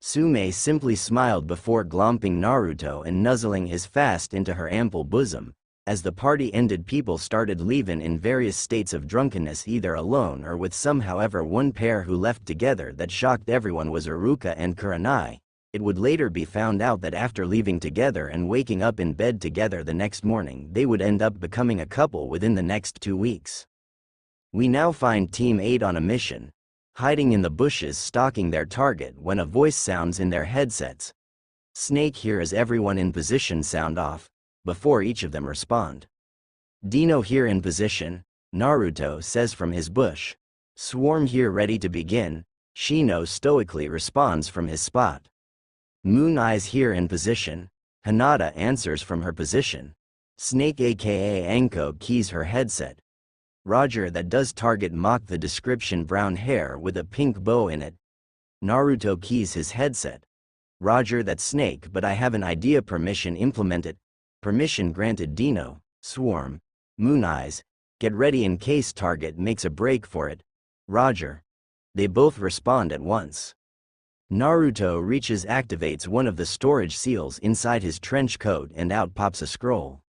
Sume simply smiled before glomping Naruto and nuzzling his fast into her ample bosom. As the party ended, people started leaving in various states of drunkenness, either alone or with some. However, one pair who left together that shocked everyone was Iruka and Kurenai. It would later be found out that after leaving together and waking up in bed together the next morning, they would end up becoming a couple within the next 2 weeks. We now find Team 8 on a mission, hiding in the bushes stalking their target, when a voice sounds in their headsets. Snake hears everyone in position sound off, before each of them respond. Dino here in position, Naruto says from his bush. Swarm here ready to begin, Shino stoically responds from his spot. Moon Eyes here in position, Hinata answers from her position. Snake aka Anko keys her headset. Roger, that does target. Mock the description, brown hair with a pink bow in it. Naruto keys his headset. Roger, that Snake, but I have an idea. Permission implemented. Permission granted. Dino, Swarm, Moon Eyes, get ready in case target makes a break for it. Roger. They both respond at once. Naruto activates one of the storage seals inside his trench coat and out pops a scroll.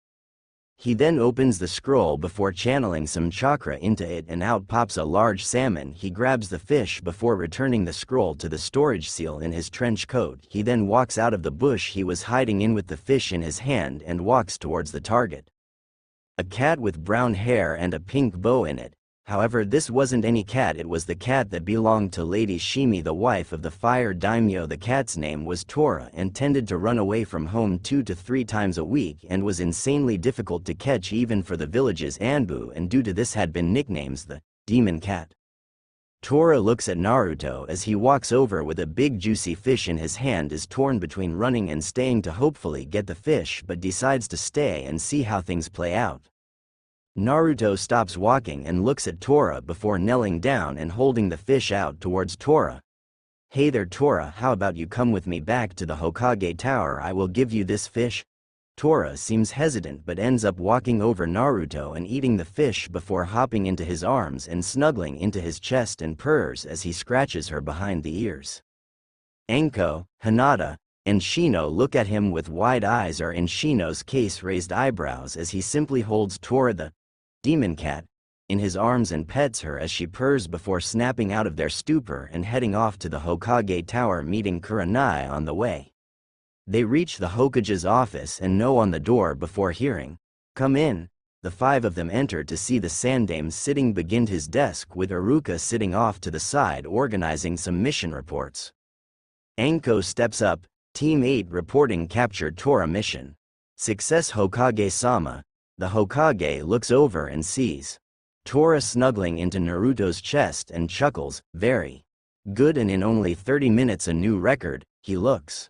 He then opens the scroll before channeling some chakra into it and out pops a large salmon. He grabs the fish before returning the scroll to the storage seal in his trench coat. He then walks out of the bush he was hiding in with the fish in his hand and walks towards the target. A cat with brown hair and a pink bow in it. However, this wasn't any cat, it was the cat that belonged to Lady Shimi, the wife of the fire daimyo. The cat's name was Tora and tended to run away from home 2 to 3 times a week and was insanely difficult to catch even for the village's Anbu, and due to this had been nicknamed the Demon Cat. Tora looks at Naruto as he walks over with a big juicy fish in his hand, is torn between running and staying to hopefully get the fish, but decides to stay and see how things play out. Naruto stops walking and looks at Tora before kneeling down and holding the fish out towards Tora. Hey there Tora, how about you come with me back to the Hokage Tower? I will give you this fish. Tora seems hesitant but ends up walking over Naruto and eating the fish before hopping into his arms and snuggling into his chest and purrs as he scratches her behind the ears. Anko, Hinata, and Shino look at him with wide eyes, or in Shino's case raised eyebrows, as he simply holds Tora, the demon cat, in his arms and pets her as she purrs before snapping out of their stupor and heading off to the Hokage Tower, meeting Kurenai on the way. They reach the Hokage's office and knock on the door before hearing, "Come in." The five of them enter to see the Sandame sitting behind his desk, with Iruka sitting off to the side organizing some mission reports. Anko steps up, Team 8 reporting captured Tora mission. Success Hokage-sama. The Hokage looks over and sees Tora snuggling into Naruto's chest and chuckles, "Very good, and in only 30 minutes a new record." He looks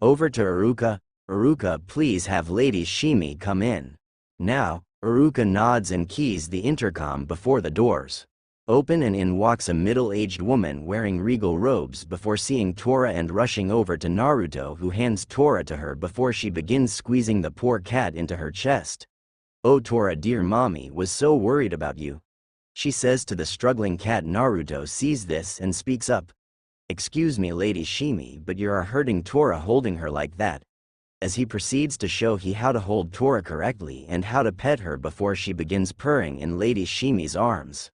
over to Iruka. "Iruka, please have Lady Shimi come in now." Iruka nods and keys the intercom before the doors open, and in walks a middle-aged woman wearing regal robes before seeing Tora and rushing over to Naruto, who hands Tora to her before she begins squeezing the poor cat into her chest. "Oh Tora, dear, mommy was so worried about you," she says to the struggling cat. Naruto sees this and speaks up. "Excuse me, Lady Shimi, but you are hurting Tora holding her like that," as he proceeds to show how to hold Tora correctly and how to pet her before she begins purring in Lady Shimi's arms.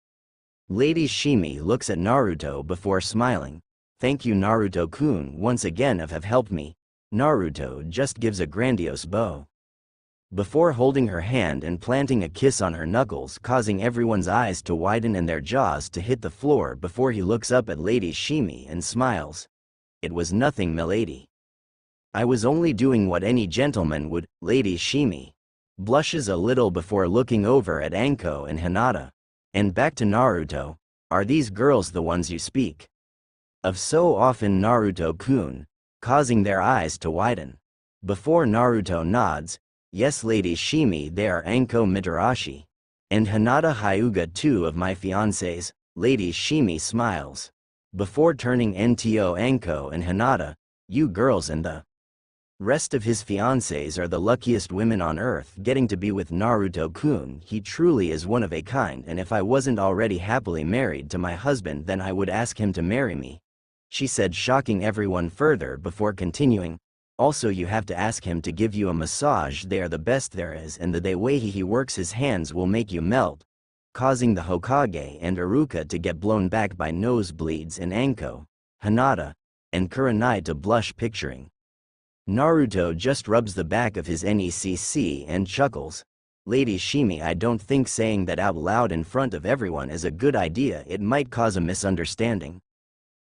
Lady Shimi looks at Naruto before smiling. "Thank you, Naruto-kun, once again have helped me." Naruto just gives a grandiose bow before holding her hand and planting a kiss on her knuckles, causing everyone's eyes to widen and their jaws to hit the floor before he looks up at Lady Shimi and smiles. "It was nothing, milady. I was only doing what any gentleman would." Lady Shimi blushes a little before looking over at Anko and Hinata. And back to Naruto. "Are these girls the ones you speak of so often, Naruto-kun?" causing their eyes to widen. Before Naruto nods, "Yes, Lady Shimi, they are Anko Mitarashi and Hinata Hyuga, two of my fiancés." Lady Shimi smiles before turning to Anko and Hinata. "You girls and the rest of his fiancés are the luckiest women on earth, getting to be with Naruto-kun. He truly is one of a kind, and if I wasn't already happily married to my husband, then I would ask him to marry me," she said, shocking everyone further before continuing. "Also, you have to ask him to give you a massage. They are the best there is, and the way he works his hands will make you melt," causing the Hokage and Iruka to get blown back by nosebleeds, and Anko, Hinata, and Kurenai to blush, picturing Naruto just rubs the back of his neck and chuckles. "Lady Shimi, I don't think saying that out loud in front of everyone is a good idea. It might cause a misunderstanding."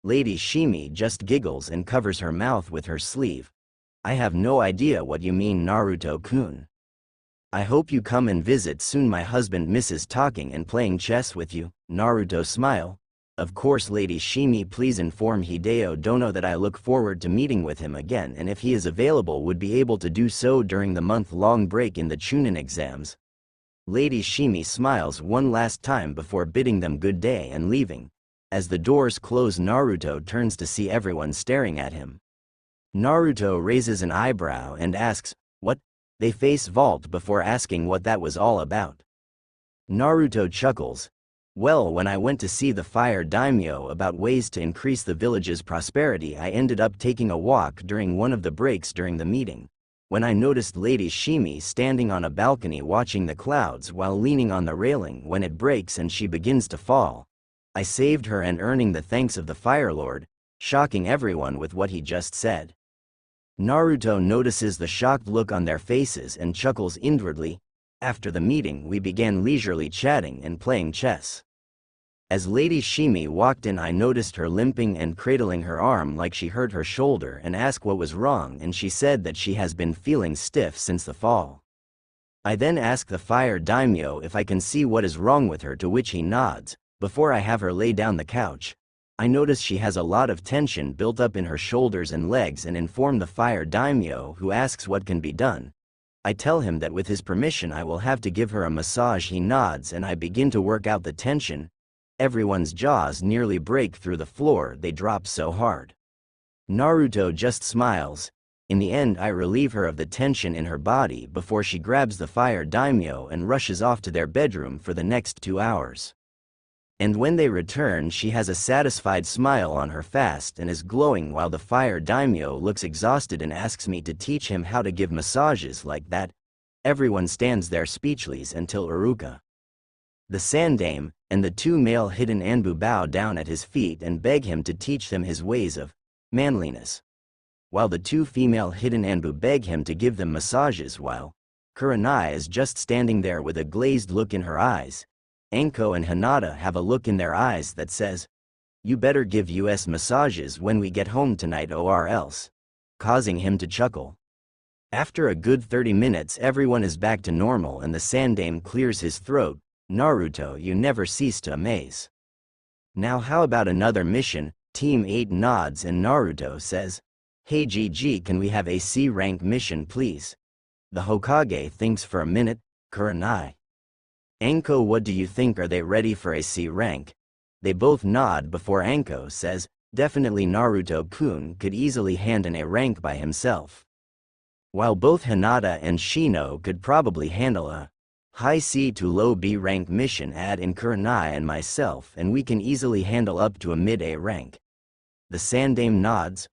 Lady Shimi just giggles and covers her mouth with her sleeve. "I have no idea what you mean, Naruto-kun. I hope you come and visit soon. My husband misses talking and playing chess with you." Naruto smile. "Of course, Lady Shimi, please inform Hideo Dono that I look forward to meeting with him again, and if he is available would be able to do so during the month-long break in the Chunin exams." Lady Shimi smiles one last time before bidding them good day and leaving. As the doors close, Naruto turns to see everyone staring at him. Naruto raises an eyebrow and asks, "What?" They face vault before asking what that was all about. Naruto chuckles. "Well, when I went to see the fire daimyo about ways to increase the village's prosperity, I ended up taking a walk during one of the breaks during the meeting, when I noticed Lady Shimi standing on a balcony watching the clouds while leaning on the railing. When it breaks and she begins to fall, I saved her and earning the thanks of the Fire Lord," shocking everyone with what he just said. Naruto notices the shocked look on their faces and chuckles inwardly. "After the meeting, we began leisurely chatting and playing chess. As Lady Shimi walked in, I noticed her limping and cradling her arm like she hurt her shoulder, and asked what was wrong, and she said that she has been feeling stiff since the fall. I then asked the fire daimyo if I can see what is wrong with her, to which he nods. Before I have her lay down the couch, I notice she has a lot of tension built up in her shoulders and legs, and inform the fire daimyo, who asks what can be done. I tell him that with his permission I will have to give her a massage. He nods and I begin to work out the tension. Everyone's jaws nearly break through the floor, they drop so hard. Naruto just smiles. In the end, I relieve her of the tension in her body before she grabs the fire daimyo and rushes off to their bedroom for the next 2 hours. And when they return, she has a satisfied smile on her face and is glowing while the fire daimyo looks exhausted and asks me to teach him how to give massages like that. Everyone stands there speechless until Iruka, the sandame, and the 2 male hidden anbu bow down at his feet and beg him to teach them his ways of manliness. While the 2 female hidden anbu beg him to give them massages while Kurenai is just standing there with a glazed look in her eyes. Anko and Hinata have a look in their eyes that says, "You better give us massages when we get home tonight or else," causing him to chuckle. After a good 30 minutes, everyone is back to normal and the sandame clears his throat. "Naruto, you never cease to amaze. Now how about another mission?" Team 8 nods and Naruto says, "Hey GG, can we have a C rank mission please?" The Hokage thinks for a minute. Kurenai, Anko, what do you think, are they ready for a C rank? They both nod before Anko says, "Definitely, Naruto-kun could easily hand an A rank by himself." While both Hinata and Shino could probably handle a high C to low B rank mission, add in Kurenai and myself, and we can easily handle up to a mid A rank. The sandame nods.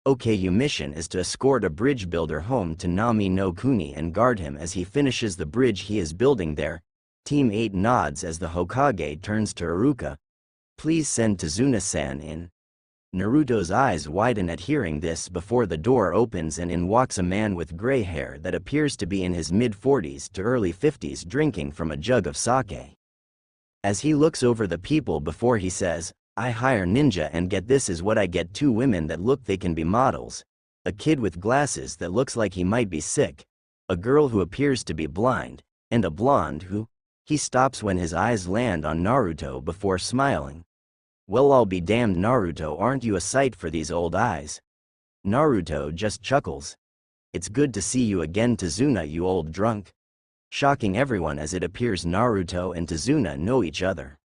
Okay, your mission is to escort a bridge builder home to Nami no Kuni and guard him as he finishes the bridge he is building there. Team 8 nods as the Hokage turns to Iruka. "Please send Tazuna-san in." Naruto's eyes widen at hearing this before the door opens and in walks a man with gray hair that appears to be in his mid-40s to early 50s, drinking from a jug of sake. As he looks over the people before he says, "I hire ninja and get this is what I get: 2 women that look they can be models, a kid with glasses that looks like he might be sick, a girl who appears to be blind, and a blonde who..." He stops when his eyes land on Naruto before smiling. "Well, I'll be damned, Naruto, aren't you a sight for these old eyes?" Naruto just chuckles. "It's good to see you again, Tazuna, you old drunk," shocking everyone as it appears Naruto and Tazuna know each other.